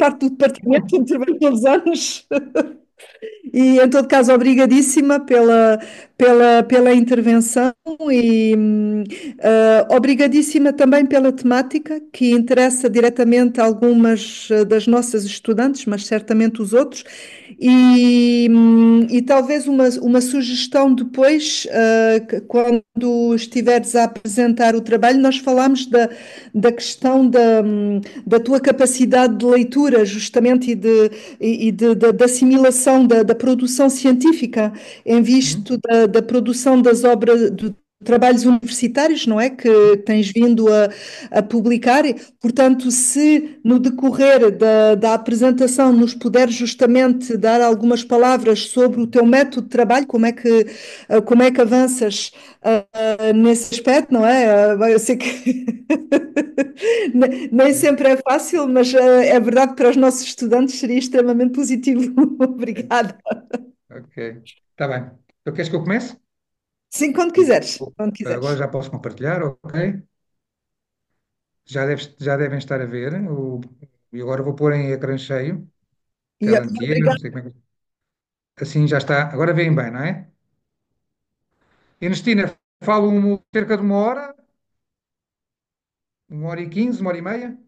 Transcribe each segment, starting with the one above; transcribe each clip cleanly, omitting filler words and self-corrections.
parte do departamento onde trabalhei há uns anos. E, em todo caso, obrigadíssima pela intervenção e obrigadíssima também pela temática, que interessa diretamente algumas das nossas estudantes, mas certamente os outros. E talvez uma sugestão depois, que quando estiveres a apresentar o trabalho, nós falamos da questão da tua capacidade de leitura, justamente, da assimilação da produção científica, em visto Uhum. da produção das obras, trabalhos universitários, não é? Que tens vindo a publicar. Portanto, se no decorrer da apresentação nos puderes justamente dar algumas palavras sobre o teu método de trabalho, como é que avanças nesse aspecto, não é? Eu sei que nem sempre é fácil, mas é verdade que para os nossos estudantes seria extremamente positivo. Obrigada. Ok, está bem. Então, queres que eu comece? Sim, quando quiseres. Vou- Quando Agora quiseres. já posso compartilhar, ok? Já devem estar a ver. E agora vou pôr em ecrã cheio, tela E antiga, não obrigada. sei como é que... Assim já está. Agora veem bem, não é? Ernestina, falo cerca de 1 hora, 1 hora e 15, 1 hora e meia.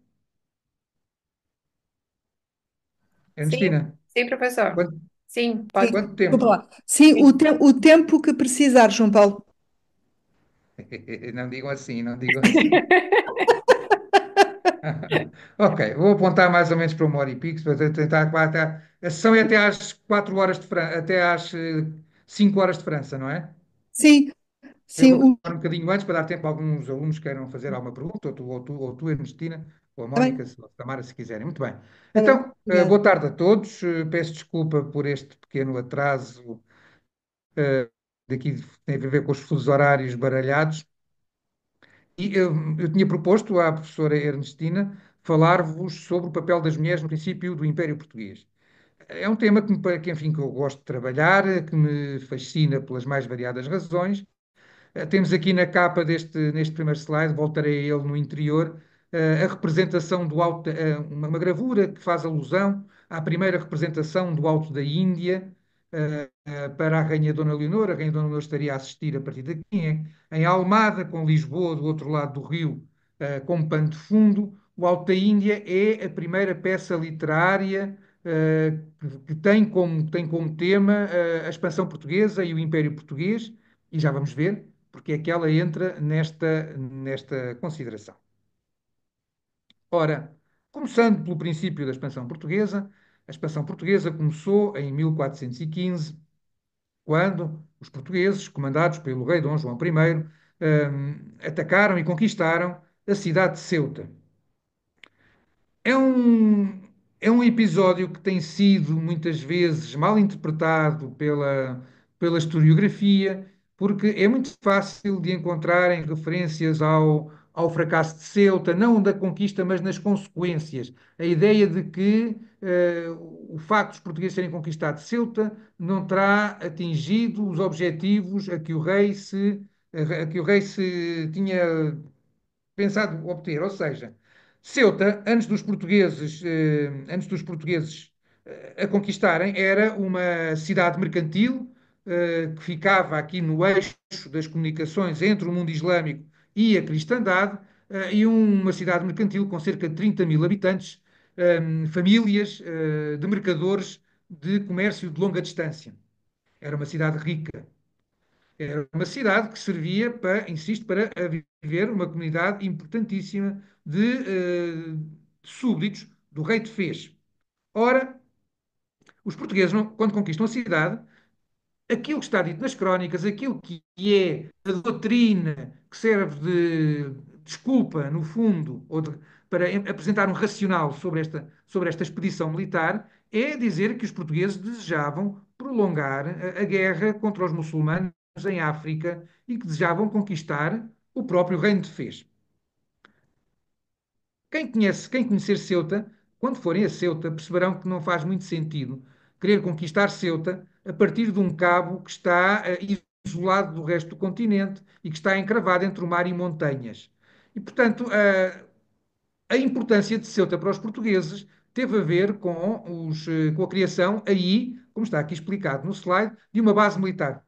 Sim, Ernestina, sim, professor. quanto, Sim, Sim, pode. quanto desculpa tempo? lá. Sim, Sim. o tempo que precisar, João Paulo. Não digam assim, não digam assim. Ok, vou apontar mais ou menos para 1 hora e pico, para tentar, a sessão é até às 4 horas de França, até às 5 horas de França, não é? Sim, Eu sim, vou acabar um bocadinho antes para dar tempo a alguns alunos que queiram fazer alguma pergunta, ou tu, Ernestina, ou a está bem. Mónica, se, ou a Tamara, se quiserem. Muito bem. Ora, Então, obrigada. boa tarde a todos. Peço desculpa por este pequeno atraso, daqui tem a ver com os fusos horários baralhados. E eu tinha proposto à professora Ernestina falar-vos sobre o papel das mulheres no princípio do Império Português. É um tema enfim, que eu gosto de trabalhar, que me fascina pelas mais variadas razões. Temos aqui na capa neste primeiro slide, voltarei a ele no interior, a representação do alto, uma gravura que faz alusão à primeira representação do Alto da Índia, para a Rainha Dona Leonor. A Rainha Dona Leonor estaria a assistir a partir daqui, em Almada, com Lisboa do outro lado do rio, como pano de fundo. O Alto da Índia é a primeira peça literária que tem como tema a expansão portuguesa e o Império Português, e já vamos ver porque é que ela entra nesta consideração. Ora, começando pelo princípio da expansão portuguesa, a expansão portuguesa começou em 1415, quando os portugueses, comandados pelo rei Dom João I, atacaram e conquistaram a cidade de Ceuta. É um, é um episódio que tem sido muitas vezes mal interpretado pela historiografia, porque é muito fácil de encontrarem referências ao fracasso de Ceuta, não da conquista, mas nas consequências. A ideia de que o facto dos portugueses terem conquistado Ceuta não terá atingido os objetivos a que o rei se tinha pensado obter. Ou seja, Ceuta, antes dos portugueses a conquistarem, era uma cidade mercantil, que ficava aqui no eixo das comunicações entre o mundo islâmico e a cristandade, e uma cidade mercantil com cerca de 30 mil habitantes, famílias, de mercadores de comércio de longa distância. Era uma cidade rica. Era uma cidade que servia para, insisto, para viver uma comunidade importantíssima de súbditos do rei de Fez. Ora, os portugueses, quando conquistam a cidade, aquilo que está dito nas crónicas, aquilo que é a doutrina que serve de desculpa, no fundo, para apresentar um racional sobre esta expedição militar, é dizer que os portugueses desejavam prolongar a guerra contra os muçulmanos em África e que desejavam conquistar o próprio reino de Fez. Quem conhecer Ceuta, quando forem a Ceuta, perceberão que não faz muito sentido querer conquistar Ceuta a partir de um cabo que está isolado do resto do continente e que está encravado entre o mar e montanhas. E, portanto, a importância de Ceuta para os portugueses teve a ver com a criação, aí, como está aqui explicado no slide, de uma base militar.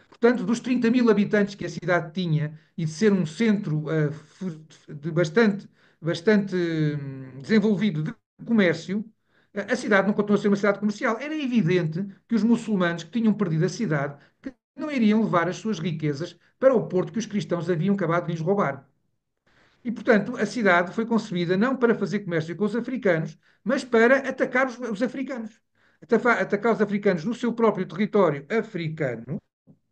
Portanto, dos 30 mil habitantes que a cidade tinha e de ser um centro de bastante desenvolvido de comércio, a cidade não continuou a ser uma cidade comercial. Era evidente que os muçulmanos que tinham perdido a cidade que não iriam levar as suas riquezas para o porto que os cristãos haviam acabado de lhes roubar. E, portanto, a cidade foi concebida não para fazer comércio com os africanos, mas para atacar os africanos. Atacar os africanos no seu próprio território africano,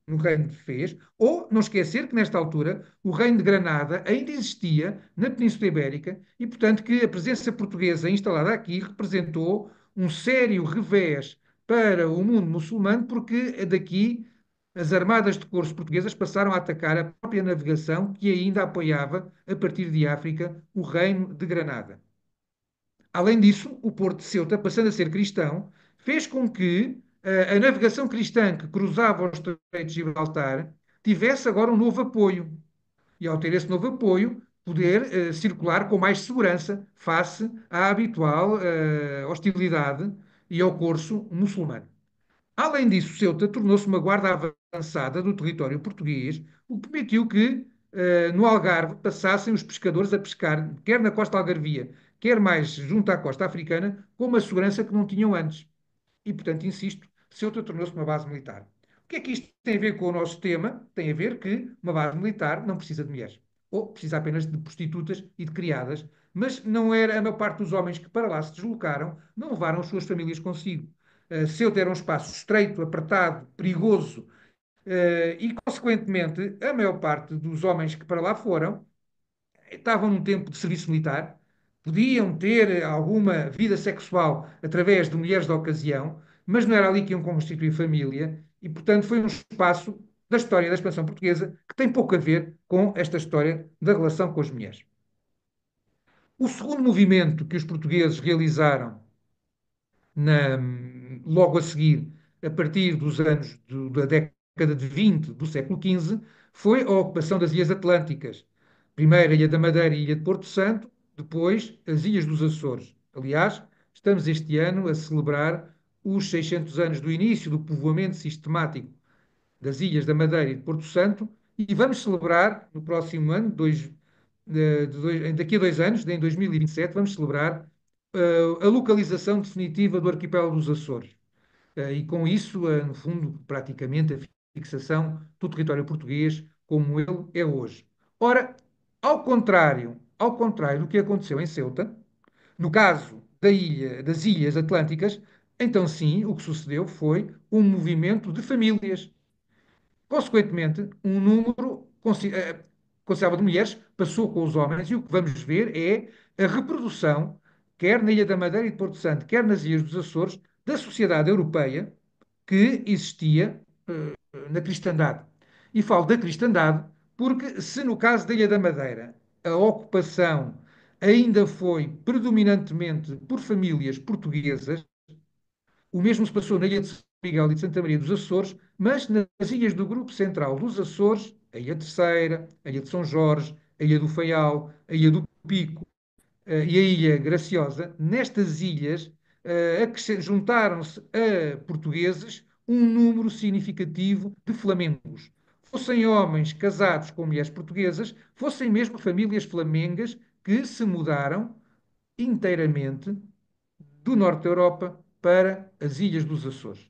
no Reino de Fez, ou não esquecer que nesta altura o Reino de Granada ainda existia na Península Ibérica e, portanto, que a presença portuguesa instalada aqui representou um sério revés para o mundo muçulmano, porque daqui as armadas de cores portuguesas passaram a atacar a própria navegação que ainda apoiava, a partir de África, o Reino de Granada. Além disso, o Porto de Ceuta, passando a ser cristão, fez com que a navegação cristã que cruzava o Estreito de Gibraltar tivesse agora um novo apoio. E ao ter esse novo apoio, poder circular com mais segurança face à habitual hostilidade e ao corso muçulmano. Além disso, Ceuta tornou-se uma guarda avançada do território português, o que permitiu que no Algarve passassem os pescadores a pescar, quer na costa algarvia, quer mais junto à costa africana, com uma segurança que não tinham antes. E, portanto, insisto, Ceuta tornou-se uma base militar. O que é que isto tem a ver com o nosso tema? Tem a ver que uma base militar não precisa de mulheres, ou precisa apenas de prostitutas e de criadas, mas não era a maior parte dos homens que para lá se deslocaram, não levaram as suas famílias consigo. Ceuta era um espaço estreito, apertado, perigoso, e, consequentemente, a maior parte dos homens que para lá foram estavam num tempo de serviço militar, podiam ter alguma vida sexual através de mulheres da ocasião, mas não era ali que iam constituir família, e, portanto, foi um espaço da história da expansão portuguesa que tem pouco a ver com esta história da relação com as mulheres. O segundo movimento que os portugueses realizaram na, logo a seguir, a partir dos anos da década de 20 do século XV, foi a ocupação das Ilhas Atlânticas. Primeiro a Ilha da Madeira e a Ilha de Porto Santo, depois as Ilhas dos Açores. Aliás, estamos este ano a celebrar os 600 anos do início do povoamento sistemático das Ilhas da Madeira e de Porto Santo e vamos celebrar no próximo ano, daqui a 2 anos, em 2027, vamos celebrar a localização definitiva do arquipélago dos Açores. E com isso, no fundo, praticamente a fixação do território português como ele é hoje. Ora, ao contrário do que aconteceu em Ceuta, no caso das Ilhas Atlânticas, então sim, o que sucedeu foi um movimento de famílias. Consequentemente, um número considerável de mulheres passou com os homens e o que vamos ver é a reprodução, quer na Ilha da Madeira e de Porto Santo, quer nas Ilhas dos Açores, da sociedade europeia que existia na cristandade. E falo da cristandade porque, se no caso da Ilha da Madeira a ocupação ainda foi predominantemente por famílias portuguesas, o mesmo se passou na Ilha de São Miguel e de Santa Maria dos Açores, mas nas ilhas do Grupo Central dos Açores, a Ilha Terceira, a Ilha de São Jorge, a Ilha do Faial, a Ilha do Pico, e a Ilha Graciosa, nestas ilhas juntaram-se a portugueses um número significativo de flamengos. Fossem homens casados com mulheres portuguesas, fossem mesmo famílias flamengas que se mudaram inteiramente do norte da Europa para as ilhas dos Açores.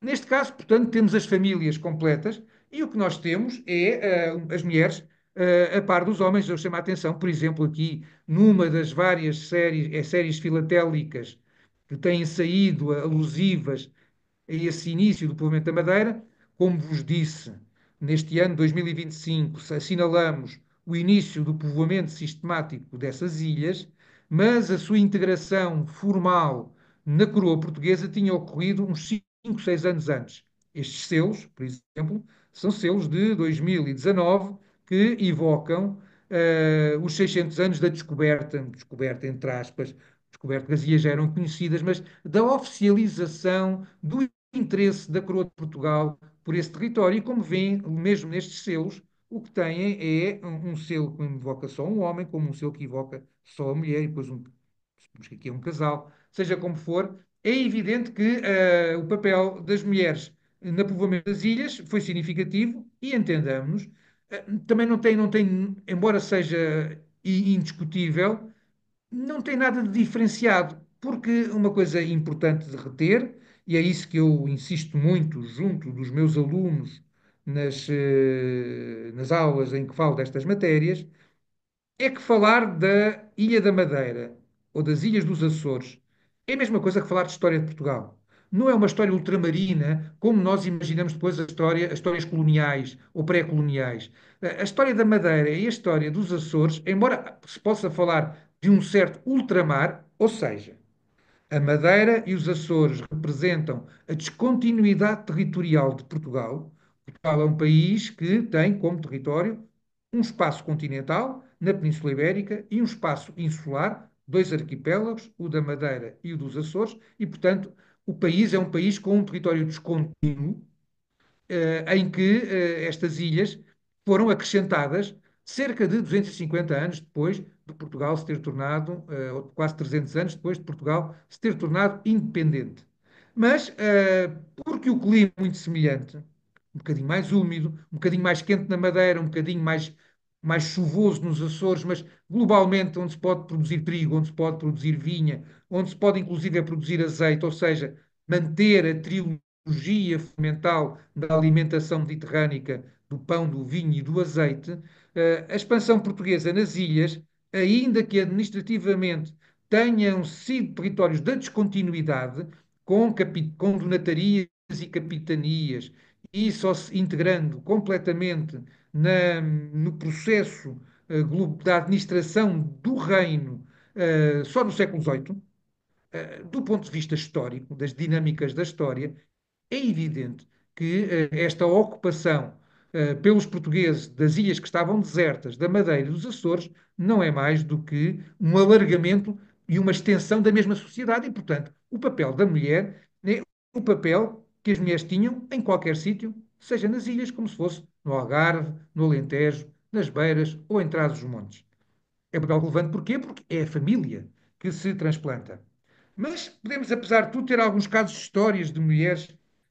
Neste caso, portanto, temos as famílias completas e o que nós temos é as mulheres a par dos homens. Eu chamo a atenção, por exemplo, aqui numa das várias séries filatélicas que têm saído alusivas a esse início do povoamento da Madeira. Como vos disse, neste ano 2025 assinalamos o início do povoamento sistemático dessas ilhas, mas a sua integração formal na coroa portuguesa tinha ocorrido uns 5, 6 anos antes. Estes selos, por exemplo, são selos de 2019 que evocam os 600 anos da descoberta entre aspas, descoberta que as ilhas já eram conhecidas, mas da oficialização do interesse da coroa de Portugal por esse território. E como veem, mesmo nestes selos, o que têm é um selo que evoca só um homem, como um selo que evoca só a mulher, e depois supomos que aqui é um casal, seja como for, é evidente que o papel das mulheres na povoamento das ilhas foi significativo e entendamos, também não tem, embora seja indiscutível, não tem nada de diferenciado, porque uma coisa importante de reter, e é isso que eu insisto muito junto dos meus alunos nas aulas em que falo destas matérias, é que falar da Ilha da Madeira ou das Ilhas dos Açores é a mesma coisa que falar de história de Portugal. Não é uma história ultramarina como nós imaginamos depois as histórias coloniais ou pré-coloniais. A história da Madeira e a história dos Açores, embora se possa falar de um certo ultramar, ou seja, a Madeira e os Açores representam a descontinuidade territorial de Portugal. Portugal é um país que tem como território um espaço continental na Península Ibérica e um espaço insular, dois arquipélagos, o da Madeira e o dos Açores, e, portanto, o país é um país com um território descontínuo, em que estas ilhas foram acrescentadas cerca de 250 anos depois de Portugal se ter tornado, ou quase 300 anos depois de Portugal se ter tornado independente. Mas, porque o clima é muito semelhante, um bocadinho mais úmido, um bocadinho mais quente na Madeira, um bocadinho mais chuvoso nos Açores, mas globalmente onde se pode produzir trigo, onde se pode produzir vinha, onde se pode inclusive produzir azeite, ou seja, manter a trilogia fundamental da alimentação mediterrânica, do pão, do vinho e do azeite, a expansão portuguesa nas ilhas, ainda que administrativamente tenham sido territórios da descontinuidade, com donatarias e capitanias, e só se integrando completamente no processo da administração do reino só no século XVIII, do ponto de vista histórico, das dinâmicas da história, é evidente que esta ocupação pelos portugueses das ilhas que estavam desertas, da Madeira e dos Açores, não é mais do que um alargamento e uma extensão da mesma sociedade e, portanto, o papel da mulher é o papel que as mulheres tinham em qualquer sítio, seja nas ilhas, como se fosse no Algarve, no Alentejo, nas Beiras ou em Trás-os-Montes. É um papel relevante porquê? Porque é a família que se transplanta. Mas podemos, apesar de tudo, ter alguns casos de histórias de mulheres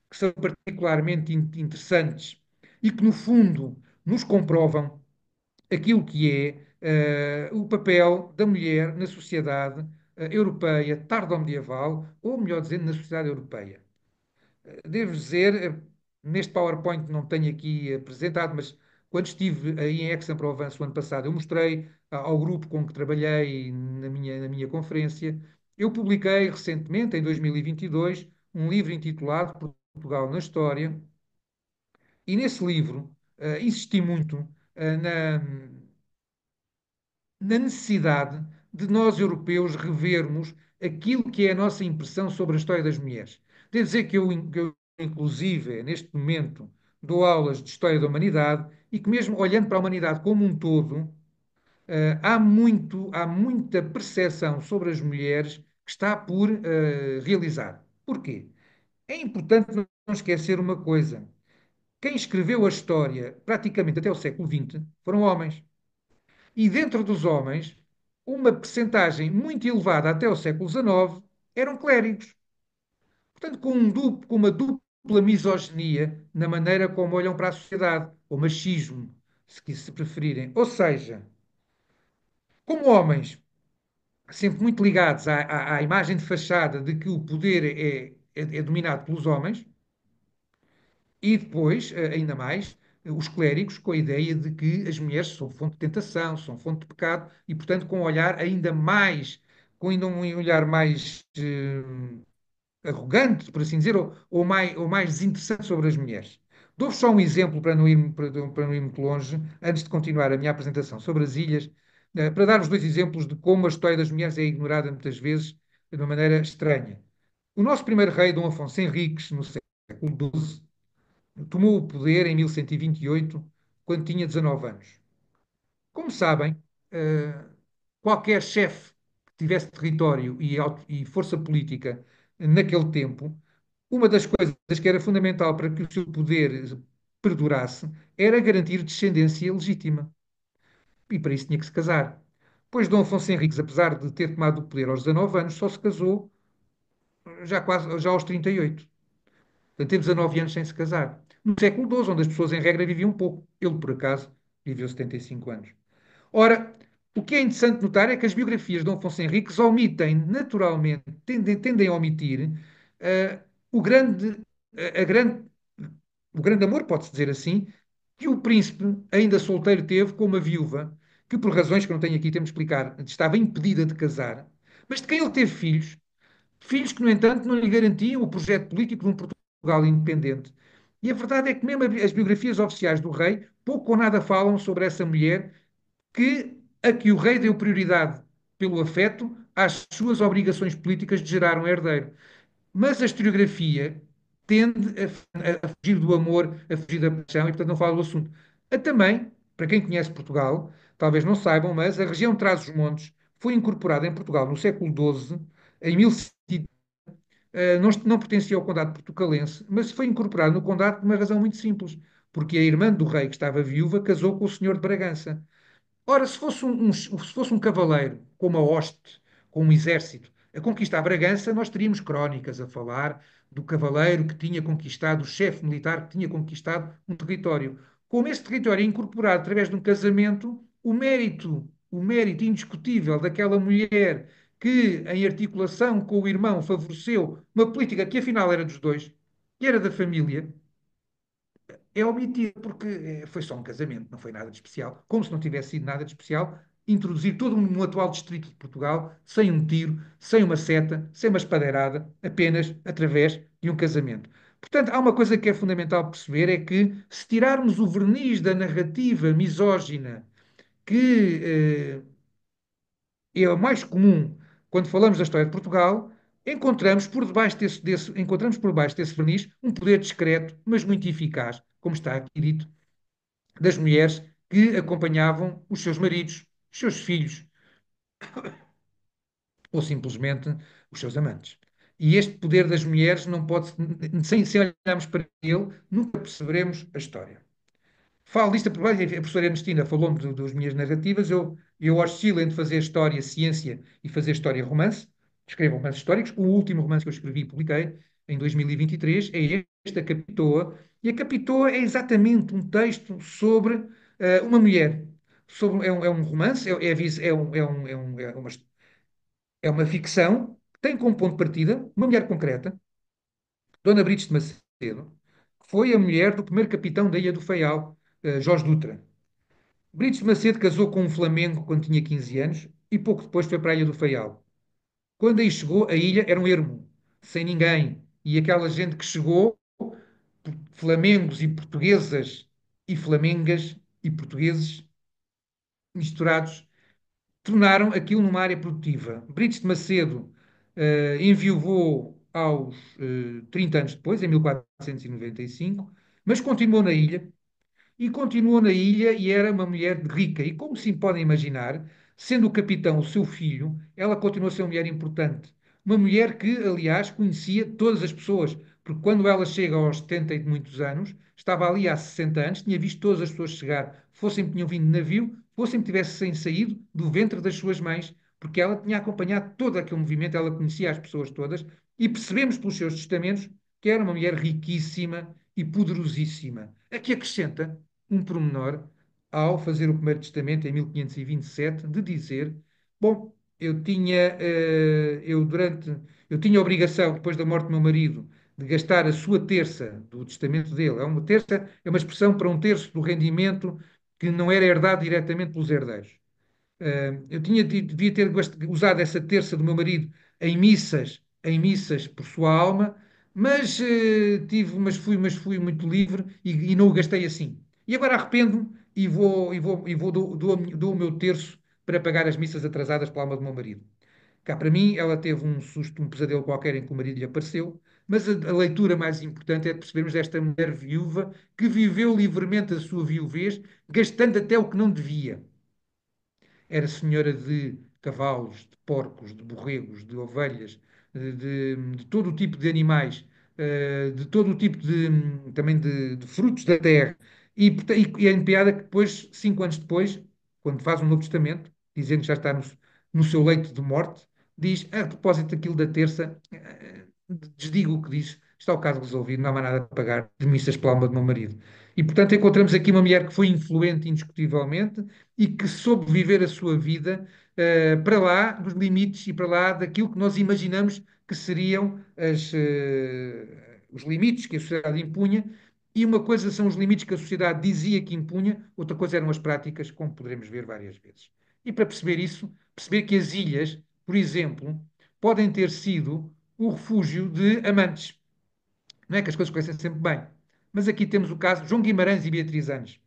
que são particularmente interessantes e que, no fundo, nos comprovam aquilo que é o papel da mulher na sociedade europeia tardo-medieval, ou melhor dizendo, na sociedade europeia. Devo dizer, neste PowerPoint não tenho aqui apresentado, mas quando estive aí em Aix-en-Provence o ano passado, eu mostrei ao grupo com que trabalhei na minha conferência. Eu publiquei recentemente, em 2022, um livro intitulado Portugal na História, e nesse livro insisti muito na necessidade de nós, europeus, revermos aquilo que é a nossa impressão sobre a história das mulheres. Devo dizer que eu, inclusive, neste momento, dou aulas de História da Humanidade e que, mesmo olhando para a humanidade como um todo, há muita percepção sobre as mulheres que está por realizar. Porquê? É importante não esquecer uma coisa. Quem escreveu a história, praticamente até o século XX, foram homens. E dentro dos homens, uma percentagem muito elevada até o século XIX eram clérigos. Portanto, com uma dupla misoginia na maneira como olham para a sociedade, ou machismo, se preferirem. Ou seja, como homens sempre muito ligados à imagem de fachada de que o poder é dominado pelos homens, e depois, ainda mais, os clérigos com a ideia de que as mulheres são fonte de tentação, são fonte de pecado, e, portanto, com um olhar ainda mais, com ainda um olhar mais arrogante, por assim dizer, ou mais desinteressante sobre as mulheres. Dou-vos só um exemplo para não ir muito longe, antes de continuar a minha apresentação sobre as ilhas, para dar-vos dois exemplos de como a história das mulheres é ignorada muitas vezes de uma maneira estranha. O nosso primeiro rei, Dom Afonso Henriques, no século XII, tomou o poder em 1128, quando tinha 19 anos. Como sabem, eh, qualquer chefe que tivesse território e força política naquele tempo, uma das coisas que era fundamental para que o seu poder perdurasse era garantir descendência legítima. E para isso tinha que se casar. Pois Dom Afonso Henriques, apesar de ter tomado o poder aos 19 anos, só se casou já aos 38. Portanto, teve 19 anos sem se casar. No século XII, onde as pessoas, em regra, viviam pouco. Ele, por acaso, viveu 75 anos. Ora, o que é interessante notar é que as biografias de Dom Afonso Henriques omitem, naturalmente, tendem a omitir eh, o grande, a grande, o grande amor, pode-se dizer assim, que o príncipe, ainda solteiro, teve com uma viúva, que por razões que não tenho aqui tempo de explicar, estava impedida de casar, mas de quem ele teve filhos, filhos que, no entanto, não lhe garantiam o projeto político de um Portugal independente. E a verdade é que mesmo as biografias oficiais do rei pouco ou nada falam sobre essa mulher a que o rei deu prioridade pelo afeto às suas obrigações políticas de gerar um herdeiro. Mas a historiografia tende a fugir do amor, a fugir da paixão e, portanto, não fala do assunto. Também, para quem conhece Portugal, talvez não saibam, mas a região de Trás-os-Montes foi incorporada em Portugal no século XII, em 1100, não pertencia ao condado portucalense, mas foi incorporada no condado por uma razão muito simples, porque a irmã do rei, que estava viúva, casou com o senhor de Bragança. Ora, se fosse um cavaleiro com uma hoste, com um exército, a conquistar Bragança, nós teríamos crónicas a falar do cavaleiro que tinha conquistado, o chefe militar que tinha conquistado um território. Como esse território é incorporado através de um casamento, o mérito indiscutível daquela mulher que, em articulação com o irmão, favoreceu uma política que afinal era dos dois, e era da família, é omitido, porque foi só um casamento, não foi nada de especial. Como se não tivesse sido nada de especial, introduzir todo um atual distrito de Portugal sem um tiro, sem uma seta, sem uma espadeirada, apenas através de um casamento. Portanto, há uma coisa que é fundamental perceber, é que se tirarmos o verniz da narrativa misógina que é o mais comum quando falamos da história de Portugal, encontramos por baixo desse verniz um poder discreto, mas muito eficaz, como está aqui dito, das mulheres que acompanhavam os seus maridos, os seus filhos ou simplesmente os seus amantes. E este poder das mulheres não pode, sem olharmos para ele, nunca perceberemos a história. Falo disto, a professora Ernestina falou-me das minhas narrativas. Eu oscilo entre fazer história, ciência e fazer história romance. Escrevo romances históricos. O último romance que eu escrevi e publiquei em 2023 é este, A Capitoa. E A Capitoa é exatamente um texto sobre uma mulher. É um romance, é uma ficção que tem como ponto de partida uma mulher concreta, Dona Brites de Macedo, que foi a mulher do primeiro capitão da Ilha do Faial, Jorge Dutra. Brites de Macedo casou com um flamengo quando tinha 15 anos e pouco depois foi para a Ilha do Faial. Quando aí chegou, a ilha era um ermo, sem ninguém. E aquela gente que chegou, flamengos e portuguesas e flamengas e portugueses misturados, tornaram aquilo numa área produtiva. Brites de Macedo enviuvou aos 30 anos depois, em 1495, mas continuou na ilha e era uma mulher rica. E como se podem imaginar, sendo o capitão o seu filho, ela continuou a ser uma mulher importante. Uma mulher que, aliás, conhecia todas as pessoas, porque quando ela chega aos 70 e muitos anos, estava ali há 60 anos, tinha visto todas as pessoas chegar, fossem que tinham vindo de navio, fossem que tivessem saído do ventre das suas mães, porque ela tinha acompanhado todo aquele movimento, ela conhecia as pessoas todas, e percebemos pelos seus testamentos que era uma mulher riquíssima e poderosíssima. Aqui acrescenta um pormenor ao fazer o primeiro testamento em 1527, de dizer, bom, eu tinha a obrigação, depois da morte do meu marido, de gastar a sua terça do testamento dele. Uma terça é uma expressão para um terço do rendimento que não era herdado diretamente pelos herdeiros. Devia ter usado essa terça do meu marido em missas por sua alma, mas fui muito livre e não o gastei assim. E agora arrependo-me e dou o meu terço para pagar as missas atrasadas pela alma do meu marido. Cá para mim, ela teve um susto, um pesadelo qualquer em que o marido lhe apareceu, mas a leitura mais importante é de percebermos esta mulher viúva que viveu livremente a sua viuvez, gastando até o que não devia. Era senhora de cavalos, de porcos, de borregos, de ovelhas, de todo o tipo de animais, de todo o tipo também de frutos da terra. E é em piada que depois, 5 anos depois, quando faz um Novo Testamento, dizendo que já está no seu leito de morte, diz, a propósito daquilo da terça, desdigo o que diz, está o caso resolvido, não há mais nada a pagar, de missas pela alma do meu marido. E, portanto, encontramos aqui uma mulher que foi influente, indiscutivelmente, e que soube viver a sua vida para lá dos limites e para lá daquilo que nós imaginamos que seriam os limites que a sociedade impunha. E uma coisa são os limites que a sociedade dizia que impunha, outra coisa eram as práticas, como poderemos ver várias vezes. E para perceber isso, perceber que as ilhas, por exemplo, podem ter sido o refúgio de amantes. Não é que as coisas conhecem sempre bem. Mas aqui temos o caso de João Guimarães e Beatriz Anjos.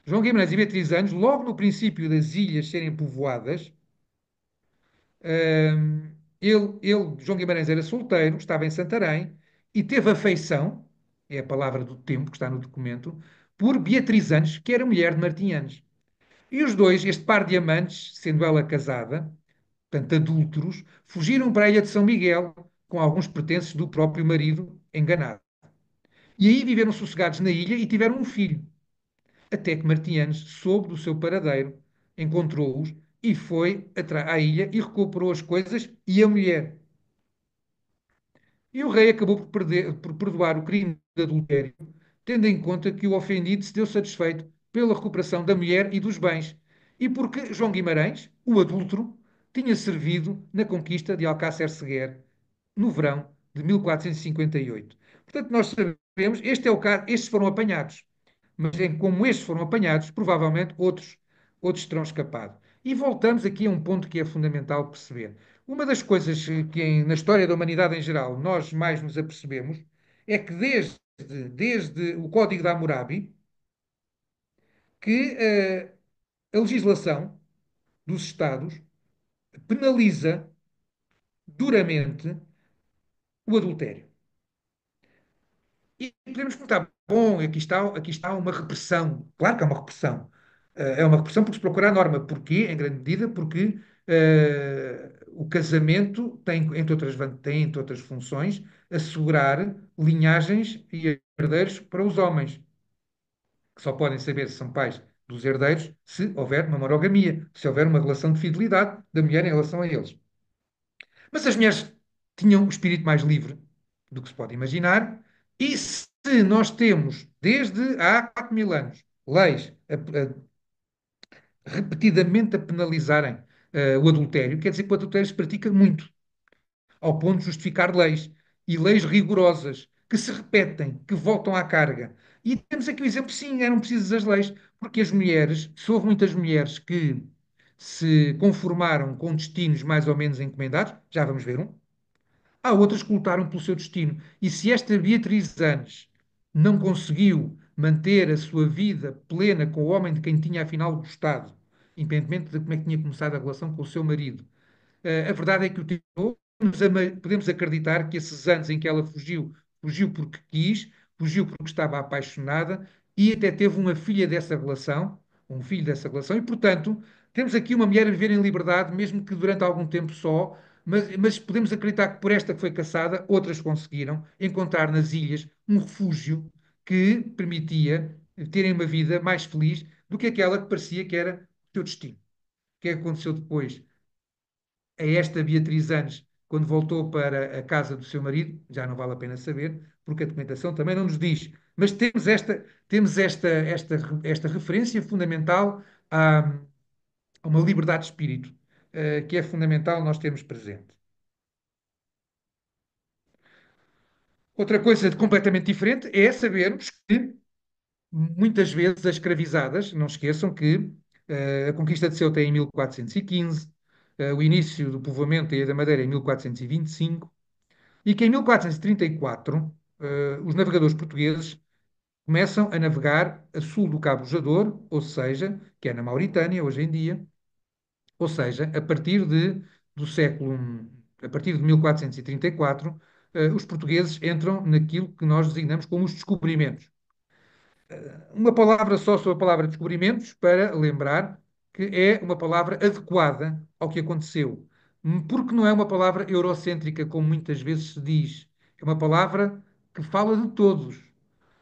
João Guimarães e Beatriz Anjos, logo no princípio das ilhas serem povoadas, João Guimarães era solteiro, estava em Santarém e teve afeição, é a palavra do tempo que está no documento, por Beatriz Anjos, que era mulher de Martim Anjos. E os dois, este par de amantes, sendo ela casada, portanto adúlteros, fugiram para a ilha de São Miguel com alguns pertences do próprio marido enganado. E aí viveram sossegados na ilha e tiveram um filho. Até que Martinianes soube do seu paradeiro, encontrou-os e foi à ilha e recuperou as coisas e a mulher. E o rei acabou por perdoar o crime de adultério, tendo em conta que o ofendido se deu satisfeito pela recuperação da mulher e dos bens, e porque João Guimarães, o adúltero, tinha servido na conquista de Alcácer Seguer no verão de 1458. Portanto, nós sabemos, este é o caso, estes foram apanhados. Mas como estes foram apanhados, provavelmente outros terão escapado. E voltamos aqui a um ponto que é fundamental perceber. Uma das coisas que na história da humanidade em geral nós mais nos apercebemos é que desde o Código de Hammurabi que a legislação dos Estados penaliza duramente o adultério. E podemos perguntar, bom, aqui está uma repressão. Claro que é uma repressão. É uma repressão porque se procura a norma. Porquê? Em grande medida porque o casamento tem, entre outras funções, assegurar linhagens e herdeiros para os homens, que só podem saber se são pais dos herdeiros se houver uma monogamia, se houver uma relação de fidelidade da mulher em relação a eles. Mas as mulheres tinham o espírito mais livre do que se pode imaginar, e se nós temos, desde há 4.000 anos, leis repetidamente a penalizarem o adultério, quer dizer que o adultério se pratica muito, ao ponto de justificar leis, e leis rigorosas, que se repetem, que voltam à carga. E temos aqui o exemplo, sim, eram precisas as leis, porque as mulheres, se houve muitas mulheres que se conformaram com destinos mais ou menos encomendados, já vamos ver um, há outras que lutaram pelo seu destino. E se esta Beatriz Annes não conseguiu manter a sua vida plena com o homem de quem tinha afinal gostado, independentemente de como é que tinha começado a relação com o seu marido, a verdade é que o tentou. Podemos acreditar que esses anos em que ela fugiu, fugiu porque quis, fugiu porque estava apaixonada e até teve uma filha dessa relação, um filho dessa relação, e portanto temos aqui uma mulher a viver em liberdade, mesmo que durante algum tempo só, mas podemos acreditar que por esta que foi caçada, outras conseguiram encontrar nas ilhas um refúgio que permitia terem uma vida mais feliz do que aquela que parecia que era o seu destino. O que é que aconteceu depois? A esta Beatriz Annes, quando voltou para a casa do seu marido, já não vale a pena saber, porque a documentação também não nos diz. Mas temos esta referência fundamental a uma liberdade de espírito, que é fundamental nós termos presente. Outra coisa completamente diferente é sabermos que muitas vezes as escravizadas, não esqueçam que a conquista de Ceuta é em 1415, o início do povoamento da Ilha da Madeira é em 1425, e que em 1434 os navegadores portugueses começam a navegar a sul do Cabo Bojador, ou seja, que é na Mauritânia hoje em dia, ou seja, a partir de 1434, os portugueses entram naquilo que nós designamos como os descobrimentos. Uma palavra só sobre a palavra descobrimentos para lembrar que é uma palavra adequada ao que aconteceu, porque não é uma palavra eurocêntrica, como muitas vezes se diz. É uma palavra que fala de todos.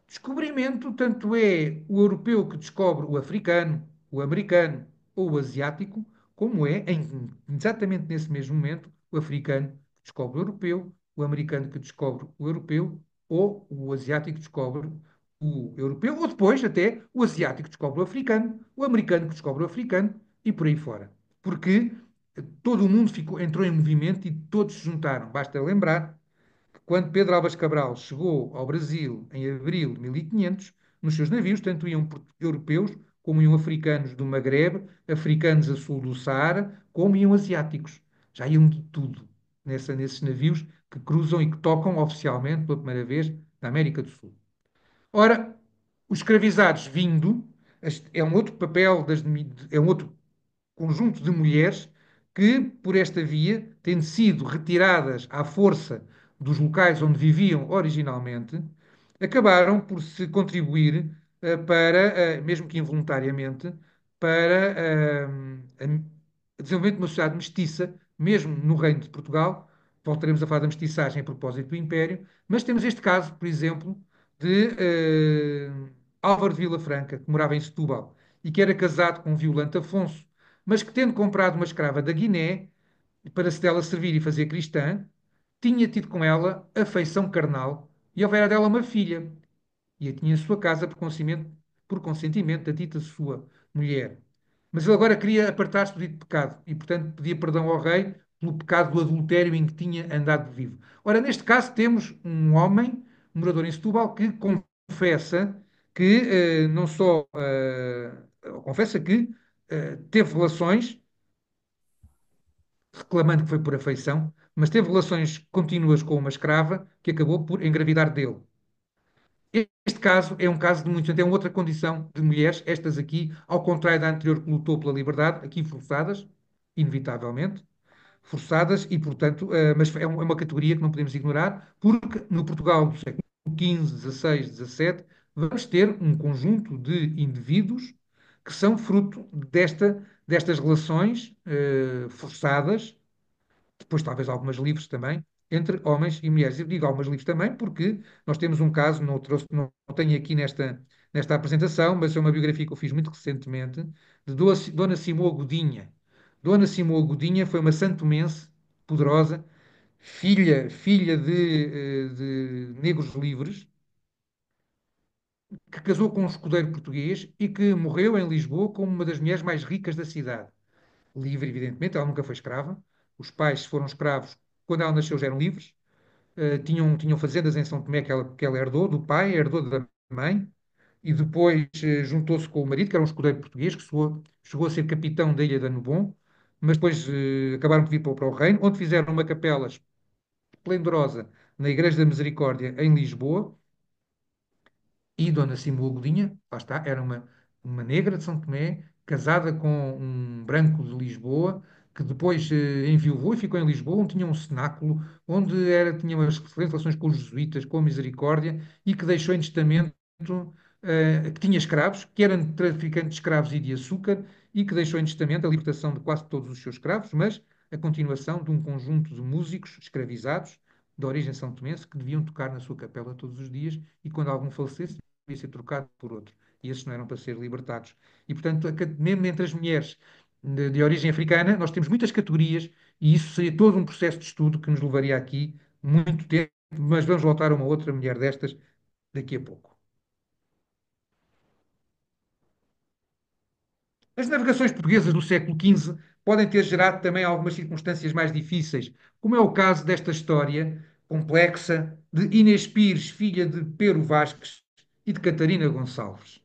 Descobrimento, tanto é o europeu que descobre o africano, o americano ou o asiático, como é, exatamente nesse mesmo momento, o africano que descobre o europeu, o americano que descobre o europeu, ou o asiático que descobre o europeu, ou depois até o asiático que descobre o africano, o americano que descobre o africano e por aí fora. Porque todo o mundo entrou em movimento e todos se juntaram. Basta lembrar que quando Pedro Álvares Cabral chegou ao Brasil em abril de 1500, nos seus navios, tanto iam europeus como iam africanos do Magrebe, africanos a sul do Saara, como iam asiáticos. Já iam de tudo nesses navios que cruzam e que tocam oficialmente pela primeira vez na América do Sul. Ora, os escravizados vindo é um outro papel, é um outro conjunto de mulheres que, por esta via, tendo sido retiradas à força dos locais onde viviam originalmente, acabaram por se contribuir mesmo que involuntariamente, para o desenvolvimento de uma sociedade mestiça, mesmo no Reino de Portugal. Voltaremos a falar da mestiçagem a propósito do Império, mas temos este caso, por exemplo, de Álvaro de Vila Franca, que morava em Setúbal e que era casado com o Violante Afonso, mas que, tendo comprado uma escrava da Guiné, para se dela servir e fazer cristã, tinha tido com ela afeição carnal e houvera dela uma filha, e a tinha em sua casa por consentimento da dita sua mulher. Mas ele agora queria apartar-se do dito pecado e, portanto, pedia perdão ao rei pelo pecado do adultério em que tinha andado vivo. Ora, neste caso, temos um homem, um morador em Setúbal, que confessa que não só confessa que teve relações, reclamando que foi por afeição, mas teve relações contínuas com uma escrava que acabou por engravidar dele. Este caso é um caso de muitos, é uma outra condição de mulheres, estas aqui, ao contrário da anterior que lutou pela liberdade, aqui forçadas, inevitavelmente, forçadas e, portanto, mas é uma categoria que não podemos ignorar, porque no Portugal do século XV, XVI, XVII, vamos ter um conjunto de indivíduos que são fruto destas relações forçadas, depois talvez algumas livres também, entre homens e mulheres. Eu digo algumas livres também porque nós temos um caso, não tenho aqui nesta apresentação, mas é uma biografia que eu fiz muito recentemente, de Dona Simoa Godinha. Dona Simoa Godinha foi uma santomense poderosa, filha de negros livres, que casou com um escudeiro português e que morreu em Lisboa como uma das mulheres mais ricas da cidade. Livre, evidentemente, ela nunca foi escrava. Os pais foram escravos quando ela nasceu, já eram livres. Tinham fazendas em São Tomé que ela herdou do pai, herdou da mãe, e depois juntou-se com o marido, que era um escudeiro português, que chegou a ser capitão da Ilha de Annobon, mas depois acabaram por vir para o reino, onde fizeram uma capela esplendorosa na Igreja da Misericórdia, em Lisboa, e Dona Simua Godinha, lá está, era uma negra de São Tomé, casada com um branco de Lisboa, que depois enviuvou e ficou em Lisboa, onde tinha um cenáculo, onde tinha umas excelentes relações com os jesuítas, com a Misericórdia, e que deixou em testamento que tinha escravos, que eram traficantes de escravos e de açúcar, e que deixou em testamento a libertação de quase todos os seus escravos, mas a continuação de um conjunto de músicos escravizados, de origem são tomense, que deviam tocar na sua capela todos os dias, e quando algum falecesse, devia ser trocado por outro. E esses não eram para ser libertados. E, portanto, mesmo entre as mulheres de origem africana, nós temos muitas categorias, e isso seria todo um processo de estudo que nos levaria aqui muito tempo, mas vamos voltar a uma outra mulher destas daqui a pouco. As navegações portuguesas do século XV podem ter gerado também algumas circunstâncias mais difíceis, como é o caso desta história complexa de Inês Pires, filha de Pero Vasques e de Catarina Gonçalves.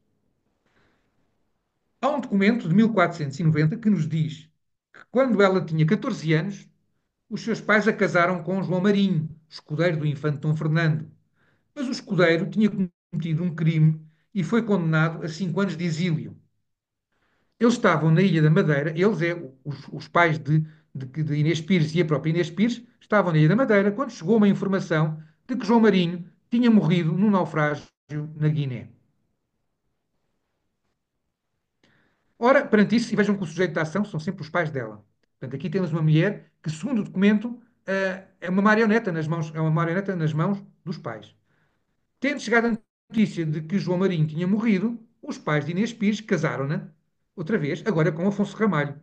Há um documento de 1490 que nos diz que quando ela tinha 14 anos, os seus pais a casaram com João Marinho, escudeiro do infante Dom Fernando. Mas o escudeiro tinha cometido um crime e foi condenado a 5 anos de exílio. Eles estavam na Ilha da Madeira, os pais de Inês Pires e a própria Inês Pires, estavam na Ilha da Madeira quando chegou uma informação de que João Marinho tinha morrido num naufrágio na Guiné. Ora, perante isso, e vejam que o sujeito da ação são sempre os pais dela. Portanto, aqui temos uma mulher que, segundo o documento, é uma marioneta nas mãos dos pais. Tendo chegado a notícia de que João Marinho tinha morrido, os pais de Inês Pires casaram-na, outra vez, agora com Afonso Ramalho.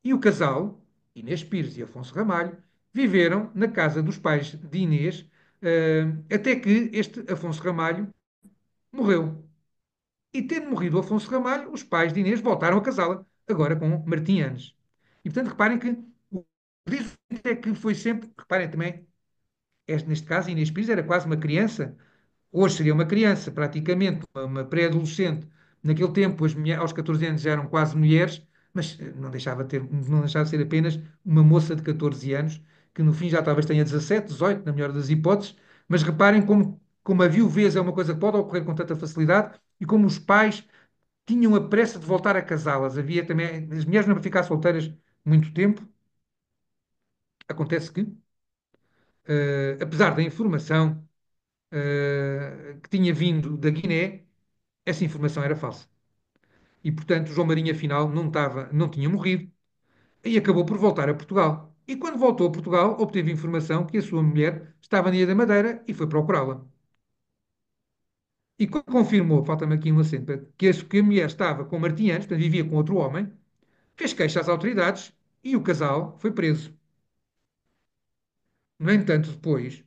E o casal, Inês Pires e Afonso Ramalho, viveram na casa dos pais de Inês, até que este Afonso Ramalho morreu. E tendo morrido o Afonso Ramalho, os pais de Inês voltaram a casá-la, agora com Martim Anes. E portanto, reparem que o que diz é que foi sempre, reparem também, neste caso, Inês Pires era quase uma criança. Hoje seria uma criança, praticamente, uma pré-adolescente. Naquele tempo, aos 14 anos já eram quase mulheres, mas não deixava de ser apenas uma moça de 14 anos, que no fim já talvez tenha 17, 18, na melhor das hipóteses. Mas reparem como a viuvez é uma coisa que pode ocorrer com tanta facilidade e como os pais tinham a pressa de voltar a casá-las. Havia também, as mulheres não para ficar solteiras muito tempo. Acontece que, apesar da informação que tinha vindo da Guiné, essa informação era falsa. E, portanto, João Marinho, afinal, não tinha morrido e acabou por voltar a Portugal. E quando voltou a Portugal, obteve informação que a sua mulher estava na Ilha da Madeira e foi procurá-la. E quando confirmou, falta-me aqui um acento, que a mulher estava com Martins, portanto, vivia com outro homem, fez queixa às autoridades e o casal foi preso. No entanto, depois,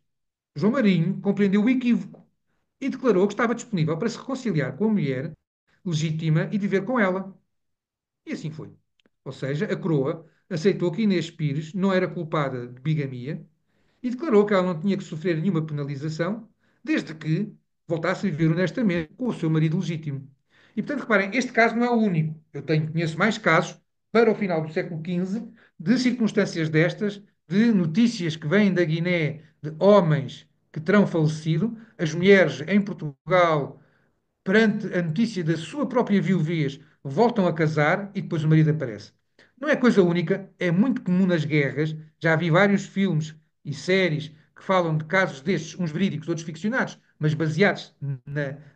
João Marinho compreendeu o equívoco e declarou que estava disponível para se reconciliar com a mulher legítima e viver com ela. E assim foi. Ou seja, a coroa aceitou que Inês Pires não era culpada de bigamia e declarou que ela não tinha que sofrer nenhuma penalização, desde que voltasse a viver honestamente com o seu marido legítimo. E, portanto, reparem, este caso não é o único. Conheço mais casos, para o final do século XV, de circunstâncias destas, de notícias que vêm da Guiné de homens que terão falecido, as mulheres em Portugal perante a notícia da sua própria viuvez, voltam a casar e depois o marido aparece. Não é coisa única, é muito comum nas guerras. Já vi vários filmes e séries que falam de casos destes, uns verídicos, outros ficcionados, mas baseados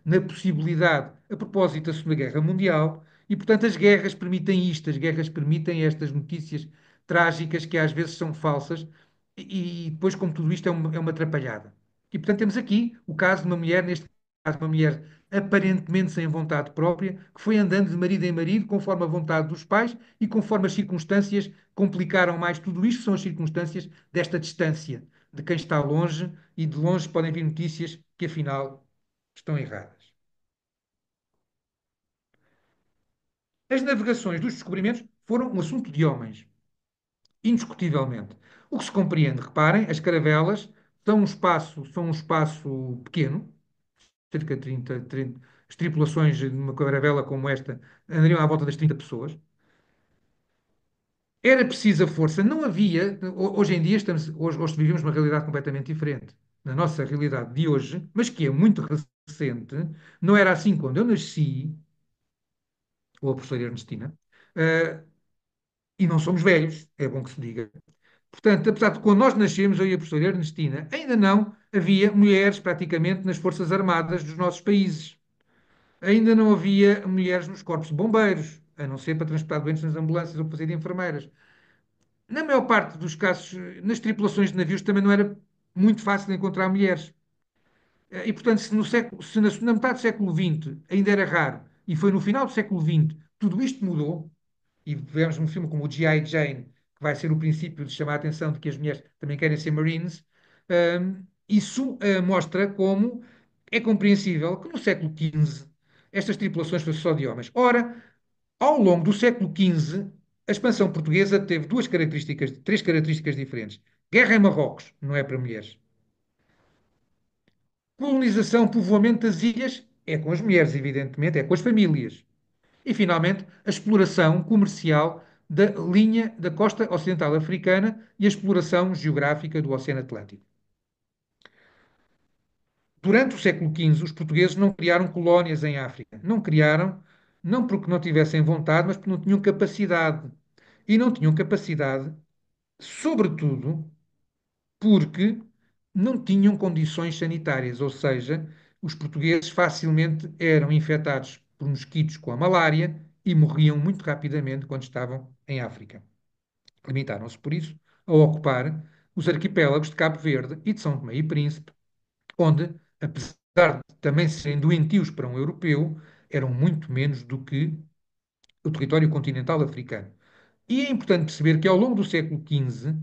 na possibilidade a propósito da Segunda Guerra Mundial. E, portanto, as guerras permitem isto, as guerras permitem estas notícias trágicas que às vezes são falsas e depois, como tudo isto, é uma atrapalhada. E, portanto, temos aqui o caso de uma mulher, neste caso, uma mulher aparentemente sem vontade própria, que foi andando de marido em marido, conforme a vontade dos pais e conforme as circunstâncias complicaram mais tudo isto, são as circunstâncias desta distância, de quem está longe, e de longe podem vir notícias que afinal estão erradas. As navegações dos descobrimentos foram um assunto de homens, indiscutivelmente. O que se compreende, reparem, as caravelas são um espaço pequeno, cerca de 30, as tripulações de uma caravela como esta andariam à volta das 30 pessoas. Era precisa força, não havia. Hoje em dia hoje vivemos uma realidade completamente diferente. Na nossa realidade de hoje, mas que é muito recente, não era assim quando eu nasci, ou a professora Ernestina, eh, e não somos velhos, é bom que se diga. Portanto, apesar de quando nós nascemos, eu e a professora Ernestina, ainda não havia mulheres praticamente nas Forças Armadas dos nossos países. Ainda não havia mulheres nos corpos de bombeiros, a não ser para transportar doentes nas ambulâncias ou para fazer de enfermeiras. Na maior parte dos casos, nas tripulações de navios também não era muito fácil encontrar mulheres. E, portanto, se na metade do século XX ainda era raro, e foi no final do século XX, tudo isto mudou, e vemos um filme como o G.I. Jane, que vai ser o princípio de chamar a atenção de que as mulheres também querem ser Marines, isso mostra como é compreensível que no século XV estas tripulações fossem só de homens. Ora, ao longo do século XV, a expansão portuguesa teve três características diferentes. Guerra em Marrocos, não é para mulheres. Colonização, povoamento das ilhas, é com as mulheres, evidentemente, é com as famílias. E, finalmente, a exploração comercial da linha da costa ocidental africana e a exploração geográfica do Oceano Atlântico. Durante o século XV, os portugueses não criaram colónias em África. Não criaram, não porque não tivessem vontade, mas porque não tinham capacidade. E não tinham capacidade, sobretudo, porque não tinham condições sanitárias, ou seja, os portugueses facilmente eram infectados por mosquitos com a malária e morriam muito rapidamente quando estavam em África. Limitaram-se, por isso, a ocupar os arquipélagos de Cabo Verde e de São Tomé e Príncipe, onde, apesar de também serem doentios para um europeu, eram muito menos do que o território continental africano. E é importante perceber que ao longo do século XV,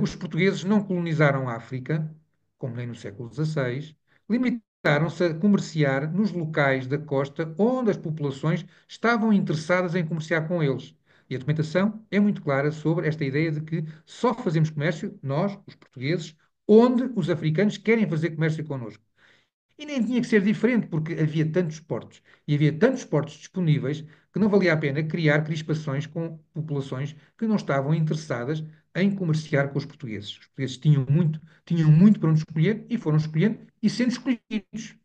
os portugueses não colonizaram a África, como nem no século XVI, limitaram-se a comerciar nos locais da costa onde as populações estavam interessadas em comerciar com eles. E a documentação é muito clara sobre esta ideia de que só fazemos comércio, nós, os portugueses, onde os africanos querem fazer comércio connosco. E nem tinha que ser diferente, porque havia tantos portos e havia tantos portos disponíveis que não valia a pena criar crispações com populações que não estavam interessadas em comerciar com os portugueses. Os portugueses tinham muito para onde escolher e foram escolhendo e sendo escolhidos.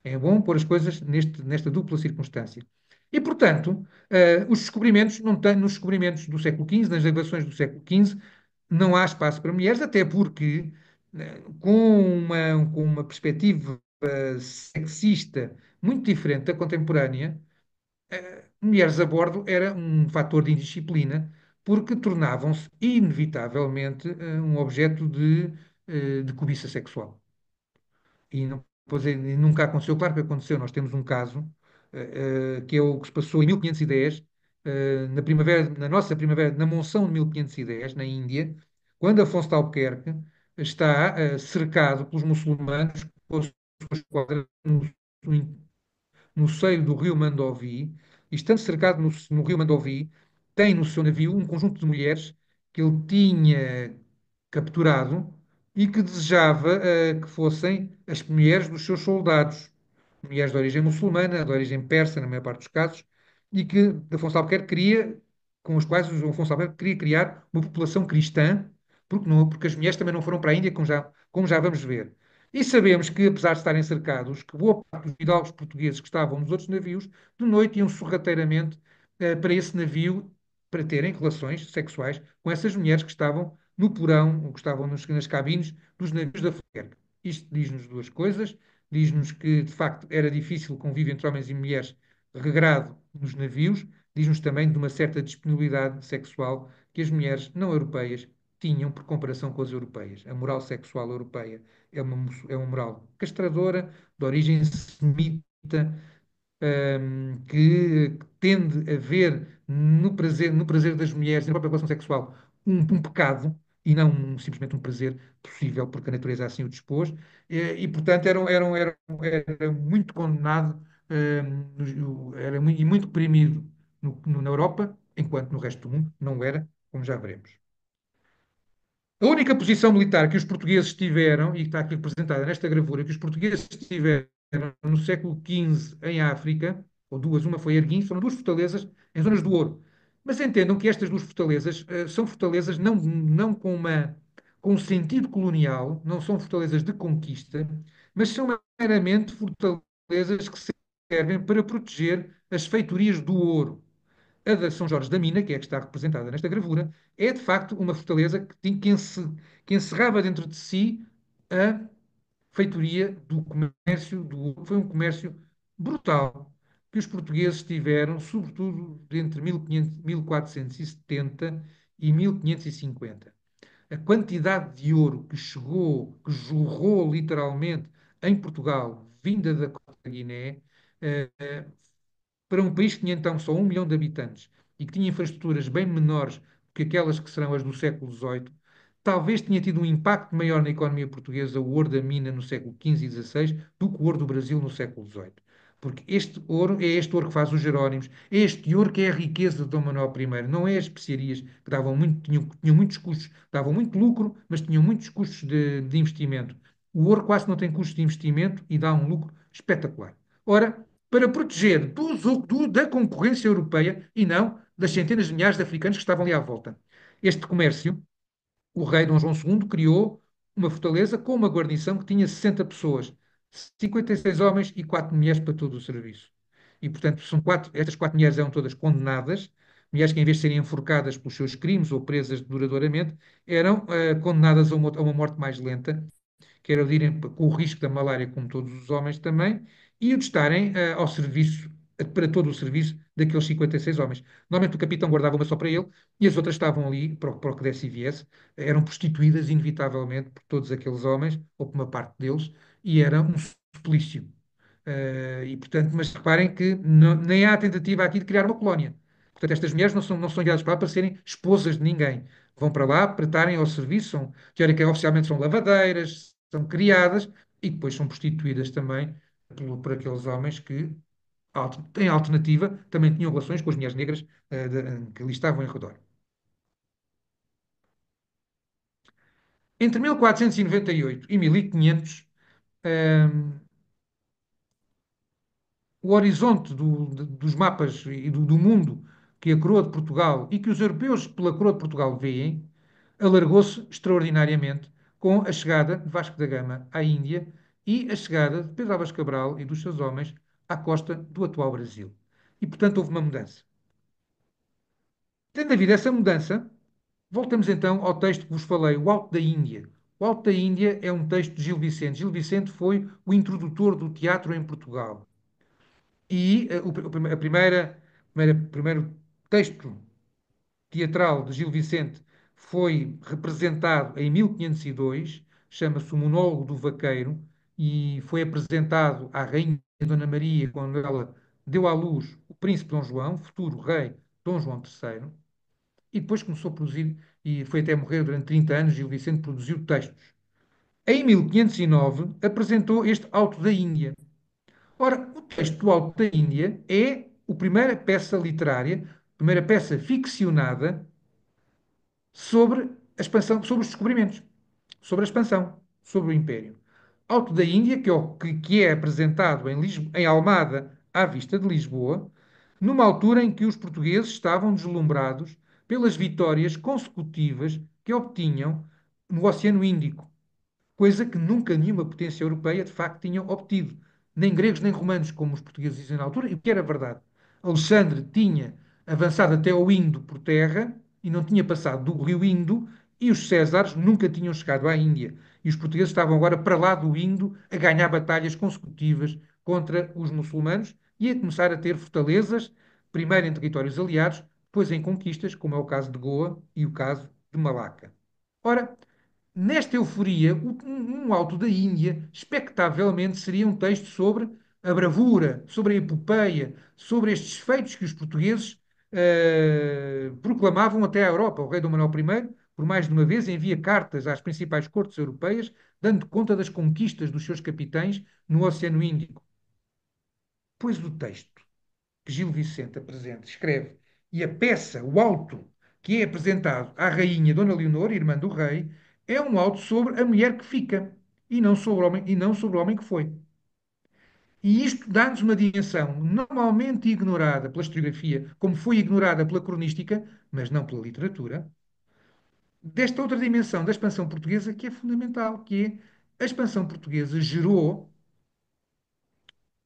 É bom pôr as coisas nesta dupla circunstância. E, portanto, os descobrimentos, não têm, nos descobrimentos do século XV, nas navegações do século XV, não há espaço para mulheres, até porque, com uma perspectiva sexista muito diferente da contemporânea, mulheres a bordo era um fator de indisciplina, porque tornavam-se, inevitavelmente, um objeto de cobiça sexual. E não, pois, nunca aconteceu, claro que aconteceu. Nós temos um caso, que é o que se passou em 1510, na nossa primavera, na monção de 1510, na Índia, quando Afonso de Albuquerque está cercado pelos muçulmanos com a sua esquadra no seio do rio Mandovi, e estando cercado no rio Mandovi, tem no seu navio um conjunto de mulheres que ele tinha capturado e que desejava que fossem as mulheres dos seus soldados, mulheres de origem muçulmana, de origem persa, na maior parte dos casos, e que Afonso Albuquerque queria, com os quais o Afonso Albuquerque queria criar uma população cristã, porque, não, porque as mulheres também não foram para a Índia, como já vamos ver. E sabemos que, apesar de estarem cercados, que boa parte dos fidalgos portugueses que estavam nos outros navios, de noite iam sorrateiramente para esse navio para terem relações sexuais com essas mulheres que estavam no porão, ou que estavam nas cabines dos navios da Albuquerque. Isto diz-nos duas coisas. Diz-nos que, de facto, era difícil o convívio entre homens e mulheres regrado nos navios. Diz-nos também de uma certa disponibilidade sexual que as mulheres não europeias tinham por comparação com as europeias. A moral sexual europeia é uma moral castradora, de origem semita, que tende a ver no prazer das mulheres e na própria relação sexual um pecado e não simplesmente um prazer possível, porque a natureza assim o dispôs, portanto era muito condenado, e muito reprimido na Europa, enquanto no resto do mundo não era, como já veremos. A única posição militar que os portugueses tiveram, e que está aqui representada nesta gravura, que os portugueses tiveram no século XV em África, ou duas, uma foi Arguins, foram duas fortalezas em zonas do Ouro. Mas entendam que estas duas fortalezas são fortalezas não com um sentido colonial, não são fortalezas de conquista, mas são meramente fortalezas que servem para proteger as feitorias do ouro. A da São Jorge da Mina, que é a que está representada nesta gravura, é de facto uma fortaleza que encerrava dentro de si a feitoria do comércio foi um comércio brutal que os portugueses tiveram, sobretudo entre 1500, 1470 e 1550. A quantidade de ouro que chegou, que jorrou literalmente em Portugal, vinda da Costa da Guiné, eh, para um país que tinha então só 1 milhão de habitantes e que tinha infraestruturas bem menores que aquelas que serão as do século XVIII, talvez tenha tido um impacto maior na economia portuguesa o ouro da mina no século XV e XVI do que o ouro do Brasil no século XVIII. Porque este ouro que faz os Jerónimos, é este ouro que é a riqueza de Dom Manuel I, não é as especiarias que tinham muitos custos, davam muito lucro, mas tinham muitos custos de investimento. O ouro quase não tem custos de investimento e dá um lucro espetacular. Ora, para proteger da concorrência europeia e não das centenas de milhares de africanos que estavam ali à volta. Este comércio, o rei Dom João II criou uma fortaleza com uma guarnição que tinha 60 pessoas, 56 homens e 4 mulheres para todo o serviço. E, portanto, estas 4 mulheres eram todas condenadas, mulheres que, em vez de serem enforcadas pelos seus crimes ou presas duradouramente, eram condenadas a uma morte mais lenta, que era o de irem com o risco da malária, como todos os homens também, e o de estarem ao serviço, para todo o serviço daqueles 56 homens. Normalmente o capitão guardava uma só para ele e as outras estavam ali para o que desse e viesse, eram prostituídas inevitavelmente por todos aqueles homens, ou por uma parte deles, e era um suplício. Portanto, mas reparem que nem há tentativa aqui de criar uma colónia. Portanto, estas mulheres não são enviadas para lá para serem esposas de ninguém. Vão para lá para estarem ao serviço, teoricamente, oficialmente são lavadeiras, são criadas e depois são prostituídas também por aqueles homens que, em alternativa, também tinham relações com as mulheres negras que ali estavam em redor. Entre 1498 e 1500, o horizonte dos mapas e do mundo que a coroa de Portugal e que os europeus pela coroa de Portugal veem, alargou-se extraordinariamente com a chegada de Vasco da Gama à Índia e a chegada de Pedro Álvares Cabral e dos seus homens à costa do atual Brasil. E, portanto, houve uma mudança. Tendo havido essa mudança, voltamos então ao texto que vos falei, o Alto da Índia. O Alto da Índia é um texto de Gil Vicente. Gil Vicente foi o introdutor do teatro em Portugal. E o primeiro texto teatral de Gil Vicente foi representado em 1502, chama-se O Monólogo do Vaqueiro, e foi apresentado à Rainha Dona Maria quando ela deu à luz o Príncipe Dom João, futuro rei Dom João III, e depois começou a produzir, e foi até morrer durante 30 anos, Gil Vicente produziu textos. Em 1509 apresentou este Alto da Índia. Ora, o texto do Alto da Índia é a primeira peça literária, a primeira peça ficcionada sobre a expansão, sobre os descobrimentos, sobre a expansão, sobre o Império. Alto da Índia, que é apresentado em Almada, à vista de Lisboa, numa altura em que os portugueses estavam deslumbrados pelas vitórias consecutivas que obtinham no Oceano Índico, coisa que nunca nenhuma potência europeia de facto tinha obtido, nem gregos nem romanos, como os portugueses diziam na altura, e o que era verdade. Alexandre tinha avançado até ao Indo por terra e não tinha passado do rio Indo, e os Césares nunca tinham chegado à Índia. E os portugueses estavam agora para lá do Indo a ganhar batalhas consecutivas contra os muçulmanos e a começar a ter fortalezas, primeiro em territórios aliados, depois em conquistas, como é o caso de Goa e o caso de Malaca. Ora, nesta euforia, um Alto da Índia, expectavelmente, seria um texto sobre a bravura, sobre a epopeia, sobre estes feitos que os portugueses proclamavam até à Europa. O rei Dom Manuel I, por mais de uma vez, envia cartas às principais cortes europeias, dando conta das conquistas dos seus capitães no Oceano Índico. Pois o texto que Gil Vicente apresenta, escreve, e a peça, o auto, que é apresentado à rainha Dona Leonor, irmã do rei, é um auto sobre a mulher que fica e não sobre o homem que foi. E isto dá-nos uma dimensão normalmente ignorada pela historiografia, como foi ignorada pela cronística, mas não pela literatura, desta outra dimensão da expansão portuguesa que é fundamental, que é a expansão portuguesa gerou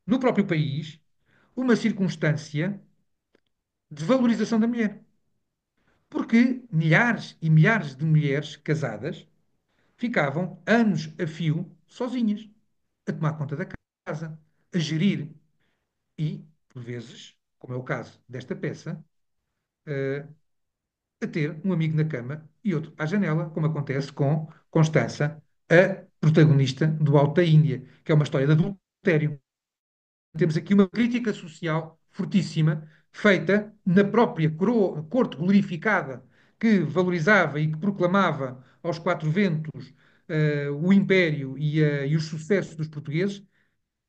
no próprio país uma circunstância de valorização da mulher. Porque milhares e milhares de mulheres casadas ficavam anos a fio sozinhas, a tomar conta da casa, a gerir e, por vezes, como é o caso desta peça, eh, a ter um amigo na cama e outro à janela, como acontece com Constança, a protagonista do Alto da Índia, que é uma história de adultério. Temos aqui uma crítica social fortíssima, feita na própria corte glorificada, que valorizava e que proclamava aos quatro ventos o império e os sucessos dos portugueses,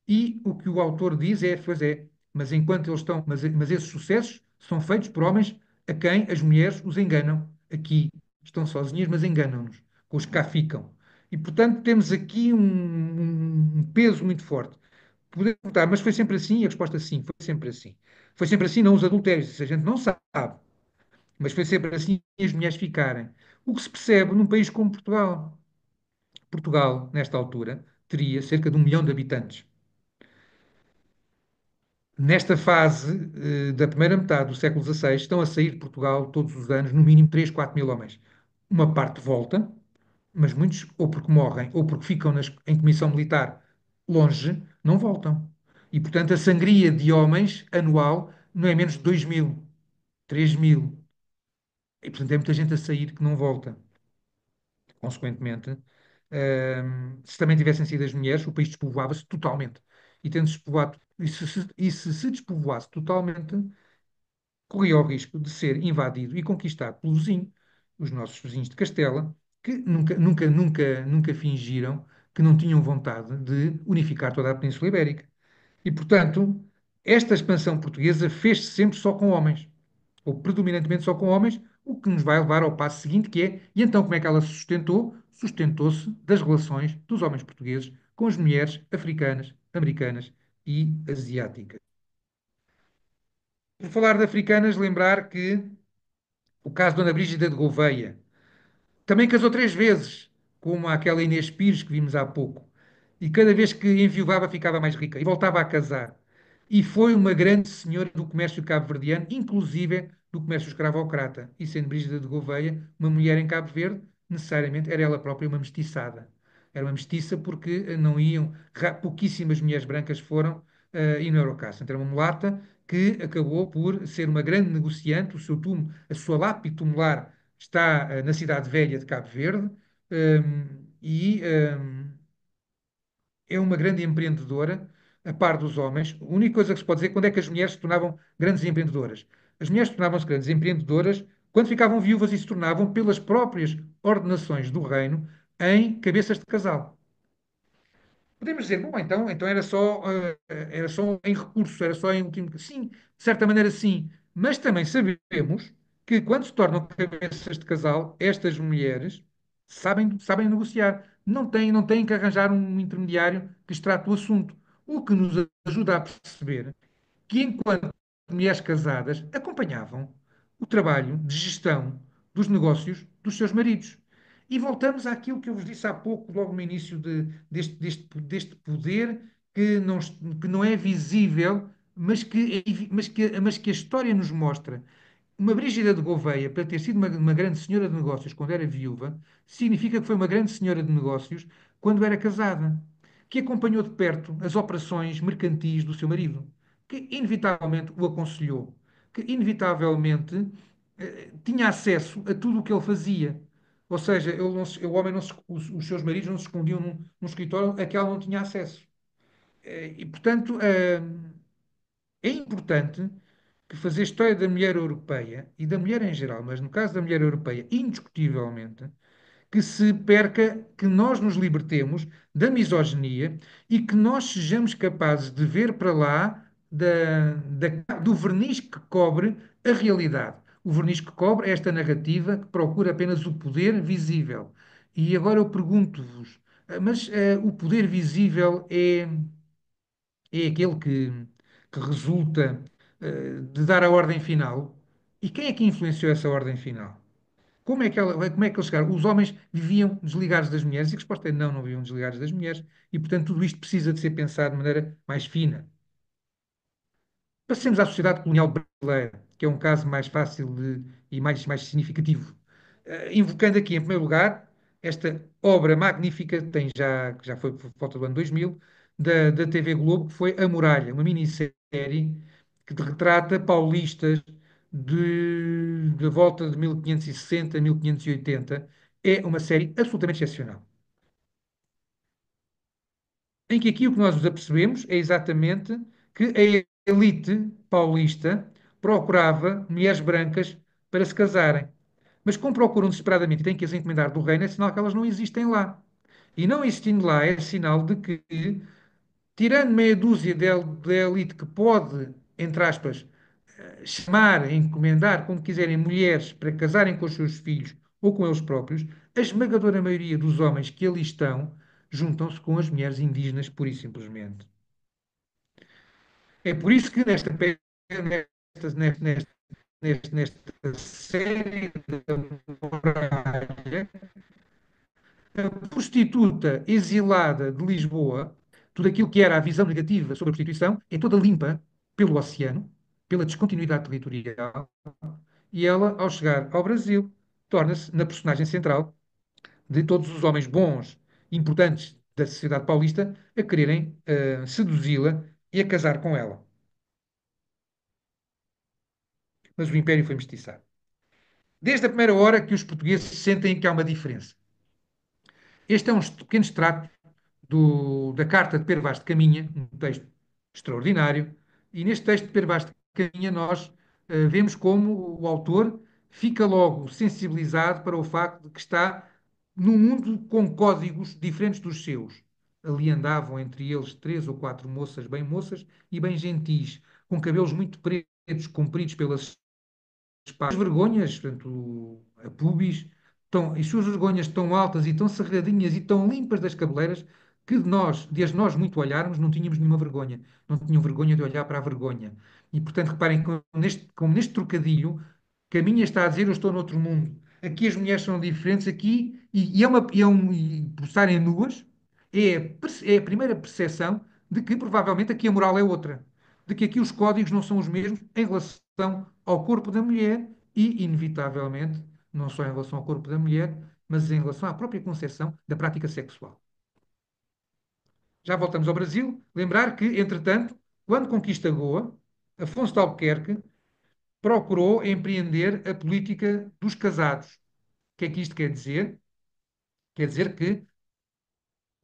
e o que o autor diz é, pois é, mas enquanto eles estão, mas esses sucessos são feitos por homens a quem as mulheres os enganam. Aqui estão sozinhas, mas enganam-nos, com os que cá ficam. E, portanto, temos aqui um peso muito forte. Podemos perguntar, mas foi sempre assim? E a resposta é sim, foi sempre assim. Foi sempre assim, não os adultérios, isso a gente não sabe, mas foi sempre assim e as mulheres ficarem. O que se percebe num país como Portugal. Portugal, nesta altura, teria cerca de 1 milhão de habitantes. Nesta fase, da primeira metade do século XVI, estão a sair de Portugal todos os anos, no mínimo 3, 4 mil homens. Uma parte volta, mas muitos, ou porque morrem, ou porque ficam em comissão militar longe, não voltam. E, portanto, a sangria de homens anual não é menos de 2 mil, 3 mil. E, portanto, é muita gente a sair que não volta. Consequentemente, se também tivessem sido as mulheres, o país despovoava-se totalmente. E tendo despovoado, e se despovoasse totalmente, corria o risco de ser invadido e conquistado pelo vizinho, os nossos vizinhos de Castela, que nunca fingiram que não tinham vontade de unificar toda a Península Ibérica. E, portanto, esta expansão portuguesa fez-se sempre só com homens, ou predominantemente só com homens, o que nos vai levar ao passo seguinte, que é, e então como é que ela se sustentou? Sustentou-se das relações dos homens portugueses com as mulheres africanas, americanas e asiáticas. Por falar de africanas, lembrar que o caso de Dona Brígida de Gouveia, também casou 3 vezes, como aquela Inês Pires que vimos há pouco. E cada vez que enviuvava ficava mais rica e voltava a casar. E foi uma grande senhora do comércio cabo-verdiano, inclusive do comércio escravocrata. E sendo Brígida de Gouveia uma mulher em Cabo Verde, necessariamente era ela própria uma mestiçada. Era uma mestiça porque não iam, pouquíssimas mulheres brancas foram e não era o caso. Então era uma mulata que acabou por ser uma grande negociante, o seu túmulo, a sua lápide tumular está na cidade velha de Cabo Verde, e é uma grande empreendedora, a par dos homens. A única coisa que se pode dizer é quando é que as mulheres se tornavam grandes empreendedoras. As mulheres tornavam-se grandes empreendedoras quando ficavam viúvas e se tornavam, pelas próprias ordenações do reino, em cabeças de casal. Podemos dizer, bom, então era só em recurso, era só em último. Sim, de certa maneira sim, mas também sabemos que quando se tornam cabeças de casal, estas mulheres sabem negociar. Não têm que arranjar um intermediário que lhes trate o assunto. O que nos ajuda a perceber que, enquanto mulheres casadas, acompanhavam o trabalho de gestão dos negócios dos seus maridos. E voltamos àquilo que eu vos disse há pouco, logo no início deste poder que não é visível, mas que a história nos mostra. Uma Brígida de Gouveia, para ter sido uma grande senhora de negócios quando era viúva, significa que foi uma grande senhora de negócios quando era casada, que acompanhou de perto as operações mercantis do seu marido, que inevitavelmente o aconselhou, que inevitavelmente tinha acesso a tudo o que ele fazia. Ou seja, o homem os seus maridos não se escondiam num escritório a que ela não tinha acesso. E, portanto, é importante que fazer a história da mulher europeia e da mulher em geral, mas no caso da mulher europeia, indiscutivelmente, que se perca, que nós nos libertemos da misoginia e que nós sejamos capazes de ver para lá do verniz que cobre a realidade. O verniz que cobre é esta narrativa que procura apenas o poder visível. E agora eu pergunto-vos, mas o poder visível é aquele que resulta de dar a ordem final? E quem é que influenciou essa ordem final? Como é que eles chegaram? Os homens viviam desligados das mulheres? E a resposta é não, não viviam desligados das mulheres. E, portanto, tudo isto precisa de ser pensado de maneira mais fina. Passemos à sociedade colonial brasileira, que é um caso mais fácil e mais significativo. Invocando aqui, em primeiro lugar, esta obra magnífica, que já foi por volta do ano 2000, da TV Globo, que foi A Muralha, uma minissérie que retrata paulistas da volta de 1560, 1580. É uma série absolutamente excepcional. Em que aqui o que nós nos apercebemos é exatamente que a elite paulista procurava mulheres brancas para se casarem. Mas como procuram desesperadamente e têm que as encomendar do reino, é sinal que elas não existem lá. E não existindo lá é sinal de que, tirando meia dúzia da elite que pode, entre aspas, chamar, encomendar, como quiserem, mulheres para casarem com os seus filhos ou com eles próprios, a esmagadora maioria dos homens que ali estão juntam-se com as mulheres indígenas, pura e simplesmente. É por isso que nesta série da muralha, a prostituta exilada de Lisboa, tudo aquilo que era a visão negativa sobre a prostituição, é toda limpa pelo oceano, pela descontinuidade territorial, e ela, ao chegar ao Brasil, torna-se na personagem central de todos os homens bons, importantes da sociedade paulista, a quererem seduzi-la e a casar com ela. Mas o Império foi mestiçado. Desde a primeira hora que os portugueses sentem que há uma diferença. Este é um pequeno extrato da Carta de Pedro Vaz de Caminha, um texto extraordinário, e neste texto de Pedro Vaz de Caminha nós vemos como o autor fica logo sensibilizado para o facto de que está num mundo com códigos diferentes dos seus. Ali andavam entre eles três ou quatro moças, bem moças e bem gentis, com cabelos muito pretos, compridos pelas as vergonhas, portanto, a pubis, e suas vergonhas tão altas e tão cerradinhas e tão limpas das cabeleiras que nós, desde nós muito olharmos, não tínhamos nenhuma vergonha. Não tinham vergonha de olhar para a vergonha. E, portanto, reparem que como neste trocadilho, Caminha está a dizer: eu estou noutro mundo. Aqui as mulheres são diferentes, aqui, e por estarem nuas, é a primeira percepção de que provavelmente aqui a moral é outra. De que aqui os códigos não são os mesmos em relação ao corpo da mulher e, inevitavelmente, não só em relação ao corpo da mulher, mas em relação à própria concepção da prática sexual. Já voltamos ao Brasil. Lembrar que, entretanto, quando conquista Goa, Afonso de Albuquerque procurou empreender a política dos casados. O que é que isto quer dizer? Quer dizer que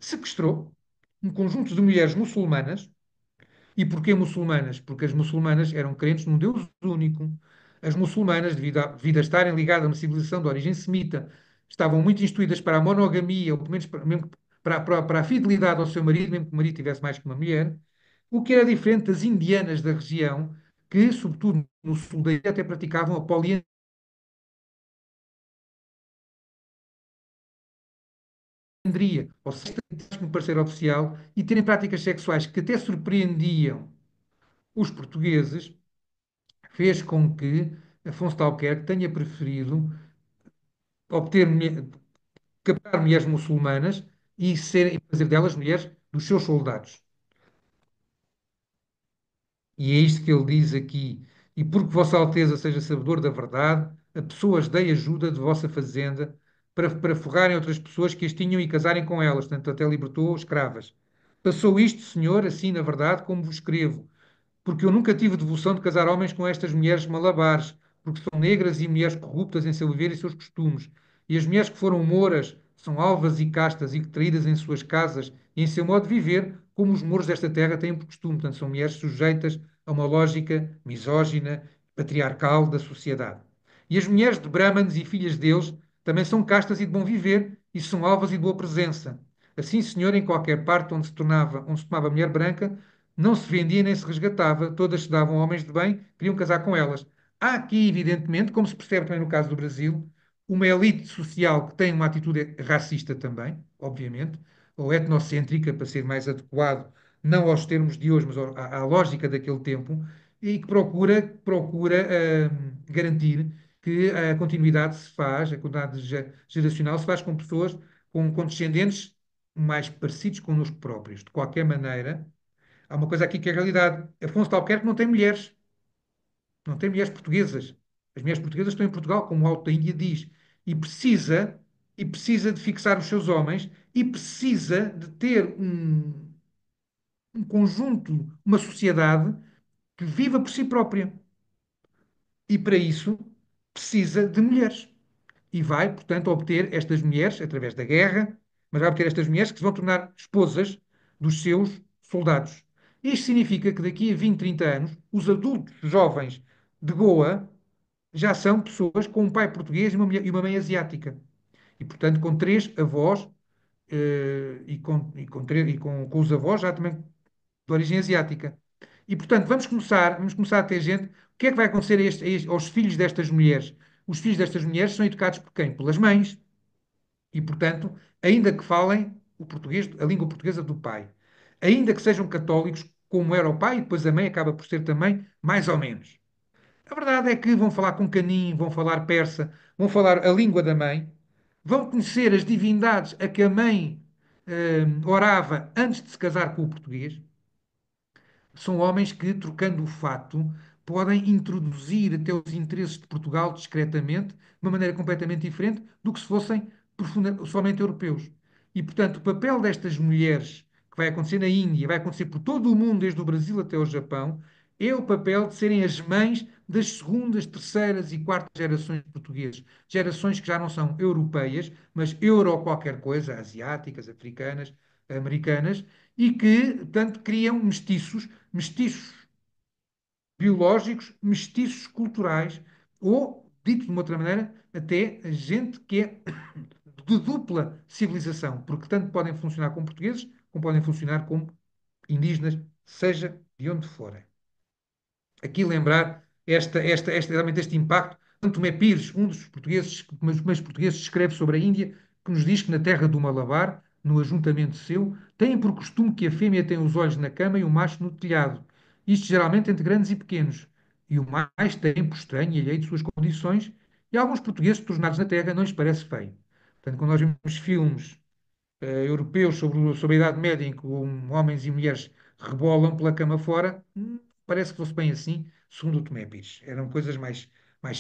sequestrou um conjunto de mulheres muçulmanas. E porquê muçulmanas? Porque as muçulmanas eram crentes num Deus único. As muçulmanas, devido a estarem ligadas a uma civilização de origem semita, estavam muito instruídas para a monogamia, ou pelo menos mesmo para a fidelidade ao seu marido, mesmo que o marido tivesse mais que uma mulher, o que era diferente das indianas da região, que, sobretudo no sul da ilha, até praticavam a poliandria, ou seja, como parceiro oficial, e terem práticas sexuais que até surpreendiam os portugueses, fez com que Afonso de Albuquerque tenha preferido obter, captar mulheres muçulmanas e fazer delas mulheres dos seus soldados. E é isto que ele diz aqui. E porque Vossa Alteza seja sabedor da verdade, a pessoas dei ajuda de vossa fazenda para forrarem outras pessoas que as tinham e casarem com elas, portanto, até libertou escravas. Passou isto, Senhor, assim na verdade, como vos escrevo, porque eu nunca tive devoção de casar homens com estas mulheres malabares, porque são negras e mulheres corruptas em seu viver e seus costumes. E as mulheres que foram mouras são alvas e castas e traídas em suas casas e em seu modo de viver, como os mouros desta terra têm por costume. Portanto, são mulheres sujeitas a uma lógica misógina, patriarcal da sociedade. E as mulheres de Brahmanes e filhas deles também são castas e de bom viver e são alvas e de boa presença. Assim, Senhor, em qualquer parte onde se tomava mulher branca, não se vendia nem se resgatava, todas se davam homens de bem, queriam casar com elas. Há aqui, evidentemente, como se percebe também no caso do Brasil, uma elite social que tem uma atitude racista também, obviamente, ou etnocêntrica, para ser mais adequado, não aos termos de hoje, mas à lógica daquele tempo, e que procura garantir que a continuidade se faz, a continuidade geracional se faz com pessoas, com descendentes mais parecidos connosco próprios. De qualquer maneira, há uma coisa aqui que é a realidade. Afonso de Albuquerque não tem mulheres. Não tem mulheres portuguesas. As mulheres portuguesas estão em Portugal, como o Alto da Índia diz. E precisa, e precisa de fixar os seus homens e precisa de ter um conjunto, uma sociedade que viva por si própria. E para isso precisa de mulheres. E vai, portanto, obter estas mulheres através da guerra, mas vai obter estas mulheres que se vão tornar esposas dos seus soldados. Isto significa que daqui a 20, 30 anos, os adultos jovens de Goa já são pessoas com um pai português e uma mãe asiática. E, portanto, com três avós com os avós já também de origem asiática. E, portanto, vamos começar a ter gente. O que é que vai acontecer aos filhos destas mulheres? Os filhos destas mulheres são educados por quem? Pelas mães. E, portanto, ainda que falem o português, a língua portuguesa do pai, ainda que sejam católicos, como era o pai, e depois a mãe acaba por ser também mais ou menos. A verdade é que vão falar com canim, vão falar persa, vão falar a língua da mãe, vão conhecer as divindades a que a mãe orava antes de se casar com o português. São homens que, trocando o fato, podem introduzir até os interesses de Portugal discretamente, de uma maneira completamente diferente do que se fossem somente europeus. E, portanto, o papel destas mulheres, que vai acontecer na Índia, vai acontecer por todo o mundo, desde o Brasil até o Japão, é o papel de serem as mães das segundas, terceiras e quartas gerações de portugueses. Gerações que já não são europeias, mas euro qualquer coisa, asiáticas, africanas, americanas, e que, portanto, criam mestiços biológicos, mestiços culturais, ou, dito de uma outra maneira, até gente que é de dupla civilização, porque tanto podem funcionar como portugueses, como podem funcionar como indígenas, seja de onde forem. Aqui lembrar realmente este impacto. Tomé Pires, um dos portugueses, mas portugueses, escreve sobre a Índia, que nos diz que na terra do Malabar, no ajuntamento seu, têm por costume que a fêmea tem os olhos na cama e o macho no telhado. Isto geralmente entre grandes e pequenos. E o mais tem por estranho e alheio de suas condições, e a alguns portugueses tornados na terra não lhes parece feio. Portanto, quando nós vemos filmes europeus sobre a Idade Média, em que homens e mulheres rebolam pela cama fora, parece que fosse bem assim, segundo o Tomé Pires. Eram coisas mais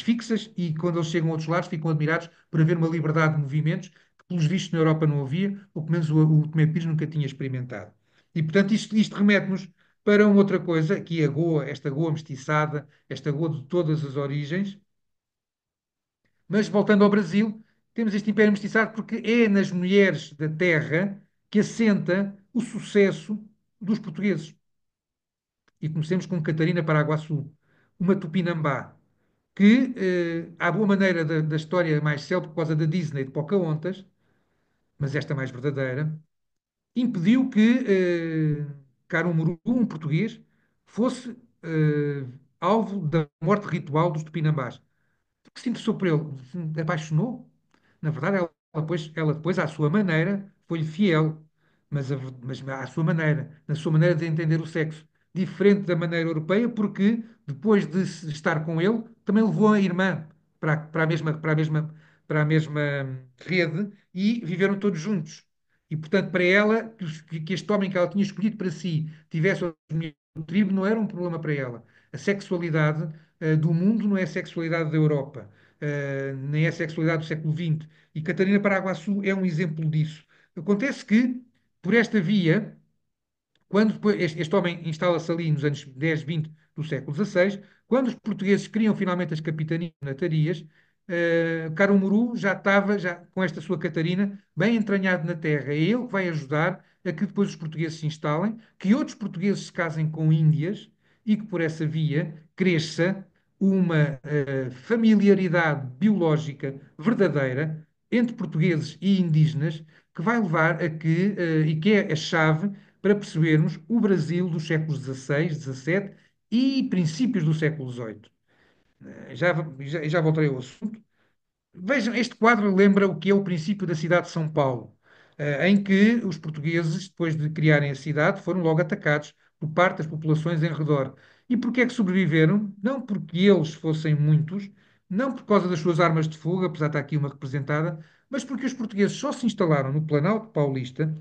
fixas e quando eles chegam a outros lados ficam admirados por haver uma liberdade de movimentos que, pelos vistos, na Europa não havia, ou pelo menos o Tomé Pires nunca tinha experimentado. E, portanto, isto remete-nos para uma outra coisa, que é a Goa, esta Goa mestiçada, esta Goa de todas as origens, mas voltando ao Brasil, temos este império mestiçado porque é nas mulheres da terra que assenta o sucesso dos portugueses. E comecemos com Catarina Paraguaçu, uma tupinambá, que, à boa maneira da história mais célebre por causa da Disney, de Pocahontas, mas esta mais verdadeira, impediu que Carumuru, um português, fosse alvo da morte ritual dos tupinambás. Porque se interessou por ele, se apaixonou. Na verdade, ela depois, à sua maneira, foi-lhe fiel, mas à sua maneira, na sua maneira de entender o sexo. Diferente da maneira europeia, porque depois de estar com ele, também levou a irmã para a mesma rede e viveram todos juntos. E, portanto, para ela, que este homem que ela tinha escolhido para si tivesse as mulheres do tribo, não era um problema para ela. A sexualidade do mundo não é a sexualidade da Europa, nem é a sexualidade do século XX. E Catarina Paraguaçu é um exemplo disso. Acontece que, por esta via, quando depois, este homem instala-se ali nos anos 10, 20 do século XVI, quando os portugueses criam finalmente as capitanias natarias, Carumuru já estava, já, com esta sua Catarina, bem entranhado na terra. É ele que vai ajudar a que depois os portugueses se instalem, que outros portugueses se casem com índias e que por essa via cresça uma familiaridade biológica verdadeira entre portugueses e indígenas que vai levar a que, e que é a chave para percebermos o Brasil dos séculos XVI, XVII e princípios do século XVIII. Já voltarei ao assunto. Vejam, este quadro lembra o que é o princípio da cidade de São Paulo, em que os portugueses, depois de criarem a cidade, foram logo atacados por parte das populações em redor. E porquê é que sobreviveram? Não porque eles fossem muitos, não por causa das suas armas de fogo, apesar de estar aqui uma representada, mas porque os portugueses só se instalaram no Planalto Paulista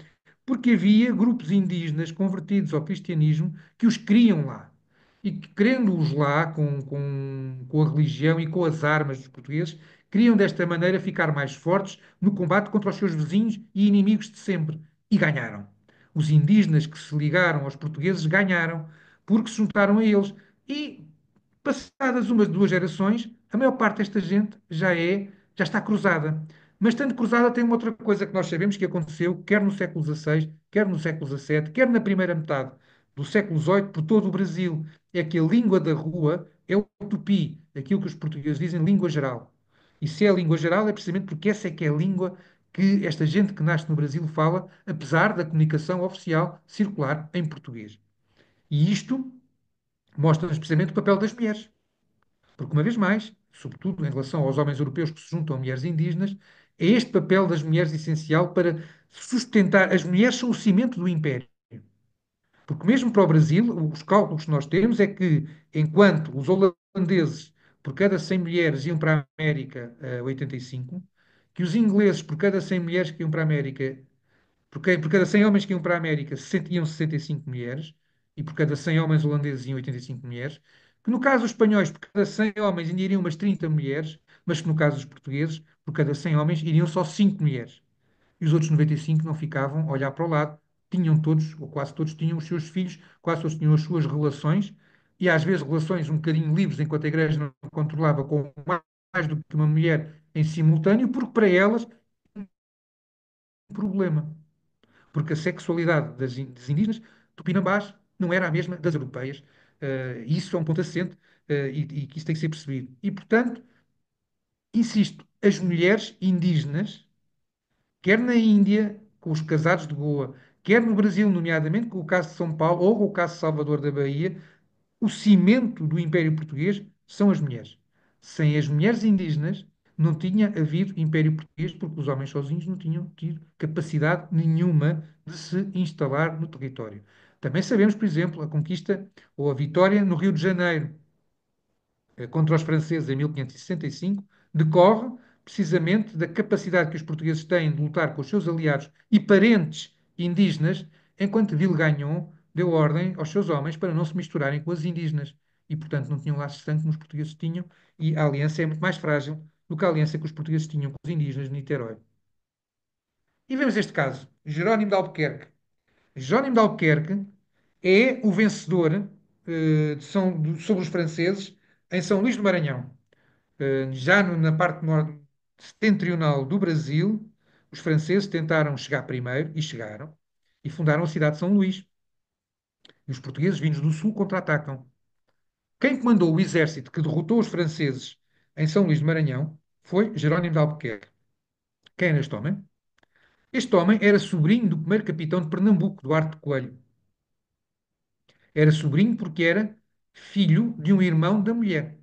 porque havia grupos indígenas convertidos ao cristianismo que os queriam lá. E que, querendo-os lá com a religião e com as armas dos portugueses, queriam desta maneira ficar mais fortes no combate contra os seus vizinhos e inimigos de sempre. E ganharam. Os indígenas que se ligaram aos portugueses ganharam, porque se juntaram a eles. E, passadas umas 2 gerações, a maior parte desta gente já está cruzada. Mas estando cruzada tem uma outra coisa que nós sabemos que aconteceu, quer no século XVI, quer no século XVII, quer na primeira metade do século XVIII, por todo o Brasil. É que a língua da rua é o tupi, aquilo que os portugueses dizem língua geral. E se é a língua geral é precisamente porque essa é que é a língua que esta gente que nasce no Brasil fala, apesar da comunicação oficial circular em português. E isto mostra-nos precisamente o papel das mulheres. Porque, uma vez mais, sobretudo em relação aos homens europeus que se juntam a mulheres indígenas, é este papel das mulheres essencial para sustentar. As mulheres são o cimento do império. Porque, mesmo para o Brasil, os cálculos que nós temos é que, enquanto os holandeses, por cada 100 mulheres, iam para a América 85, que os ingleses, por cada 100 mulheres que iam para a América, por cada 100 homens que iam para a América, iam 65 mulheres, e por cada 100 homens holandeses iam 85 mulheres, que no caso dos espanhóis, por cada 100 homens ainda iriam umas 30 mulheres, mas que no caso dos portugueses, por cada 100 homens iriam só 5 mulheres. E os outros 95 não ficavam a olhar para o lado, tinham todos, ou quase todos, tinham os seus filhos, quase todos tinham as suas relações, e às vezes relações um bocadinho livres, enquanto a Igreja não controlava com mais do que uma mulher em simultâneo, porque para elas é um problema. Porque a sexualidade das indígenas tupinambás não era a mesma das europeias. Isso é um ponto assente, e que isso tem que ser percebido. E, portanto, insisto, as mulheres indígenas, quer na Índia, com os casados de Goa, quer no Brasil, nomeadamente com o caso de São Paulo ou com o caso de Salvador da Bahia, o cimento do Império Português são as mulheres. Sem as mulheres indígenas, não tinha havido Império Português, porque os homens sozinhos não tinham tido capacidade nenhuma de se instalar no território. Também sabemos, por exemplo, a conquista ou a vitória no Rio de Janeiro, contra os franceses em 1565, decorre precisamente da capacidade que os portugueses têm de lutar com os seus aliados e parentes indígenas, enquanto Villegagnon deu ordem aos seus homens para não se misturarem com as indígenas. E, portanto, não tinham laços de sangue como os portugueses tinham, e a aliança é muito mais frágil do que a aliança que os portugueses tinham com os indígenas de Niterói. E vemos este caso, Jerónimo de Albuquerque. Jerónimo de Albuquerque é o vencedor sobre os franceses em São Luís do Maranhão. Já na parte setentrional do Brasil, os franceses tentaram chegar primeiro e chegaram e fundaram a cidade de São Luís. E os portugueses, vindos do sul, contra-atacam. Quem comandou o exército que derrotou os franceses em São Luís do Maranhão foi Jerónimo de Albuquerque. Quem era este homem? Este homem era sobrinho do primeiro capitão de Pernambuco, Duarte de Coelho. Era sobrinho porque era filho de um irmão da mulher.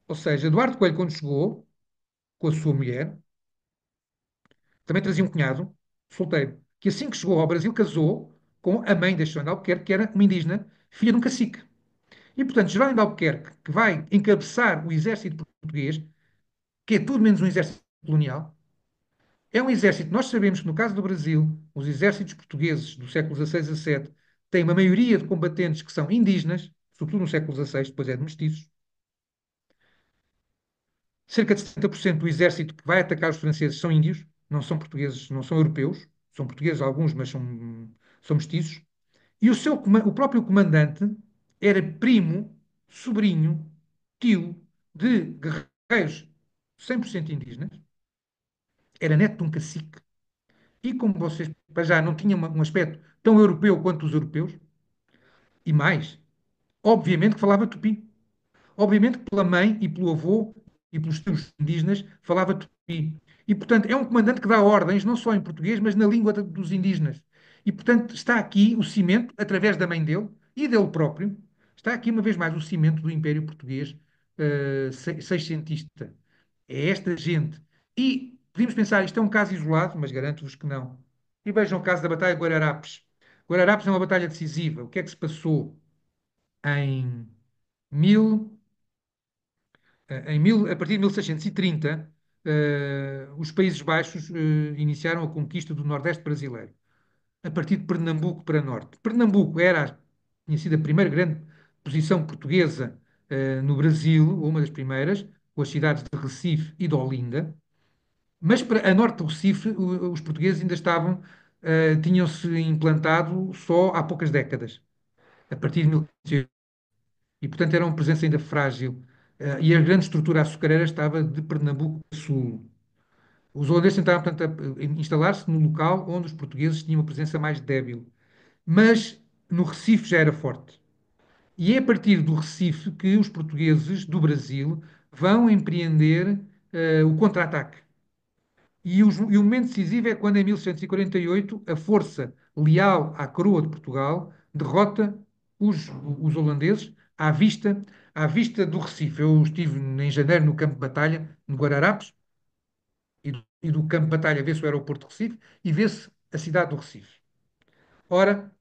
Ou seja, Duarte de Coelho, quando chegou com a sua mulher, também trazia um cunhado solteiro, que assim que chegou ao Brasil casou com a mãe de João de Albuquerque, que era uma indígena, filha de um cacique. E, portanto, Jerónimo de Albuquerque, que vai encabeçar o exército português, que é tudo menos um exército colonial, é um exército, nós sabemos que no caso do Brasil, os exércitos portugueses do século XVI a XVII têm uma maioria de combatentes que são indígenas, sobretudo no século XVI, depois é de mestiços. Cerca de 70% do exército que vai atacar os franceses são índios, não são portugueses, não são europeus, são portugueses alguns, mas são mestiços. E o próprio comandante era primo, sobrinho, tio de guerreiros 100% indígenas, era neto de um cacique. E como vocês para já não tinha um aspecto tão europeu quanto os europeus, e mais, obviamente que falava tupi. Obviamente que pela mãe e pelo avô e pelos tios indígenas falava tupi. E, portanto, é um comandante que dá ordens, não só em português, mas na língua dos indígenas. E, portanto, está aqui o cimento, através da mãe dele e dele próprio, está aqui uma vez mais o cimento do Império Português seiscentista. É esta gente. E podemos pensar, isto é um caso isolado, mas garanto-vos que não. E vejam o caso da Batalha de Guararapes. Guararapes é uma batalha decisiva. O que é que se passou em mil a partir de 1630, os Países Baixos iniciaram a conquista do Nordeste brasileiro, a partir de Pernambuco para norte. Pernambuco tinha sido a primeira grande posição portuguesa no Brasil, ou uma das primeiras, com as cidades de Recife e de Olinda, mas a norte do Recife, os portugueses ainda tinham-se implantado só há poucas décadas, a partir de 1500. E, portanto, era uma presença ainda frágil. E a grande estrutura açucareira estava de Pernambuco a sul. Os holandeses tentaram, portanto, instalar-se no local onde os portugueses tinham uma presença mais débil. Mas no Recife já era forte. E é a partir do Recife que os portugueses do Brasil vão empreender o contra-ataque. E o momento decisivo é quando, em 1648, a força leal à coroa de Portugal derrota os holandeses à vista do Recife. Eu estive em janeiro no campo de batalha, no Guararapes, e do campo de batalha vê-se o aeroporto de Recife e vê-se a cidade do Recife. Ora,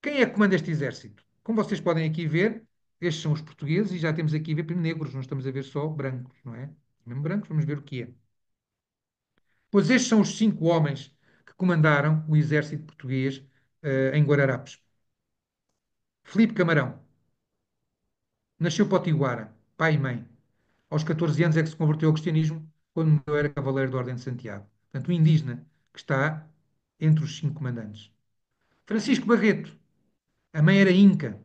quem é que comanda este exército? Como vocês podem aqui ver, estes são os portugueses e já temos aqui a ver negros, não estamos a ver só brancos, não é? Mesmo brancos, vamos ver o que é. Pois estes são os 5 homens que comandaram o exército português em Guararapes. Filipe Camarão nasceu potiguara, pai e mãe. Aos 14 anos é que se converteu ao cristianismo, quando eu era cavaleiro da Ordem de Santiago. Portanto, o indígena que está entre os 5 comandantes. Francisco Barreto, a mãe era inca.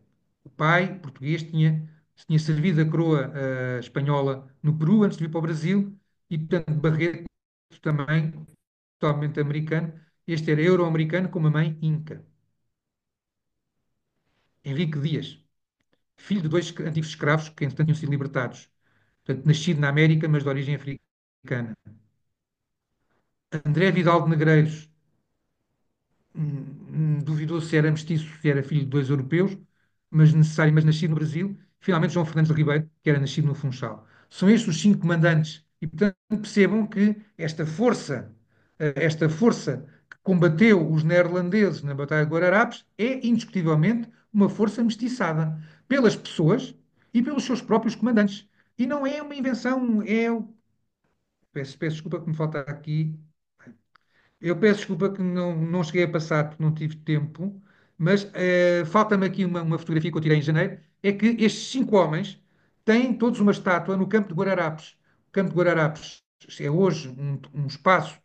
O pai, português, tinha servido a coroa espanhola no Peru antes de vir para o Brasil, e, portanto, Barreto também totalmente americano. Este era euro-americano com uma mãe inca. Henrique Dias, filho de dois antigos escravos que, entretanto, tinham sido libertados. Portanto, nascido na América, mas de origem africana. André Vidal de Negreiros, duvidou se era mestiço, se era filho de dois europeus, mas necessário, mas nascido no Brasil. Finalmente, João Fernandes de Ribeiro, que era nascido no Funchal. São estes os cinco comandantes. E, portanto, percebam que esta força que combateu os neerlandeses na Batalha de Guararapes é, indiscutivelmente, uma força mestiçada pelas pessoas e pelos seus próprios comandantes. E não é uma invenção, peço desculpa que me falta aqui. Eu peço desculpa que não cheguei a passar porque não tive tempo, mas falta-me aqui uma fotografia que eu tirei em janeiro. É que estes cinco homens têm todos uma estátua no Campo de Guararapes. O Campo de Guararapes é hoje um espaço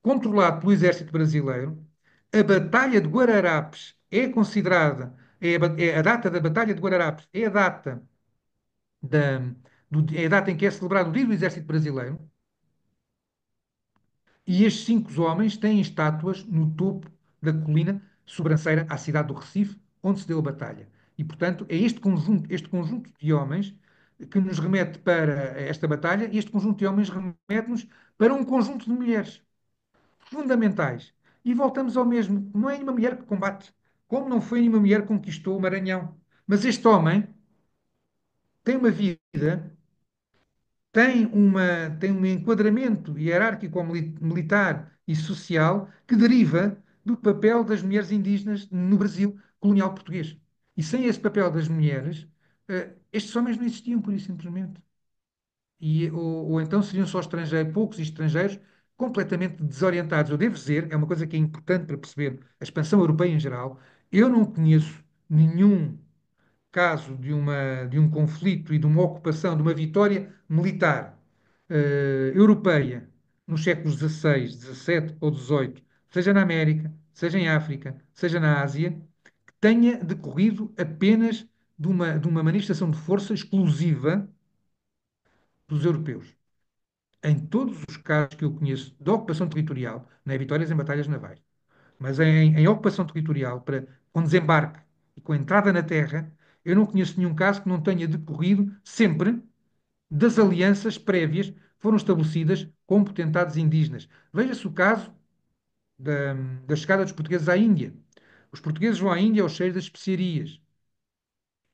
controlado pelo Exército Brasileiro. A Batalha de Guararapes é considerada, é a data da Batalha de Guararapes, é a data, é a data em que é celebrado o Dia do Exército Brasileiro. E estes cinco homens têm estátuas no topo da colina sobranceira à cidade do Recife, onde se deu a batalha. E, portanto, é este conjunto de homens que nos remete para esta batalha, e este conjunto de homens remete-nos para um conjunto de mulheres fundamentais. E voltamos ao mesmo. Não é nenhuma mulher que combate, como não foi nenhuma mulher que conquistou o Maranhão. Mas este homem tem uma vida, tem um enquadramento hierárquico militar e social que deriva do papel das mulheres indígenas no Brasil colonial português. E sem esse papel das mulheres, estes homens não existiam, pura e simplesmente. Ou então seriam só estrangeiros, poucos estrangeiros, completamente desorientados. Eu devo dizer, é uma coisa que é importante para perceber a expansão europeia em geral. Eu não conheço nenhum caso de um conflito e de uma ocupação, de uma vitória militar europeia nos séculos XVI, XVII ou XVIII, seja na América, seja em África, seja na Ásia, que tenha decorrido apenas de uma manifestação de força exclusiva dos europeus. Em todos os casos que eu conheço de ocupação territorial, não é vitórias em batalhas navais, mas em ocupação territorial, com desembarque e com entrada na terra, eu não conheço nenhum caso que não tenha decorrido sempre das alianças prévias que foram estabelecidas com potentados indígenas. Veja-se o caso da chegada dos portugueses à Índia. Os portugueses vão à Índia ao cheiro das especiarias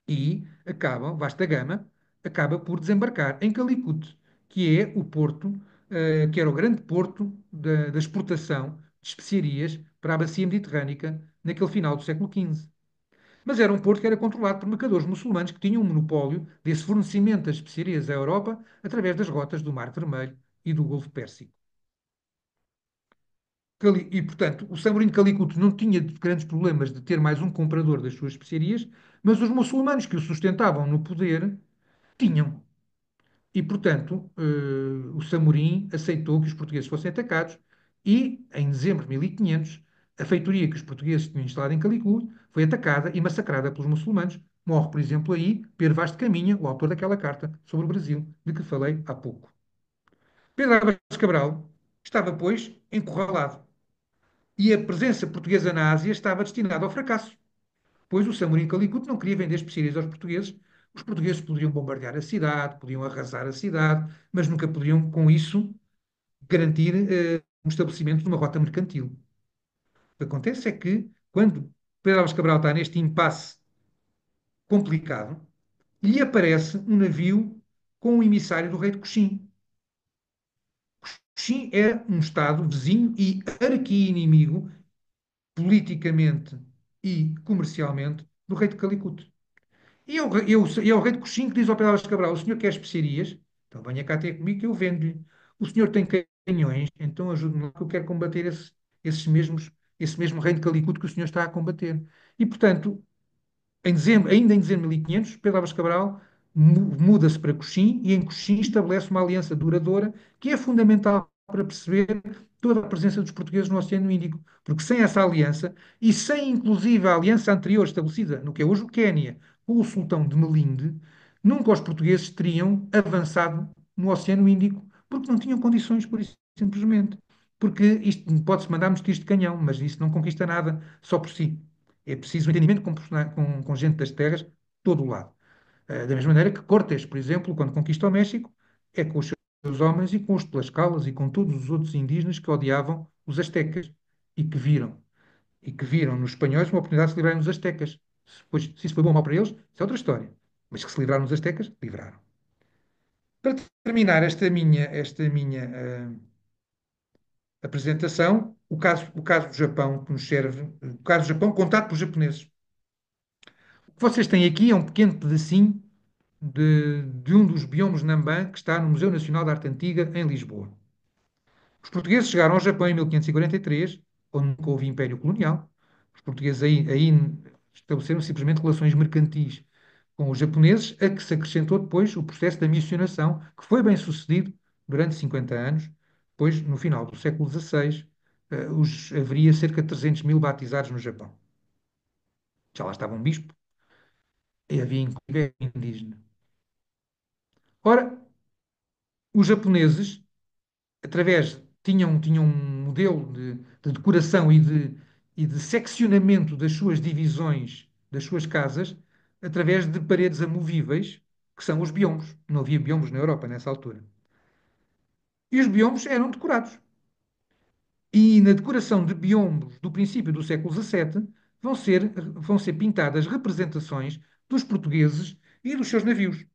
e acabam, Vasta Gama, acaba por desembarcar em Calicut, que é o porto, que era o grande porto da exportação de especiarias para a bacia mediterrânica naquele final do século XV. Mas era um porto que era controlado por mercadores muçulmanos que tinham um monopólio desse fornecimento das especiarias à Europa através das rotas do Mar Vermelho e do Golfo Pérsico. E, portanto, o Samorim de Calicut não tinha grandes problemas de ter mais um comprador das suas especiarias, mas os muçulmanos que o sustentavam no poder tinham. E, portanto, o Samorim aceitou que os portugueses fossem atacados e, em dezembro de 1500, a feitoria que os portugueses tinham instalado em Calicut foi atacada e massacrada pelos muçulmanos. Morre, por exemplo, aí Pedro Vaz de Caminha, o autor daquela carta sobre o Brasil, de que falei há pouco. Pedro Álvares Cabral estava, pois, encurralado. E a presença portuguesa na Ásia estava destinada ao fracasso, pois o Samorim Calicut não queria vender especiarias aos portugueses. Os portugueses poderiam bombardear a cidade, podiam arrasar a cidade, mas nunca poderiam, com isso, garantir um estabelecimento de uma rota mercantil. O que acontece é que, quando Pedro Álvares Cabral está neste impasse complicado, lhe aparece um navio com um emissário do rei de Coxim. Coxim era um estado vizinho e arqui-inimigo, politicamente e comercialmente, do rei de Calicut. E é o rei de Coxim que diz ao Pedro Álvares Cabral: o senhor quer especiarias? Então venha cá ter comigo que eu vendo-lhe. O senhor tem canhões? Então ajude-me lá que eu quero combater esse mesmo rei de Calicut que o senhor está a combater. E, portanto, ainda em dezembro de 1500, Pedro Álvares Cabral muda-se para Coxim e em Coxim estabelece uma aliança duradoura que é fundamental para perceber toda a presença dos portugueses no Oceano Índico. Porque sem essa aliança, e sem inclusive a aliança anterior estabelecida no que é hoje o Quénia, com o sultão de Melinde, nunca os portugueses teriam avançado no Oceano Índico, porque não tinham condições, por isso, simplesmente. Porque isto pode-se mandar mosquitos de canhão, mas isso não conquista nada só por si. É preciso um entendimento com gente das terras, de todo o lado. Da mesma maneira que Cortés, por exemplo, quando conquista o México, é com os seus homens e com os Tlaxcalas e com todos os outros indígenas que odiavam os astecas e que viram, e que viram nos espanhóis uma oportunidade de se livrarem dos astecas. Pois, se isso foi bom ou mau para eles, isso é outra história. Mas que se livraram dos astecas, livraram. Para terminar esta minha apresentação, o caso do Japão, que nos serve, o caso do Japão contado por japoneses. O que vocês têm aqui é um pequeno pedacinho de um dos biomas Namban que está no Museu Nacional de Arte Antiga, em Lisboa. Os portugueses chegaram ao Japão em 1543, onde nunca houve império colonial. Os portugueses aí estabeleceram simplesmente relações mercantis com os japoneses, a que se acrescentou depois o processo da missionação, que foi bem sucedido durante 50 anos, pois no final do século XVI haveria cerca de 300 mil batizados no Japão. Já lá estava um bispo e havia inclusive indígena. Ora, os japoneses tinham um modelo de decoração e de seccionamento das suas divisões, das suas casas, através de paredes amovíveis, que são os biombos. Não havia biombos na Europa nessa altura. E os biombos eram decorados. E na decoração de biombos do princípio do século XVII vão ser pintadas representações dos portugueses e dos seus navios.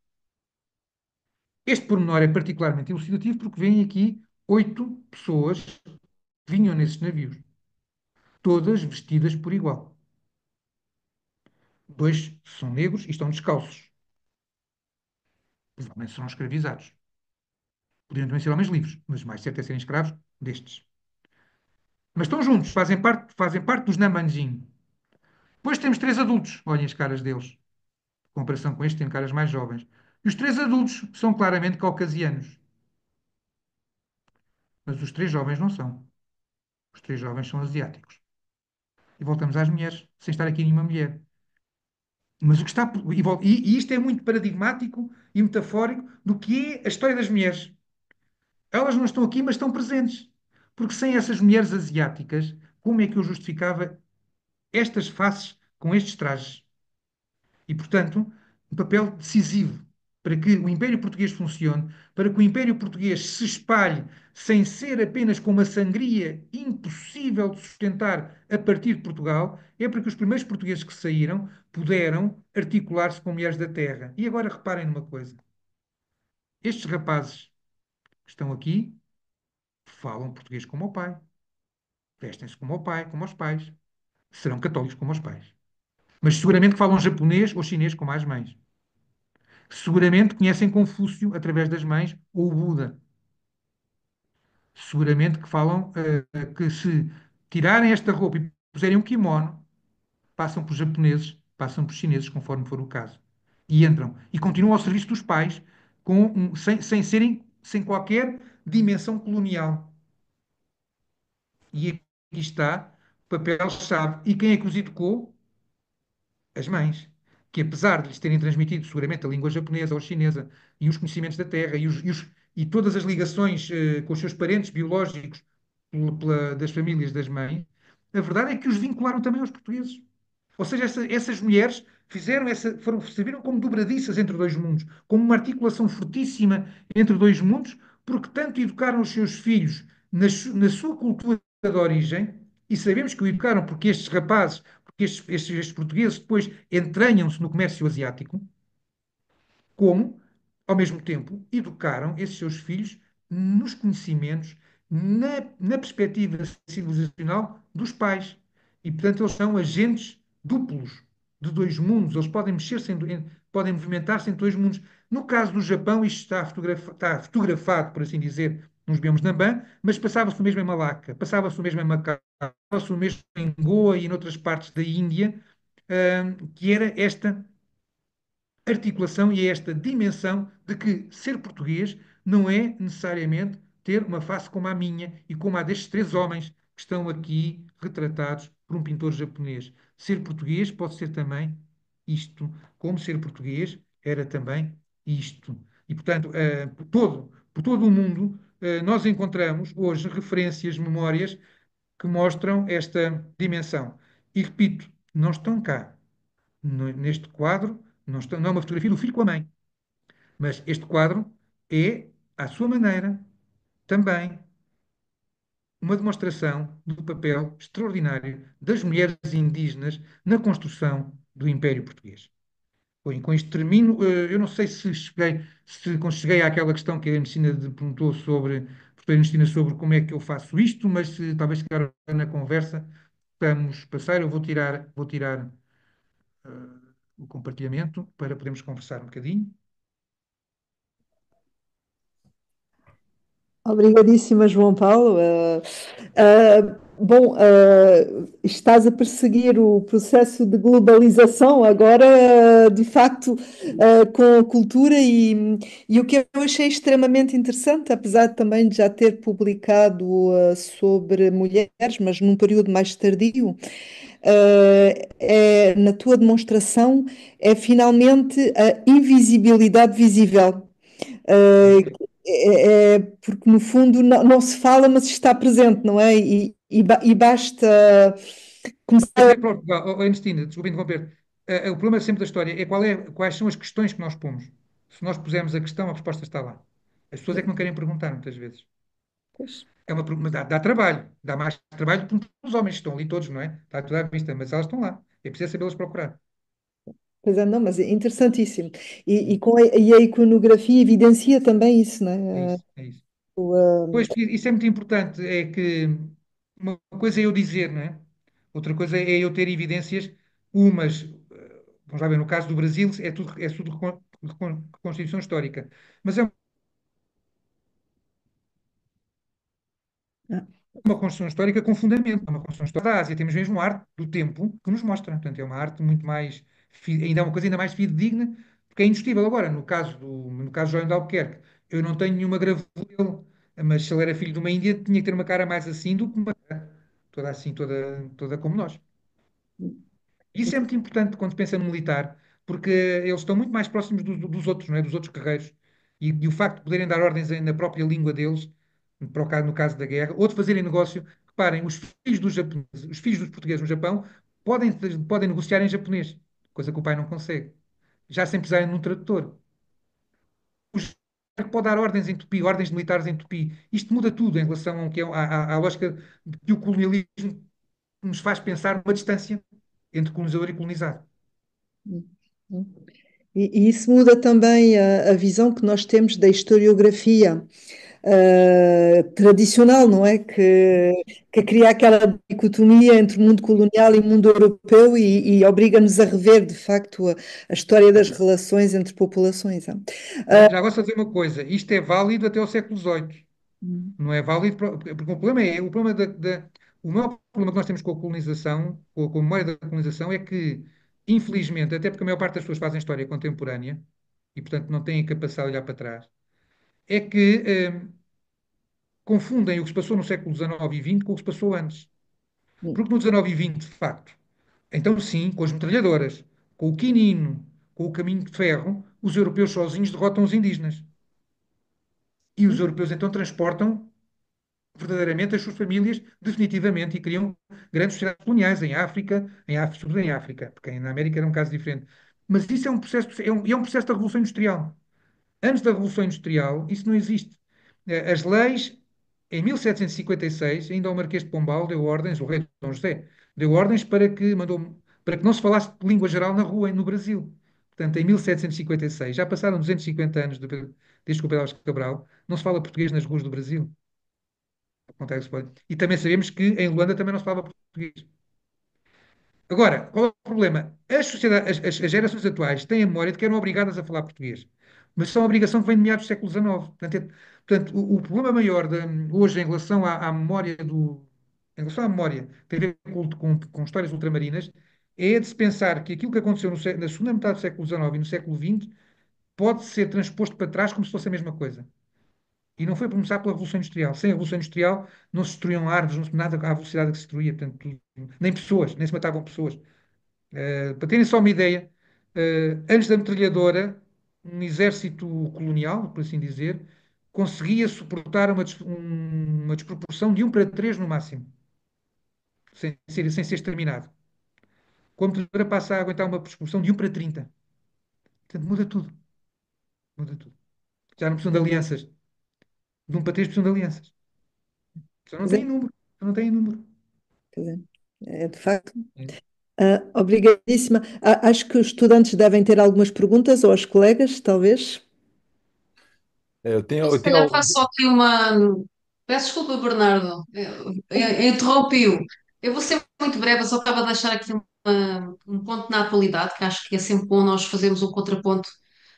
Este pormenor é particularmente elucidativo porque vêm aqui 8 pessoas que vinham nesses navios, todas vestidas por igual. Dois são negros e estão descalços. Provavelmente serão escravizados. Podiam também ser homens livres, mas mais certo é serem escravos destes. Mas estão juntos, fazem parte dos Namanjin. Depois temos 3 adultos, olhem as caras deles. Em comparação com estes, têm caras mais jovens. E os 3 adultos são claramente caucasianos. Mas os 3 jovens não são. Os 3 jovens são asiáticos. E voltamos às mulheres, sem estar aqui nenhuma mulher. Mas o que está. E isto é muito paradigmático e metafórico do que é a história das mulheres. Elas não estão aqui, mas estão presentes. Porque sem essas mulheres asiáticas, como é que eu justificava estas faces com estes trajes? E, portanto, um papel decisivo para que o Império Português funcione, para que o Império Português se espalhe sem ser apenas com uma sangria impossível de sustentar a partir de Portugal, é porque os primeiros portugueses que saíram puderam articular-se com mulheres da terra. E agora reparem numa coisa: estes rapazes que estão aqui falam português como o pai, vestem-se como o pai, como os pais, serão católicos como os pais. Mas seguramente que falam japonês ou chinês como as mães. Seguramente conhecem Confúcio através das mães ou o Buda. Seguramente que falam que se tirarem esta roupa e puserem um kimono, passam por japoneses, passam por chineses, conforme for o caso. E entram. E continuam ao serviço dos pais, sem qualquer dimensão colonial. E aqui está o papel-chave. E quem é que os educou? As mães, que apesar de lhes terem transmitido seguramente a língua japonesa ou chinesa e os conhecimentos da terra e todas as ligações com os seus parentes biológicos das famílias das mães, a verdade é que os vincularam também aos portugueses. Ou seja, essas mulheres serviram como dobradiças entre dois mundos, como uma articulação fortíssima entre dois mundos, porque tanto educaram os seus filhos na sua cultura de origem, e sabemos que o educaram porque estes rapazes, porque estes portugueses depois entranham-se no comércio asiático, como, ao mesmo tempo, educaram esses seus filhos nos conhecimentos, na perspectiva civilizacional dos pais. E, portanto, eles são agentes duplos de dois mundos. Eles podem mexer-se, podem movimentar-se entre dois mundos. No caso do Japão, isto está fotografado, por assim dizer, nos biomas Namban, mas passava-se o mesmo em Malaca, passava-se o mesmo em Macau, passava-se o mesmo em Goa e em outras partes da Índia, que era esta articulação e é esta dimensão de que ser português não é necessariamente ter uma face como a minha e como a destes 3 homens que estão aqui retratados por um pintor japonês. Ser português pode ser também isto, como ser português era também isto. E, portanto, por todo o mundo, nós encontramos hoje referências, memórias que mostram esta dimensão. E repito, não estão cá neste quadro, Não é uma fotografia do filho com a mãe. Mas este quadro é, à sua maneira, também uma demonstração do papel extraordinário das mulheres indígenas na construção do Império Português. Bem, com isto termino. Eu não sei se cheguei àquela questão que a Ernestina perguntou sobre, a professora Ernestina, sobre como é que eu faço isto, mas se talvez chegar na conversa, vamos passar. Eu vou tirar eh, o compartilhamento para podermos conversar um bocadinho. Obrigadíssima, João Paulo. Bom, estás a perseguir o processo de globalização agora, de facto, com a cultura e o que eu achei extremamente interessante, apesar também de já ter publicado, sobre mulheres, mas num período mais tardio, na tua demonstração, é finalmente a invisibilidade visível. Uh, Porque no fundo não se fala, mas está presente, não é? E basta começar Mas a. pronto, Ernestina, desculpa interromper. O problema sempre da história é, quais são as questões que nós pomos. Se nós pusermos a questão, a resposta está lá. As pessoas é que não querem perguntar, muitas vezes. Pois, Dá trabalho, dá mais trabalho porque os homens estão ali todos, não é? Está tudo à vista, mas elas estão lá. É preciso sabê-las procurar. pois é, não, mas é interessantíssimo. E a iconografia evidencia também isso, não É é? isso, é isso. O, Pois, isso é muito importante. É que uma coisa é eu dizer, não é? Outra coisa é eu ter evidências, umas, vamos lá ver, no caso do Brasil, é tudo reconstituição histórica. Mas é ah, uma construção histórica com fundamento, é uma construção histórica da Ásia. Temos mesmo a arte do tempo que nos mostra. Portanto, é uma arte muito mais, ainda é uma coisa ainda mais fidedigna, porque é indiscutível. Agora, no caso de João de Albuquerque, eu não tenho nenhuma gravura dele, mas se ele era filho de uma Índia, tinha que ter uma cara mais assim do que uma cara toda assim, toda como nós. Isso é muito importante quando se pensa no militar, porque eles estão muito mais próximos dos outros, não é? Dos outros guerreiros. E o facto de poderem dar ordens na própria língua deles, no caso da guerra, ou de fazerem negócio, reparem, os filhos dos japoneses, os filhos dos portugueses no Japão podem negociar em japonês, coisa que o pai não consegue, já sem precisar num tradutor. Os pode dar ordens em tupi, ordens militares em tupi. Isto muda tudo em relação ao que é, à lógica que o colonialismo nos faz pensar numa distância entre colonizador e colonizado. e isso muda também a visão que nós temos da historiografia tradicional, não é? Que cria aquela dicotomia entre o mundo colonial e o mundo europeu e obriga-nos a rever, de facto, a história das relações entre populações. Já gosto de dizer uma coisa: isto é válido até ao século XVIII. Não é válido, porque o maior problema que nós temos com a colonização, com a memória da colonização, é que, infelizmente, até porque a maior parte das pessoas fazem história contemporânea e, portanto, não têm a capacidade de olhar para trás, é que confundem o que se passou no século XIX e XX com o que se passou antes. Porque no XIX e XX, de facto, então sim, com as metralhadoras, com o quinino, com o caminho de ferro, os europeus sozinhos derrotam os indígenas. E os europeus então transportam verdadeiramente as suas famílias definitivamente e criam grandes sociedades coloniais sobretudo em África, porque na América era um caso diferente. Mas isso é um processo, é um processo da Revolução Industrial. Antes da Revolução Industrial, isso não existe. As leis, em 1756, ainda o Marquês de Pombal deu ordens, o rei Dom José, deu ordens para que não se falasse de língua geral na rua no Brasil. Portanto, em 1756, já passaram 250 anos desde que o Pedro Álvares Cabral, não se fala português nas ruas do Brasil. E também sabemos que em Luanda também não se falava português. Agora, qual é o problema? As gerações atuais têm a memória de que eram obrigadas a falar português. Mas isso é uma obrigação que vem de meados do século XIX. Portanto, o problema maior hoje em relação à memória em relação à memória que tem a ver com histórias ultramarinas é de se pensar que aquilo que aconteceu na segunda metade do século XIX e no século XX pode ser transposto para trás como se fosse a mesma coisa. E não foi por começar pela Revolução Industrial. Sem a Revolução Industrial não se destruíam árvores, não se nada à velocidade que se destruía, portanto, nem pessoas, nem se matavam pessoas. Para terem só uma ideia, antes da metralhadora, um exército colonial, por assim dizer, conseguia suportar uma desproporção de 1 para 3 no máximo, sem ser exterminado. Com a metralhadora passa a aguentar uma desproporção de 1 para 30. Portanto, muda tudo. Muda tudo. Já não precisam de alianças. De um país precisam de alianças. Já não Pois têm é, número. Já não têm número. pois é. É, de facto. É. Obrigadíssima. Acho que os estudantes devem ter algumas perguntas, ou os colegas, talvez. Eu tenho, Eu eu se calhar tenho, faço só aqui uma. Peço desculpa, Bernardo, eu interrompi-o. Eu vou ser muito breve, eu só estava a deixar aqui um ponto na atualidade, que acho que é sempre bom nós fazermos um contraponto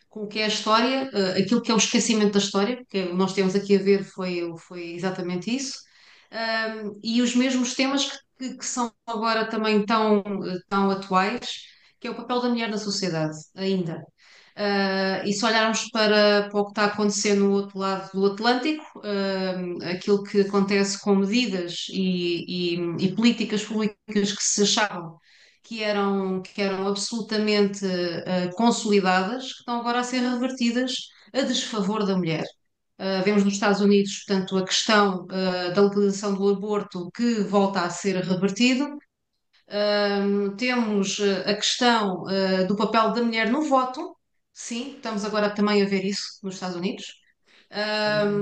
com o que é a história, aquilo que é o esquecimento da história, que nós temos aqui a ver foi exatamente isso. E os mesmos temas que são agora também tão atuais, que é o papel da mulher na sociedade, ainda. E se olharmos para o que está a acontecer no outro lado do Atlântico, aquilo que acontece com medidas e políticas públicas que se achavam que eram absolutamente consolidadas, que estão agora a ser revertidas a desfavor da mulher. Vemos nos Estados Unidos, portanto, a questão da legalização do aborto que volta a ser revertido. Temos a questão do papel da mulher no voto. Sim, estamos agora também a ver isso nos Estados Unidos.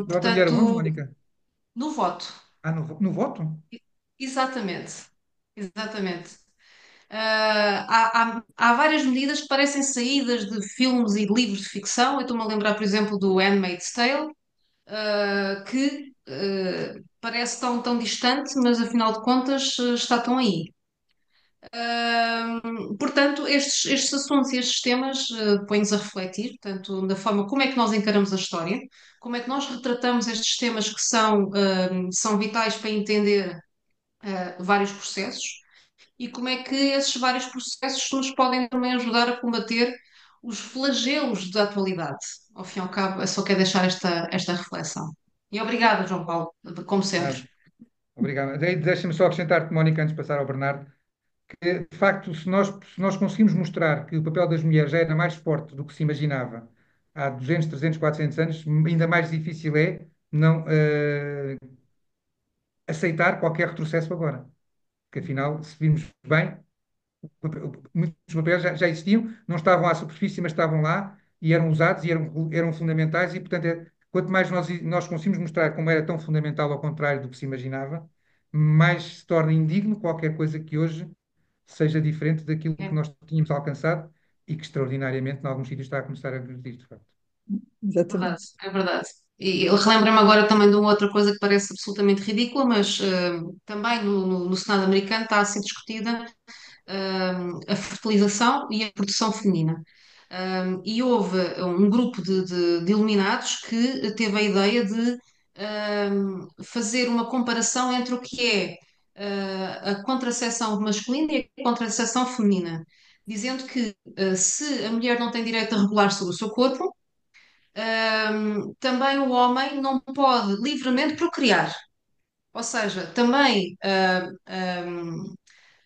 Nota mulher onde, Portanto, Mónica? no voto. Ah, no voto? Exatamente. Exatamente. Há várias medidas que parecem saídas de filmes e de livros de ficção. Eu estou-me a lembrar, por exemplo, do Handmaid's Tale, que parece tão distante, mas afinal de contas está tão aí. Portanto, estes assuntos e estes temas põem-nos a refletir, portanto, da forma como é que nós encaramos a história, como é que nós retratamos estes temas que são vitais para entender vários processos e como é que esses vários processos nos podem também ajudar a combater os flagelos da atualidade. Ao fim e ao cabo, eu só quero deixar esta reflexão. E obrigada, João Paulo, como sempre. Nada. Obrigado. Deixa-me só acrescentar-te, Mónica, antes de passar ao Bernardo, que de facto, se nós conseguimos mostrar que o papel das mulheres já era mais forte do que se imaginava há 200, 300, 400 anos, ainda mais difícil é não aceitar qualquer retrocesso agora. Porque afinal, se vimos bem, muitos papéis já existiam, não estavam à superfície, mas estavam lá e eram usados e eram fundamentais, e portanto, quanto mais nós conseguimos mostrar como era tão fundamental ao contrário do que se imaginava, mais se torna indigno qualquer coisa que hoje seja diferente daquilo que É nós tínhamos alcançado e que extraordinariamente, em alguns sítios, está a começar a regredir, de facto. Exatamente. verdade, é verdade. E eu relembro-me agora também de uma outra coisa que parece absolutamente ridícula, mas também no Senado americano está a ser discutida a fertilização e a produção feminina. E houve um grupo de iluminados que teve a ideia de fazer uma comparação entre o que é a contracepção masculina e a contracepção feminina, dizendo que se a mulher não tem direito a regular sobre o seu corpo, também o homem não pode livremente procriar. Ou seja, também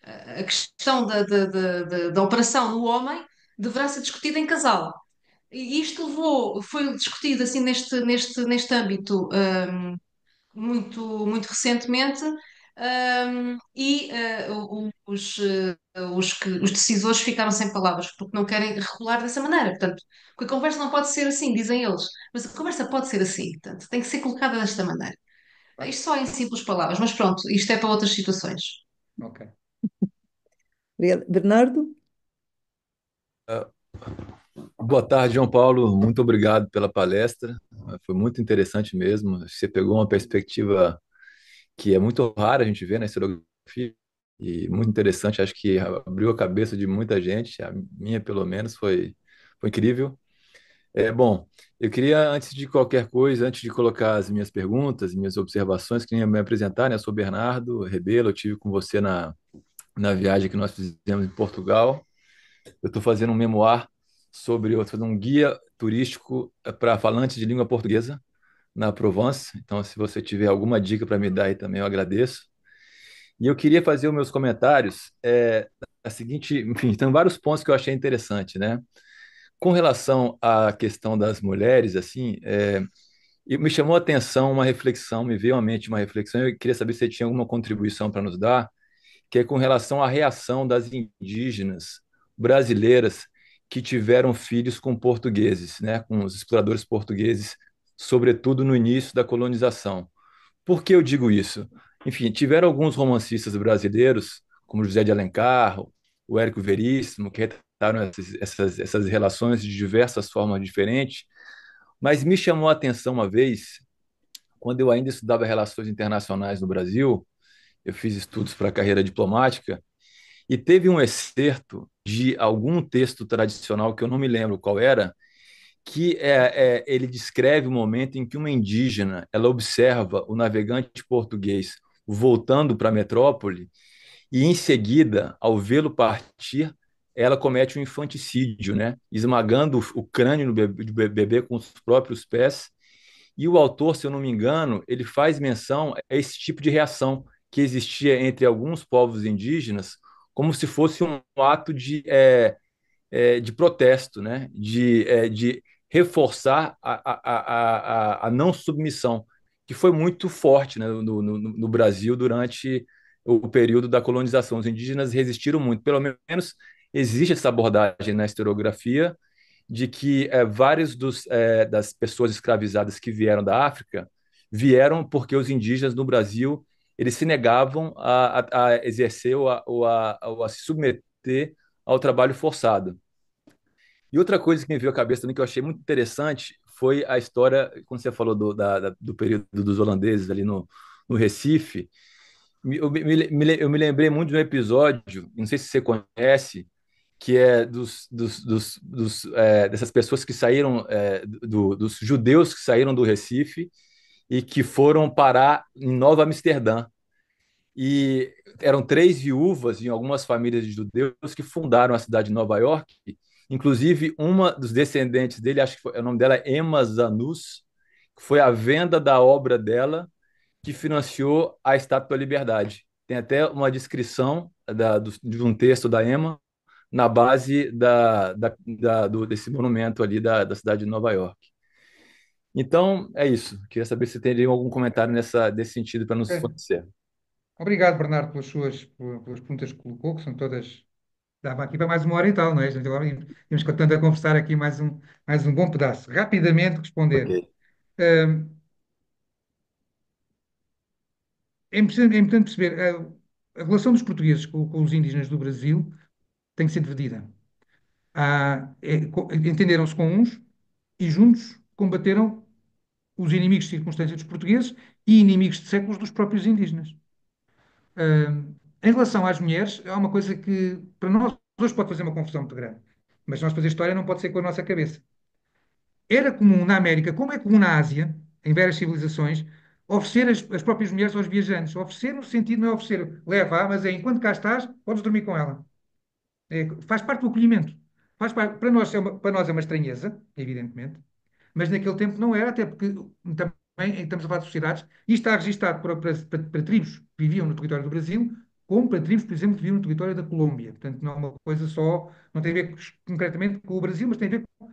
a questão da operação no homem deverá ser discutida em casal. E isto foi discutido assim neste âmbito muito recentemente, os decisores ficaram sem palavras porque não querem regular dessa maneira. Portanto, porque a conversa não pode ser assim, dizem eles, mas a conversa pode ser assim, portanto, tem que ser colocada desta maneira. Claro. Isto só em simples palavras, mas pronto, isto é para outras situações. Ok. Obrigada. Bernardo? Boa tarde, João Paulo. Muito obrigado pela palestra. Foi muito interessante mesmo. Você pegou uma perspectiva que é muito rara a gente ver na historiografia e muito interessante. Acho que abriu a cabeça de muita gente. A minha, pelo menos, foi incrível. Bom, eu queria, antes de qualquer coisa, antes de colocar as minhas perguntas, minhas observações, queria me apresentar, né? Eu sou Bernardo Rebelo, eu tive com você na viagem que nós fizemos em Portugal. Eu estou fazendo um memoir sobre, eu estou fazendo um guia turístico para falantes de língua portuguesa na Provence. Então, se você tiver alguma dica para me dar aí também, eu agradeço. E eu queria fazer os meus comentários, a seguinte, enfim, tem vários pontos que eu achei interessante, né? Com relação à questão das mulheres, assim, e me chamou a atenção uma reflexão, me veio à mente uma reflexão, eu queria saber se você tinha alguma contribuição para nos dar, que é com relação à reação das indígenas brasileiras que tiveram filhos com portugueses, né, com os exploradores portugueses, sobretudo no início da colonização. Por que eu digo isso? Enfim, tiveram alguns romancistas brasileiros, como José de Alencar, o Érico Veríssimo, que retrataram essas relações de diversas formas diferentes, mas me chamou a atenção uma vez, quando eu ainda estudava relações internacionais no Brasil, eu fiz estudos para a carreira diplomática, e teve um excerto de algum texto tradicional, que eu não me lembro qual era, que ele descreve o momento em que uma indígena ela observa o navegante português voltando para a metrópole e, em seguida, ao vê-lo partir, ela comete um infanticídio, né? Esmagando o crânio do bebê com os próprios pés. E o autor, se eu não me engano, ele faz menção a esse tipo de reação que existia entre alguns povos indígenas, como se fosse um ato de protesto, né? De reforçar a não submissão, que foi muito forte, né, no Brasil durante o período da colonização. Os indígenas resistiram muito, pelo menos existe essa abordagem na historiografia de que várias das pessoas escravizadas que vieram da África vieram porque os indígenas no Brasil eles se negavam a exercer ou a se submeter ao trabalho forçado. E outra coisa que me veio à cabeça também que eu achei muito interessante foi a história, quando você falou do período dos holandeses ali no Recife, eu me lembrei muito de um episódio, não sei se você conhece, que é dessas pessoas que saíram, dos judeus que saíram do Recife e que foram parar em Nova Amsterdã. E eram três viúvas em algumas famílias de judeus que fundaram a cidade de Nova York. Inclusive, uma dos descendentes dele, acho que o nome dela é Emma Zanus, que foi a venda da obra dela que financiou a Estátua da Liberdade. Tem até uma descrição de um texto da Emma na base desse monumento ali da cidade de Nova York. Então, é isso. Queria saber se teria algum comentário desse sentido para nos É. fornecer. Obrigado, Bernardo, pelas perguntas que colocou, que são todas. Dava aqui para mais uma hora e tal, não é? Gente, agora íamos contando a conversar aqui mais um bom pedaço. Rapidamente Ok. responder. Hum, é importante perceber, a relação dos portugueses com os indígenas do Brasil tem que ser dividida. Entenderam-se com uns e juntos combateram os inimigos de circunstância dos portugueses e inimigos de séculos dos próprios indígenas. Em relação às mulheres, há uma coisa que para nós hoje pode fazer uma confusão muito grande, mas nós fazer história não pode ser com a nossa cabeça. Era comum na América, como é comum na Ásia, em várias civilizações, oferecer as próprias mulheres aos viajantes. Oferecer no sentido não é oferecer, leva, mas é enquanto cá estás, podes dormir com ela. Faz parte do acolhimento. Para nós é uma estranheza, evidentemente, mas naquele tempo não era, até porque também estamos a falar de sociedades, e está registado para tribos que viviam no território do Brasil, como para tribos, por exemplo, que viviam no território da Colômbia. Portanto, não é uma coisa só, não tem a ver concretamente com o Brasil, mas tem a ver com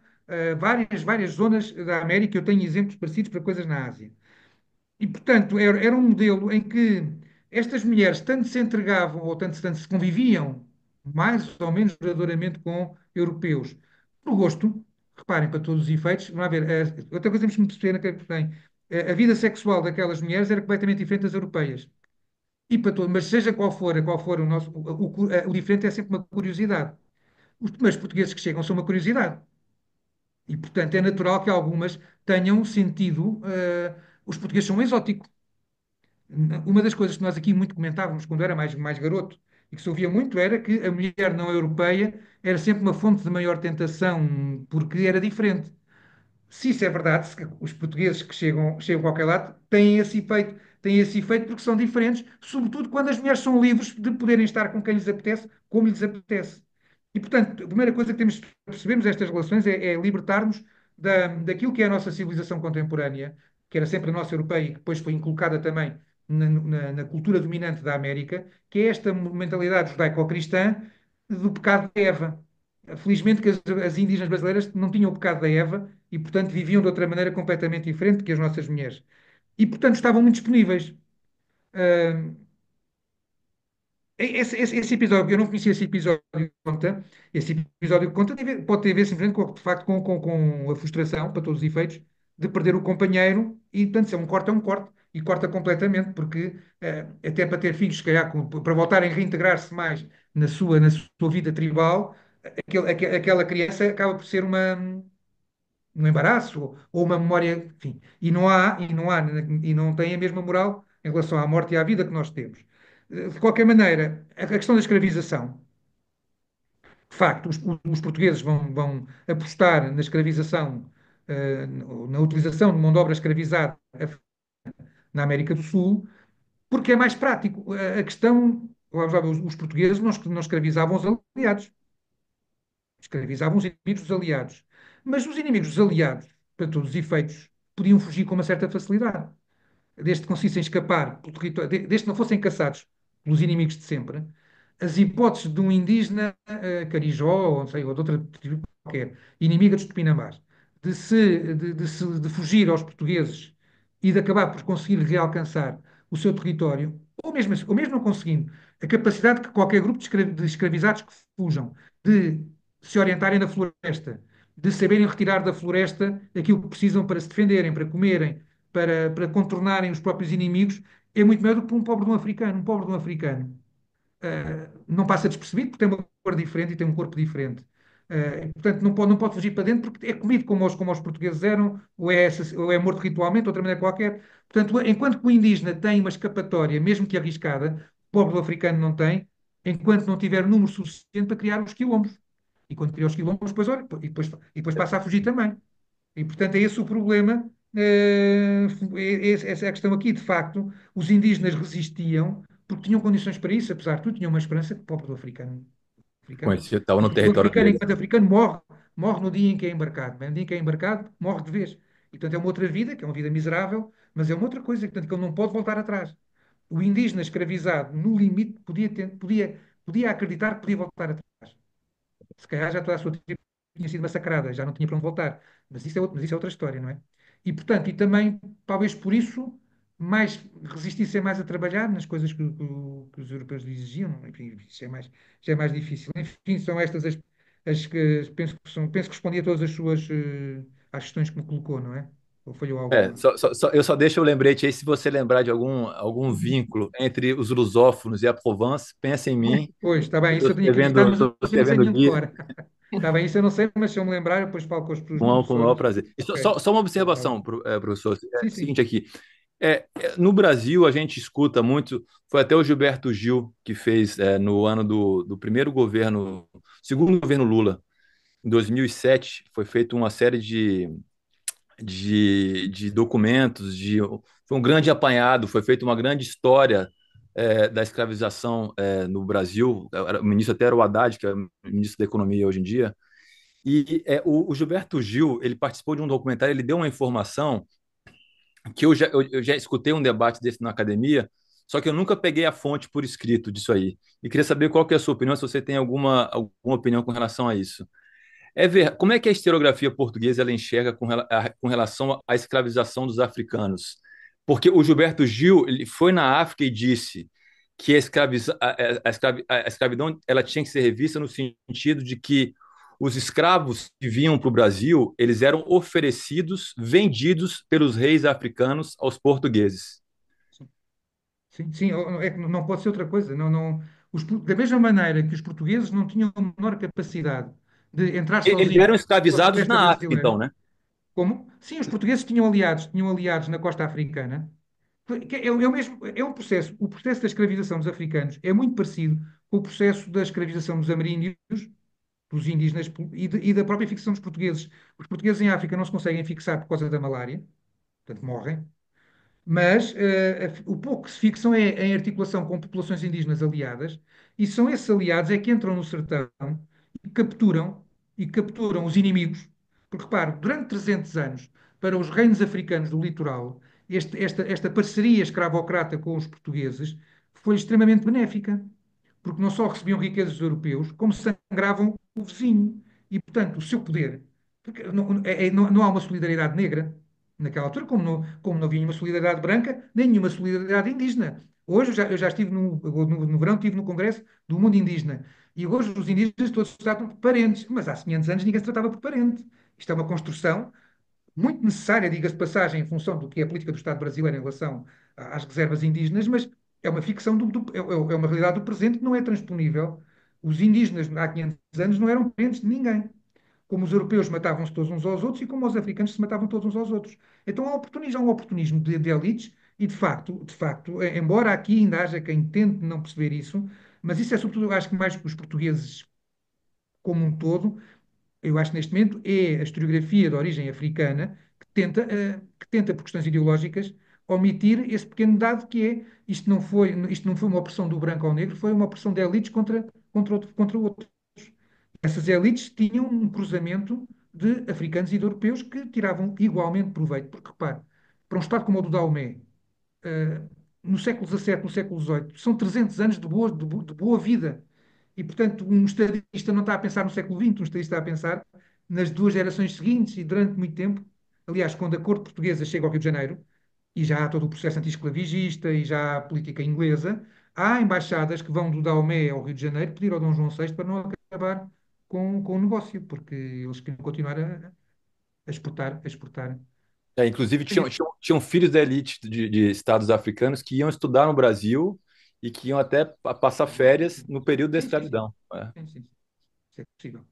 várias zonas da América. Eu tenho exemplos parecidos para coisas na Ásia. E, portanto, era um modelo em que estas mulheres tanto se entregavam ou tanto se conviviam mais ou menos duradouramente com europeus. Por gosto, reparem, para todos os efeitos, vamos lá ver, outra coisa que temos que perceber na que tem, a vida sexual daquelas mulheres era completamente diferente das europeias. E para todo, mas seja qual for o diferente é sempre uma curiosidade. Os primeiros portugueses que chegam são uma curiosidade. E, portanto, é natural que algumas tenham sentido. Os portugueses são exóticos. Uma das coisas que nós aqui muito comentávamos quando era mais garoto e que se ouvia muito era que a mulher não europeia era sempre uma fonte de maior tentação porque era diferente. Se isso é verdade, se os portugueses que chegam a qualquer lado têm esse efeito porque são diferentes, sobretudo quando as mulheres são livres de poderem estar com quem lhes apetece, como lhes apetece. E, portanto, a primeira coisa que temos de percebermos estas relações é libertar-nos daquilo que é a nossa civilização contemporânea, que era sempre a nossa europeia e que depois foi inculcada também na cultura dominante da América, que é esta mentalidade judaico-cristã do pecado de Eva. Felizmente que as indígenas brasileiras não tinham o pecado da Eva e, portanto, viviam de outra maneira completamente diferente que as nossas mulheres. E, portanto, estavam muito disponíveis. Ah, esse episódio, eu não conhecia esse episódio que conta pode ter a ver simplesmente de facto, com a frustração, para todos os efeitos, de perder o companheiro e, portanto, se é um corte, e corta completamente, porque até para ter filhos, se calhar, para voltarem a reintegrar-se mais na sua vida tribal, aquela criança acaba por ser um embaraço ou uma memória, enfim, e não tem a mesma moral em relação à morte e à vida que nós temos. De qualquer maneira, a questão da escravização, de facto, os portugueses vão apostar na escravização, na utilização de mão de obra escravizada na América do Sul, porque é mais prático. A questão, vamos lá ver, os portugueses não escravizavam os aliados, escravizavam os inimigos dos aliados. Mas os inimigos dos aliados, para todos os efeitos, podiam fugir com uma certa facilidade. Desde que conseguissem escapar pelo território, desde que não fossem caçados pelos inimigos de sempre, as hipóteses de um indígena, Carijó, ou, não sei, ou de outra tribo qualquer, inimiga dos Tupinambás, de fugir aos portugueses e de acabar por conseguir realcançar o seu território, ou mesmo não conseguindo, a capacidade que qualquer grupo de escravizados que fujam, de se orientarem na floresta, de saberem retirar da floresta aquilo que precisam para se defenderem, para comerem, para contornarem os próprios inimigos, é muito maior do que um pobre de um africano. Um pobre de um africano não passa despercebido porque tem uma cor diferente e tem um corpo diferente. Portanto, não pode fugir para dentro porque é comido como os portugueses eram, ou é morto ritualmente, de outra maneira qualquer. Portanto, enquanto que o indígena tem uma escapatória, mesmo que arriscada, o pobre do africano não tem, enquanto não tiver número suficiente para criar os quilombos. E quando cria os quilombos, depois, olha, e depois passa a fugir também. E, portanto, é esse o problema. Essa é a questão aqui. De facto, os indígenas resistiam porque tinham condições para isso, apesar de tudo, tinham uma esperança que o pobre do africano, Conhecia, estava no o território africano, deles. enquanto africano, morre no dia em que é embarcado. No dia em que é embarcado, morre de vez. E, portanto, é uma outra vida, que é uma vida miserável, mas é uma outra coisa, portanto, que ele não pode voltar atrás. O indígena escravizado, no limite, podia acreditar que podia voltar atrás. Se calhar já toda a sua tribo tinha sido massacrada, já não tinha para onde voltar. Mas isso é outra história, não é? E, portanto, e também, talvez por isso, mais resistissem mais a trabalhar nas coisas que os europeus lhe exigiam. Enfim, isso já é mais difícil. Enfim, são estas as que penso que respondi a todas as suas às questões que me colocou, não é? Ou falhou alguma? Eu só deixo o lembrete aí, se você lembrar de algum vínculo entre os lusófonos e a Provence, pensa em mim. Pois, está bem, isso Estou eu tinha que acreditar, mas eu assim não sei escrevendo nenhum de aqui cor. Está bem, isso eu não sei, mas se eu me lembrar, eu depois falo com os com o maior professores. prazer. E Ok, só uma está bom. observação, professor. É Sim, o seguinte sim. aqui. No Brasil, a gente escuta muito, foi até o Gilberto Gil que fez no ano do primeiro governo, segundo governo Lula, em 2007, foi feita uma série de documentos, foi um grande apanhado, foi feita uma grande história da escravização no Brasil. O ministro até era o Haddad, que é o ministro da Economia hoje em dia. E o Gilberto Gil, ele participou de um documentário, ele deu uma informação que eu já escutei um debate desse na academia, só que eu nunca peguei a fonte por escrito disso aí. E queria saber qual que é a sua opinião, se você tem alguma opinião com relação a isso. Como é que a historiografia portuguesa ela enxerga com relação à escravização dos africanos? Porque o Gilberto Gil ele foi na África e disse que a escravidão ela tinha que ser revista no sentido de que os escravos que vinham para o Brasil, eles eram oferecidos, vendidos pelos reis africanos aos portugueses. Sim, sim, é que não pode ser outra coisa. Não, não, da mesma maneira que os portugueses não tinham a menor capacidade de entrar Eles sozinhos eram pela escravizados floresta na África, então, brasileira. né? Como? Sim, os portugueses tinham aliados na costa africana. É um processo. O processo da escravização dos africanos é muito parecido com o processo da escravização dos ameríndios, dos indígenas e da própria fixação dos portugueses. Os portugueses em África não se conseguem fixar por causa da malária, portanto morrem. Mas o pouco que se fixam é em articulação com populações indígenas aliadas, e são esses aliados é que entram no sertão e capturam os inimigos. Porque, repare, durante 300 anos, para os reinos africanos do litoral, esta parceria escravocrata com os portugueses foi extremamente benéfica, porque não só recebiam riquezas dos europeus, como sangravam o vizinho. E, portanto, o seu poder. Porque não há uma solidariedade negra naquela altura, como não havia nenhuma solidariedade branca, nem nenhuma solidariedade indígena. Hoje eu já estive no verão, estive no Congresso do Mundo Indígena. E hoje os indígenas todos se tratam por parentes. Mas há 500 anos ninguém se tratava por parente. Isto é uma construção muito necessária, diga-se de passagem, em função do que é a política do Estado brasileiro em relação às reservas indígenas, mas é uma ficção, é uma realidade do presente que não é transponível. Os indígenas, há 500 anos, não eram parentes de ninguém. Como os europeus matavam-se todos uns aos outros e como os africanos se matavam todos uns aos outros. Então há um oportunismo de elites e, de facto, embora aqui ainda haja quem tente não perceber isso, mas isso é sobretudo, eu acho que mais que os portugueses como um todo, eu acho que neste momento é a historiografia de origem africana que tenta, por questões ideológicas, omitir esse pequeno dado que é isto não foi uma opressão do branco ao negro, foi uma opressão de elites contra outros. Essas elites tinham um cruzamento de africanos e de europeus que tiravam igualmente proveito. Porque, repare, para um Estado como o do Dahomey, eh, no século XVII, no século XVIII, são 300 anos de boa vida. E, portanto, um estadista não está a pensar no século XX, um estadista está a pensar nas duas gerações seguintes e durante muito tempo. Aliás, quando a corte portuguesa chega ao Rio de Janeiro, e já há todo o processo anti-escravagista e já há a política inglesa, há embaixadas que vão do Dahomey ao Rio de Janeiro pedir ao Dom João VI para não acabar com o negócio, porque eles queriam continuar a exportar, a exportar. Inclusive, tinham filhos da elite de estados africanos que iam estudar no Brasil e que iam até passar férias no período da Sim, sim, sim. escravidão. Né? Sim, sim, sim. Isso é possível.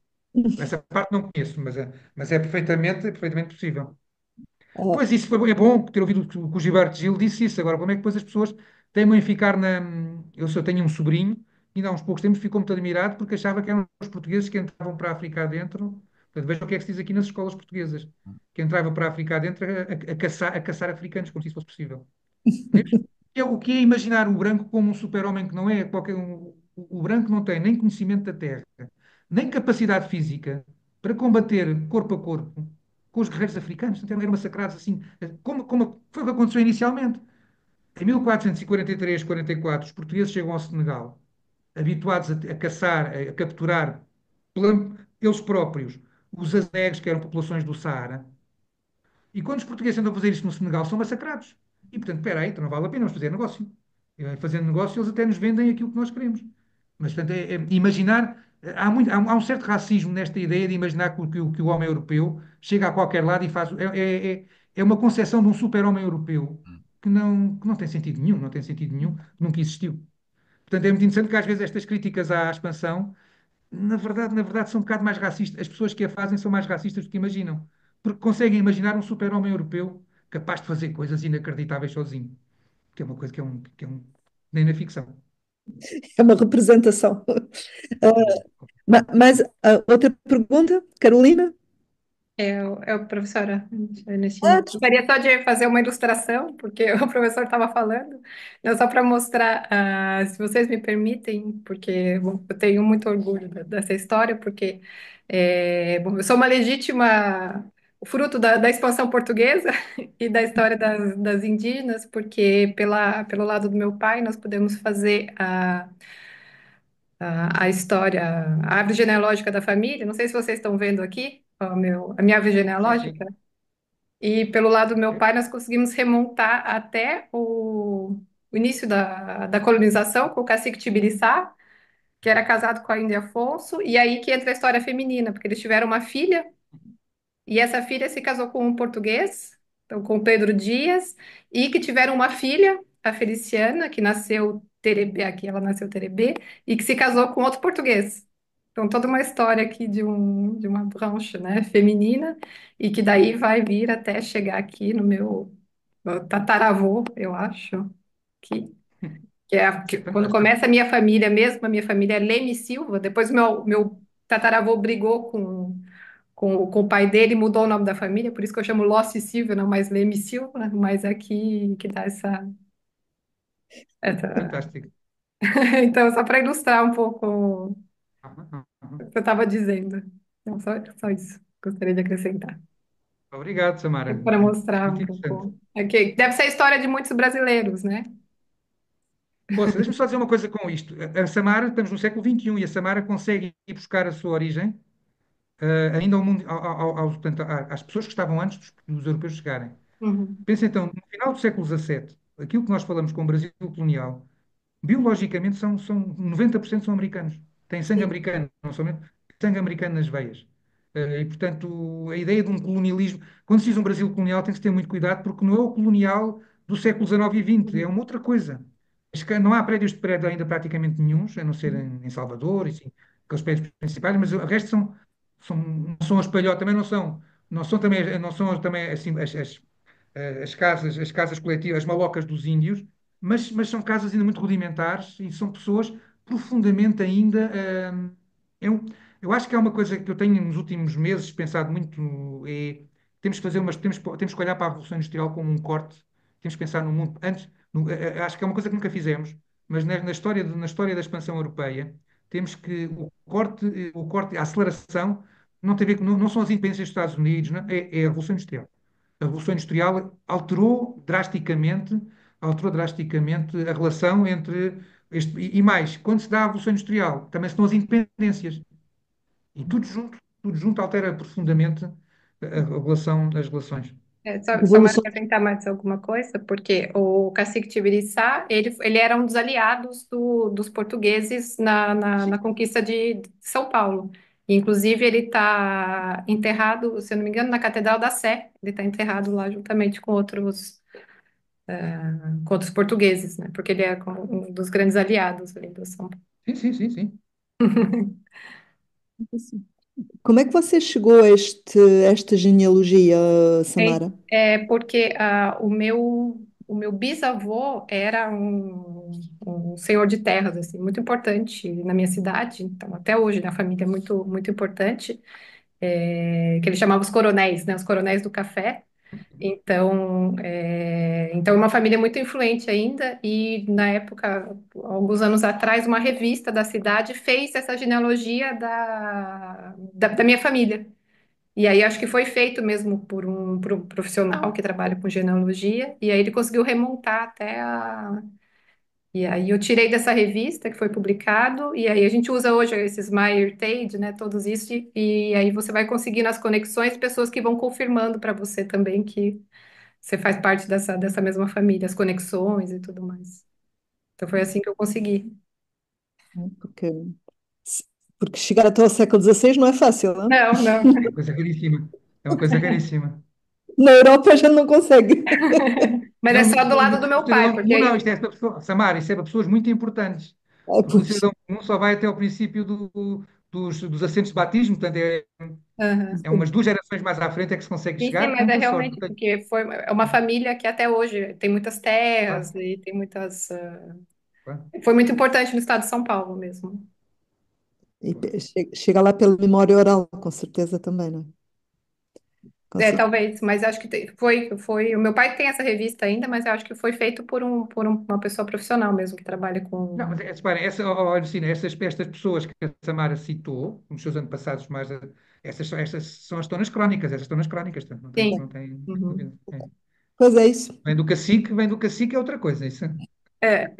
Essa parte não conheço, mas é perfeitamente possível. Pois isso é bom ter ouvido que o Gilberto Gil disse isso. Agora, como é que depois as pessoas teimam em ficar na. Eu só tenho um sobrinho, e há uns poucos tempos ficou muito admirado porque achava que eram os portugueses que entravam para a África adentro. Portanto, vejam o que é que se diz aqui nas escolas portuguesas, que entrava para a África adentro a caçar africanos, como se isso fosse possível. O que é imaginar o branco como um super-homem que não é qualquer um. O branco não tem nem conhecimento da terra, nem capacidade física para combater corpo a corpo com os guerreiros africanos. Portanto, eram massacrados assim, como foi o que aconteceu inicialmente. Em 1443, 44, os portugueses chegam ao Senegal, habituados a caçar, a capturar eles próprios os azegos, que eram populações do Saara, e quando os portugueses tentam fazer isso no Senegal, são massacrados. E, portanto, espera aí, então não vale a pena, vamos fazer negócio. Fazendo negócio, eles até nos vendem aquilo que nós queremos. Mas, portanto, imaginar. Há um certo racismo nesta ideia de imaginar que o homem europeu chega a qualquer lado e faz. É uma concepção de um super-homem europeu que não tem sentido nenhum, não tem sentido nenhum, nunca existiu. Portanto, é muito interessante que às vezes estas críticas à expansão na verdade, são um bocado mais racistas. As pessoas que a fazem são mais racistas do que imaginam. Porque conseguem imaginar um super-homem europeu capaz de fazer coisas inacreditáveis sozinho. Que é uma coisa nem na ficção. É uma representação. Ah, mas outra pergunta, Carolina? Professora, Ah, Ernestina. desculpa. Gostaria só de fazer uma ilustração, porque o professor estava falando, não, só para mostrar, se vocês me permitem, porque bom, eu tenho muito orgulho dessa história, porque bom, eu sou uma legítima fruto da expansão portuguesa e da história das indígenas, porque pelo lado do meu pai nós podemos fazer a história, a árvore genealógica da família. Não sei se vocês estão vendo aqui, a minha árvore Sim, genealógica. sim. E pelo lado do meu pai, nós conseguimos remontar até o início da colonização com o cacique Tibiriçá, que era casado com a Índia Afonso, e aí que entra a história feminina, porque eles tiveram uma filha, e essa filha se casou com um português, então com Pedro Dias, e que tiveram uma filha, a Feliciana, que nasceu Terebê, aqui ela nasceu Terebê, e que se casou com outro português. Então, toda uma história aqui de uma branche, né, feminina, e que daí vai vir até chegar aqui no meu tataravô, eu acho, que quando Fantástico. começa a minha família é Leme Silva, depois meu tataravô brigou com o pai dele, mudou o nome da família, por isso que eu chamo Lossi Silva, não mais Leme Silva, mas é aqui que dá essa... Fantástico. Então, só para ilustrar um pouco Aham, aham. o que eu estava dizendo. Então, só isso. Gostaria de acrescentar. Obrigado, Samara. Para mostrar um Muito interessante. pouco. Aqui, deve ser a história de muitos brasileiros, né? Ouça, deixa-me só dizer uma coisa com isto. A Samara, estamos no século XXI e a Samara consegue ir buscar a sua origem ainda ao mundo, portanto, às pessoas que estavam antes dos europeus chegarem. Uhum. Pensa então, no final do século XVII, aquilo que nós falamos com o Brasil colonial, biologicamente são 90% são americanos. Têm sangue Sim. americano, não somente sangue americano nas veias. E, portanto, a ideia de um colonialismo, quando se diz um Brasil colonial, tem que se ter muito cuidado, porque não é o colonial do século XIX e XX, é uma outra coisa. Não há prédios de prédio ainda praticamente nenhuns, a não ser em Salvador, e sim, aqueles prédios principais, mas o resto não são as palhotas, também não são também assim, as casas coletivas, as malocas dos índios, mas são casas ainda muito rudimentares e são pessoas profundamente ainda. Eu, eu acho que é uma coisa que eu tenho nos últimos meses pensado muito. Temos que fazer temos que olhar para a Revolução Industrial como um corte. Temos que pensar no mundo. Antes, acho que é uma coisa que nunca fizemos, mas na história da expansão europeia, temos que a aceleração, não tem a ver não são as independências dos Estados Unidos, não, é a Revolução Industrial. A Revolução Industrial alterou drasticamente a relação entre e mais, quando se dá a Revolução Industrial, também se dão as independências. E tudo junto altera profundamente as relações. Samara Revolução. quer tentar mais alguma coisa? Porque o cacique Tibiriçá, ele era um dos aliados dos portugueses na Sim, conquista de São Paulo. Inclusive, ele está enterrado, se eu não me engano, na Catedral da Sé. Ele está enterrado lá juntamente com outros portugueses, né? Porque ele é um dos grandes aliados ali do São Paulo. sim, sim, sim, sim. Como é que você chegou a esta genealogia, Samara? Porque o meu bisavô era um senhor de terras, assim, muito importante na minha cidade, então até hoje na família é muito, muito importante, que ele chamava os coronéis, né, os coronéis do café. Então é uma família muito influente ainda, e na época, alguns anos atrás, uma revista da cidade fez essa genealogia da minha família. E aí acho que foi feito mesmo por um profissional que trabalha com genealogia, e aí ele conseguiu remontar até a. E aí eu tirei dessa revista que foi publicado, e aí a gente usa hoje esses MyHeritage, né, todos isso, e aí você vai conseguindo as conexões, pessoas que vão confirmando para você também que você faz parte dessa mesma família, as conexões e tudo mais. Então foi assim que eu consegui. Porque, porque chegar até ao século XVI não é fácil, não? Não, não. É uma coisa caríssima. É uma coisa caríssima. Na Europa a gente não consegue. Mas é Não, só do lado do no meu pai, cidadão porque comum não, aí. isto é para Samara, isso é para pessoas muito importantes. Ah, Porque o pois. cidadão comum só vai até ao princípio dos assentos de batismo, portanto é Aham. umas duas gerações mais à frente é que se consegue Sim, sim, chegar, com mas é muita sorte. realmente porque é uma família que até hoje tem muitas terras Claro, e tem muitas. claro, Foi muito importante no estado de São Paulo mesmo. E claro. chega lá pela memória oral, com certeza também, não é? Com certeza. Talvez, mas acho que foi. O meu pai tem essa revista ainda, mas eu acho que foi feito por uma pessoa profissional mesmo que trabalha Não, com. mas reparem, Cristina, estas pessoas que a Samara citou, nos seus antepassados, essas são as tonas crónicas, essas tonas crónicas, portanto, não Sim. tem Uhum. dúvida. É. Pois é isso. Vem do cacique é outra coisa, isso. É.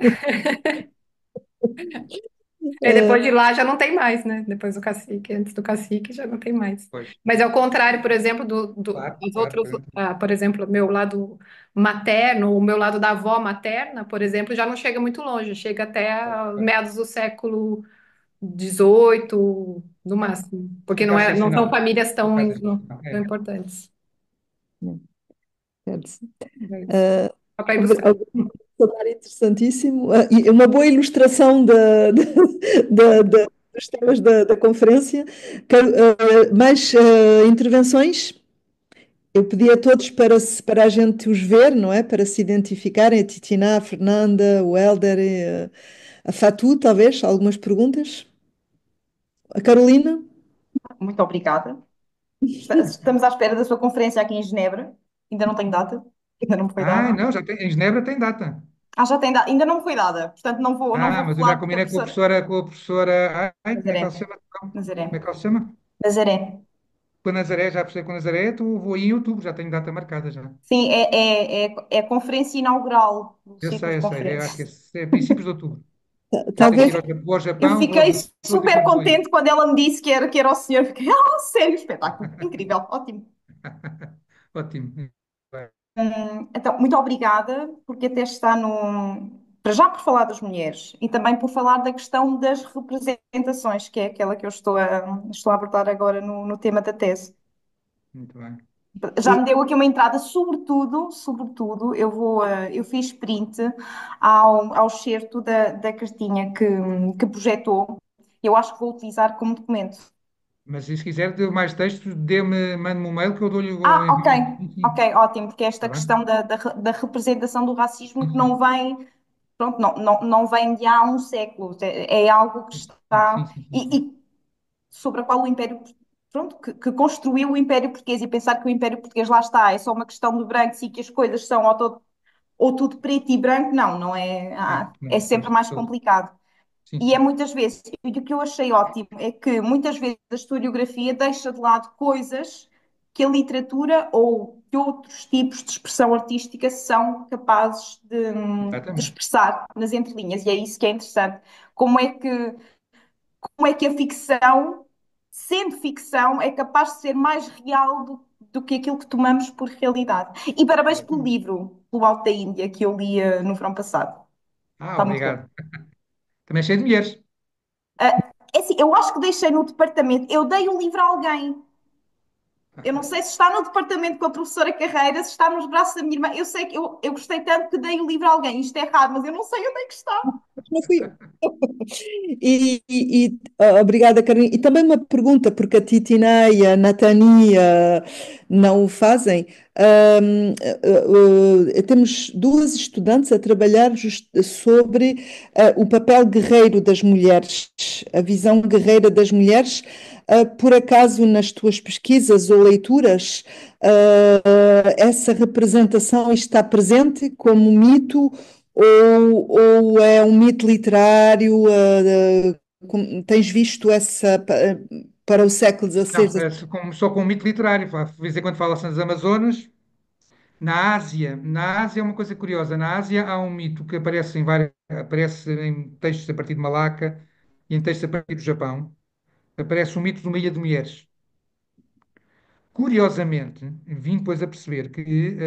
E depois Eh, de lá já não tem mais, né? Depois do cacique, antes do cacique já não tem mais. Pois, Mas ao contrário, por exemplo, claro, dos claro. outros, por exemplo, meu lado materno, o meu lado da avó materna, por exemplo, já não chega muito longe, chega até Claro, os claro. meados do século XVIII, no Não, máximo, porque fica não são excepcional. famílias É um tão, caso não- excepcional. tão É. importantes. quer dizer, É isso. eh, Só para ilustrar. Cenário interessantíssimo. E uma boa ilustração dos temas da conferência. Mais intervenções? Eu pedi a todos para a gente os ver, não é? Para se identificarem, a Titina, a Fernanda, o Hélder, a Fatu, talvez, algumas perguntas. A Carolina? Muito obrigada. Estamos à espera da sua conferência aqui em Genebra. Ainda não tenho data, ainda não me foi dada. Não, já tem, em Genebra tem data. Já tem data, ainda não me foi dada, portanto não vou Mas eu já revelar porque a combinei professora. com a professora, como é que Nazaré, ela se chama? Então? Nazaré, Como é que ela se chama? Nazaré. Com a Nazaré, já percebi com a Nazaré, vou em outubro, já tenho data marcada já. Sim, é a conferência inaugural do ciclo de Eu sei, eu acho que conferências. é princípios de outubro. Já tenho que Talvez, ir ao Eu Japão, vou a fiquei Viseu e super depois vou aí. contente quando ela me disse que era o senhor. Fiquei, sério, espetáculo, incrível, ótimo. Ótimo. Então, muito obrigada, porque até está no. Para já por falar das mulheres e também por falar da questão das representações, que é aquela que eu estou a abordar agora no tema da tese. Muito bem. Já me deu aqui uma entrada, sobretudo, eu fiz print ao excerto da cartinha que projetou. Eu acho que vou utilizar como documento. Mas se quiser de mais textos, mande-me um mail que eu dou-lhe Ah, ok, envio. Sim, ok, sim. ótimo, porque esta Está questão bem? da representação do racismo Sim, que não sim. vem, pronto, não vem de há um século, é algo que Sim, está, sim, sim, sim. e sobre a qual o Império, pronto, que construiu o Império Português e pensar que o Império Português lá está, é só uma questão de brancos e que as coisas são ou tudo preto e branco, não é, Não, é não, sempre pois, mais todo. complicado. Sim, E é sim. muitas vezes, e o que eu achei ótimo é que muitas vezes a historiografia deixa de lado coisas que a literatura ou que outros tipos de expressão artística são capazes de Exatamente. expressar nas entrelinhas, e é isso que é interessante. Como é que, como é que a ficção, sendo ficção, é capaz de ser mais real do que aquilo que tomamos por realidade. E parabéns pelo Exatamente. livro, pelo Alto da Índia, que eu li no verão passado. Ah, Está muito bom. obrigado. Também é cheio de mulheres. É assim, eu acho que deixei no departamento. Eu dei o livro a alguém. Eu não sei se está no departamento com a professora Carreira, se está nos braços da minha irmã. Eu sei que eu gostei tanto que dei o livro a alguém. Isto é errado, mas eu não sei onde é que está. Não fui eu. Obrigada, Carolina. E também uma pergunta, porque a Titina e a Natania não o fazem. Temos duas estudantes a trabalhar sobre o papel guerreiro das mulheres, a visão guerreira das mulheres. Por acaso, nas tuas pesquisas ou leituras, essa representação está presente como mito? Ou é um mito literário? Tens visto essa para o século Não, XVI? só com um mito literário. De vez em quando fala-se nas Amazonas. Na Ásia é uma coisa curiosa. Na Ásia há um mito que aparece em textos a partir de Malaca e em textos a partir do Japão. Aparece o mito de uma ilha de mulheres. Curiosamente, vim depois a perceber que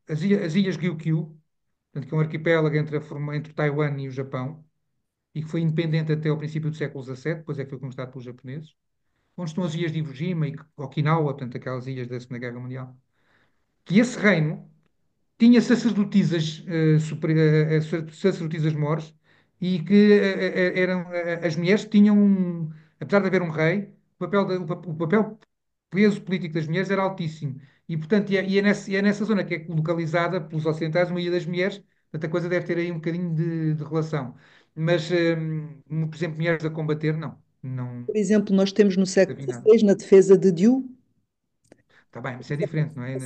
as ilhas Ryukyu, portanto, que é um arquipélago entre Taiwan e o Japão, e que foi independente até ao princípio do século XVII, depois é que foi conquistado pelos japoneses, onde estão as ilhas de Iwo Jima e Okinawa, portanto, aquelas ilhas da Segunda Guerra Mundial, que esse reino tinha sacerdotisas, sacerdotisas mores, e que as mulheres tinham, apesar de haver um rei, o papel peso político das mulheres era altíssimo. E, portanto, e é nessa zona que é localizada pelos ocidentais uma ilha das mulheres, portanto, a coisa deve ter aí um bocadinho de relação. Mas, por exemplo, mulheres a combater, não. Não Por exemplo, nós temos no século vi nada. XVI, na defesa de Diu, Está bem, mas isso é diferente, não é?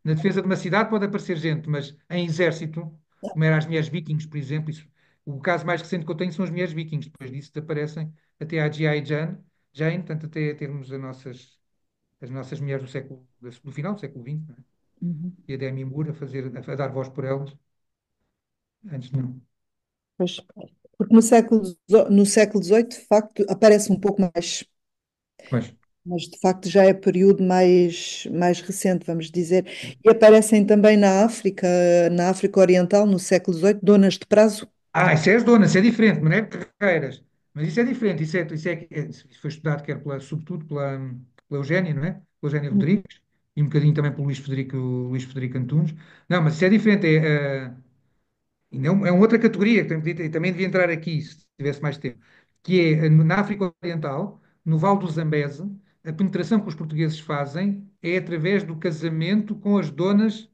Na defesa de uma cidade pode aparecer gente, mas em exército, como eram as mulheres vikings, por exemplo, o caso mais recente que eu tenho são as mulheres vikings. Depois disso aparecem até a G.I. Jane, portanto, até termos as nossas mulheres do final do século XX, não é? E a Demi Moore a dar voz por elas. Antes não. pois, porque no século XVIII, de facto, aparece um pouco mais, Pois. mas de facto já é período mais recente, vamos dizer. E aparecem também na África Oriental, no século XVIII, donas de prazo. Isso é as donas, isso é diferente, não é carreiras. Mas isso é diferente, isso foi estudado sobretudo pela Eugénia, não é? Pela Eugénia Rodrigues, e um bocadinho também pelo Luís Frederico Antunes. Não, mas isso é diferente, ainda é uma outra categoria que também devia entrar aqui, se tivesse mais tempo, que é na África Oriental, no Vale do Zambeze, a penetração que os portugueses fazem é através do casamento com as donas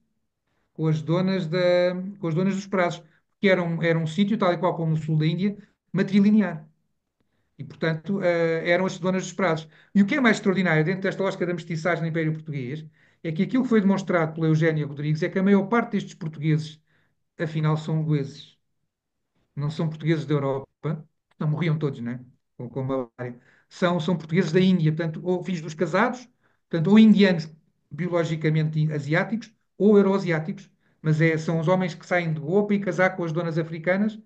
dos prazos, porque era um sítio, tal e qual como no sul da Índia, matrilinear. E, portanto, eram as donas dos prazos. E o que é mais extraordinário dentro desta lógica da mestiçagem no Império Português é que aquilo que foi demonstrado pela Eugénia Rodrigues é que a maior parte destes portugueses, afinal, são ingleses. Não são portugueses da Europa, não morriam todos, né? Com malária. São portugueses da Índia, portanto, ou filhos dos casados, portanto, ou indianos biologicamente asiáticos, ou euroasiáticos, mas são os homens que saem de Goa para ir casar com as donas africanas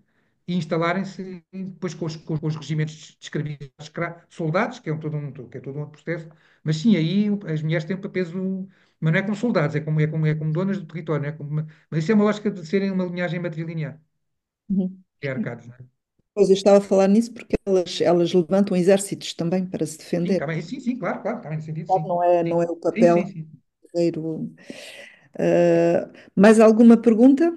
e instalarem-se depois com os regimentos de soldados, que é todo um outro processo, mas sim, aí as mulheres têm um peso, mas não é como soldados, é como donas do território, não é mas isso é uma lógica de serem uma linhagem matrilinear, Uhum. que é arcados, não é? Pois eu estava a falar nisso porque elas levantam exércitos também para se Sim, defender. está bem, sim, sim, claro, claro, está bem nesse sentido, Claro, sim. não é Sim, o sim, sim, papel sim. guerreiro. Mais alguma pergunta?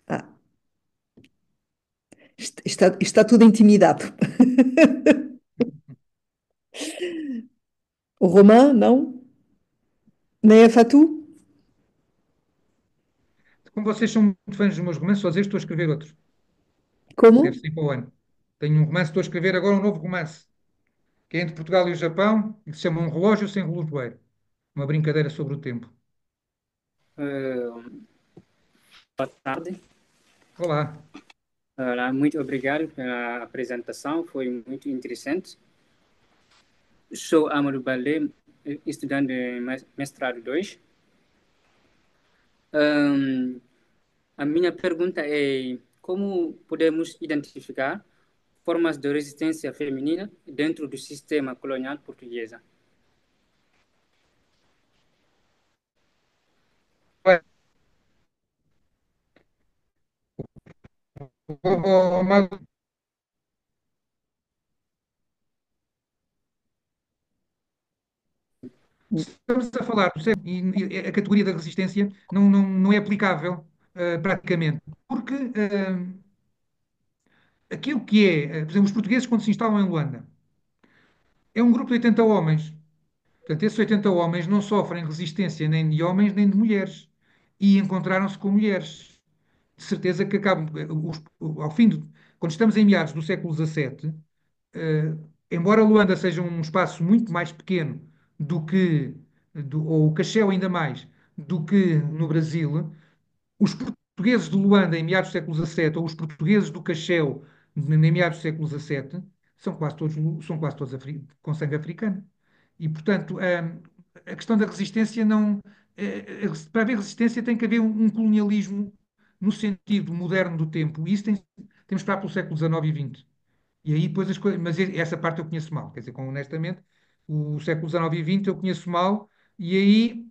Ah, está tudo intimidado. O Romã, não? Nem a Fatu? Como vocês são muito fãs dos meus romances, só dizer, estou a escrever outro. Como? Deve ser para o ano. Tenho um romance, estou a escrever agora um novo romance, que é entre Portugal e o Japão, e que se chama Um Relógio Sem Relojoeiro. Uma brincadeira sobre o tempo. Ah, boa tarde. Olá. Muito obrigado pela apresentação, foi muito interessante. Sou Amaro Balé, estudante de mestrado 2. A minha pergunta é: como podemos identificar formas de resistência feminina dentro do sistema colonial português? Estamos a falar do século e a categoria da resistência não é aplicável praticamente, porque aquilo que é, por exemplo, os portugueses quando se instalam em Luanda, é um grupo de 80 homens. Portanto, esses 80 homens não sofrem resistência nem de homens nem de mulheres. E encontraram-se com mulheres. De certeza que acabam, ao fim de, quando estamos em meados do século XVII, eh, embora Luanda seja um espaço muito mais pequeno do que, ou o Cacheu ainda mais, do que no Brasil, os portugueses de Luanda em meados do século XVII ou os portugueses do Cacheu em meados do século XVII são quase todos com sangue africano. E, portanto, a questão da resistência não. Para haver resistência tem que haver um colonialismo no sentido moderno do tempo. E isso temos para pelo século XIX e XX. E aí depois as coisas. Mas essa parte eu conheço mal. Quer dizer, honestamente, o século XIX e XX eu conheço mal. E aí.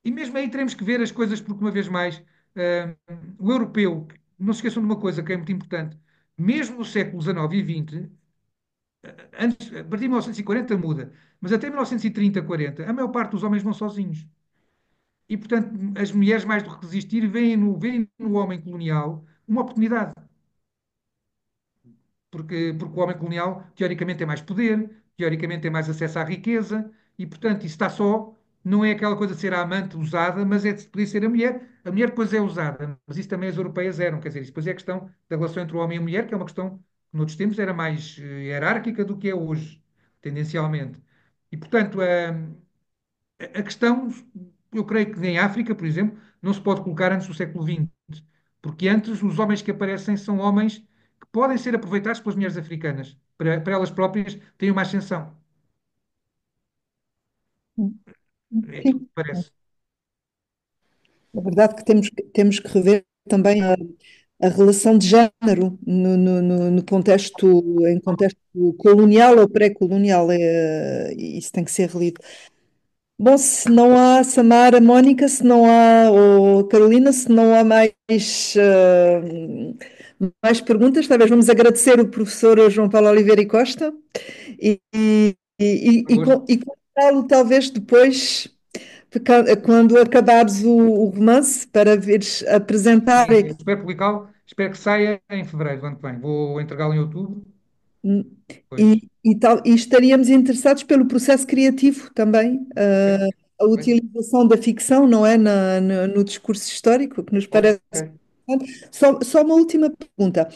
E mesmo aí teremos que ver as coisas, porque uma vez mais, eh, o europeu, não se esqueçam de uma coisa que é muito importante, mesmo no século XIX e XX, antes, a partir de 1940 muda, mas até 1930, 40, a maior parte dos homens vão sozinhos. E, portanto, as mulheres, mais do que resistir, veem no homem colonial uma oportunidade. Porque o homem colonial, teoricamente, tem mais poder, teoricamente, tem mais acesso à riqueza, e, portanto, isso está só, não é aquela coisa de ser a amante usada, mas é de poder ser a mulher. A mulher depois é usada, mas isso também as europeias eram, quer dizer, isso depois é a questão da relação entre o homem e a mulher, que é uma questão que, noutros tempos, era mais hierárquica do que é hoje, tendencialmente. E, portanto, a questão, eu creio que em África, por exemplo, não se pode colocar antes do século XX, porque antes os homens que aparecem são homens que podem ser aproveitados pelas mulheres africanas, para elas próprias terem uma ascensão. É aquilo que Sim. me parece. É verdade que temos que rever também a relação de género no contexto, em contexto colonial ou pré-colonial. Isso tem que ser relido. Bom, se não há Samara, Mónica, se não há, ou Carolina, se não há mais perguntas, talvez vamos agradecer o professor João Paulo Oliveira e Costa Foi um gosto. e convidá-lo talvez depois, quando acabares o romance, para vires apresentar. Sim, eu espero publicá-lo, espero que saia em fevereiro do ano que vem. Vou entregá-lo em outubro, pois. E estaríamos interessados pelo processo criativo também, Ok, a bem, utilização da ficção, não é, no discurso histórico, que nos parece ok. importante. Só uma última pergunta.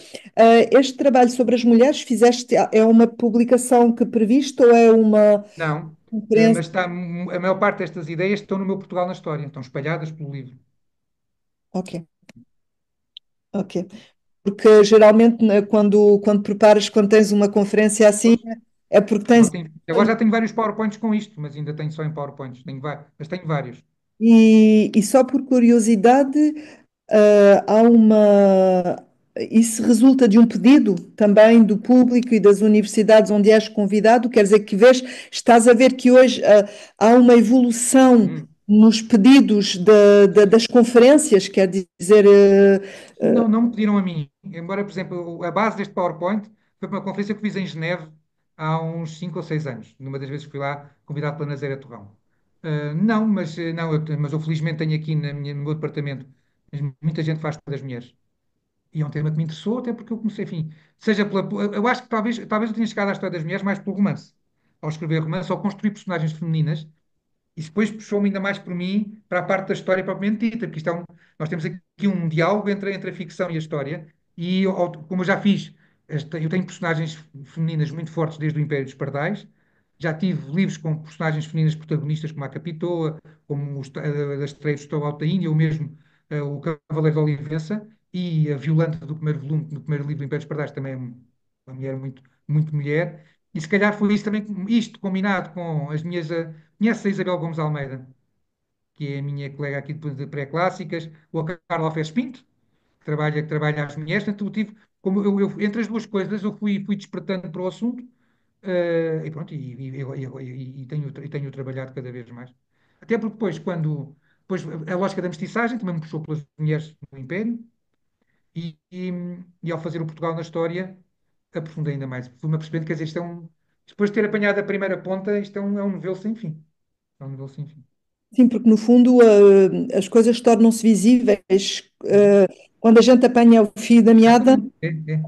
Este trabalho sobre as mulheres, é uma publicação que previste ou é uma Não, conferência? mas a maior parte destas ideias estão no meu Portugal na História, estão espalhadas pelo livro. Ok, ok. Porque geralmente, né, quando tens uma conferência assim, Pois. é porque Não tens. tenho, agora já tenho vários PowerPoints com isto, mas ainda tenho só em PowerPoints. Mas tenho vários. E só por curiosidade. há uma. Isso resulta de um pedido também do público e das universidades onde és convidado, quer dizer que estás a ver que hoje há uma evolução Hum. nos pedidos das conferências, quer dizer, Não, não me pediram a mim. Embora, por exemplo, a base deste PowerPoint foi para uma conferência que fiz em Geneve há uns 5 ou 6 anos, numa das vezes que fui lá, convidado pela Nazaré Torrão. Não, mas, não, mas eu felizmente tenho aqui no meu departamento muita gente que faz das mulheres. E é um tema que me interessou, até porque eu comecei, enfim, seja pela. Eu acho que talvez eu tenha chegado à história das mulheres mais pelo romance. Ao escrever romance, ao construir personagens femininas, e depois puxou-me ainda mais por mim para a parte da história propriamente dita, porque nós temos aqui um diálogo entre a ficção e a história, e como eu já fiz, eu tenho personagens femininas muito fortes desde o Império dos Pardais, já tive livros com personagens femininas protagonistas, como a Capitoa, como das Estreias do Alto da Índia, ou mesmo o Cavaleiro de Olivença, e a Violante do primeiro volume, no primeiro livro do Império dos Pardais, também é uma mulher muito, muito mulher, e se calhar foi isso também, isto combinado com as minhas. Conhece a Isabel Gomes Almeida, que é a minha colega aqui de pré-clássicas, ou a Carla Alves Pinto, que trabalha as mulheres. Portanto, como entre as duas coisas, eu fui despertando para o assunto, e pronto, e tenho trabalhado cada vez mais. Até porque depois a lógica da mestiçagem também me puxou pelas mulheres no Império, e ao fazer o Portugal na História, aprofundei ainda mais. Fui-me apercebendo, quer dizer, depois de ter apanhado a primeira ponta, isto é um novelo sem fim. É um novelo sem fim. sim, porque no fundo as coisas tornam-se visíveis Uhum. quando a gente apanha o fio da meada. Exatamente. É.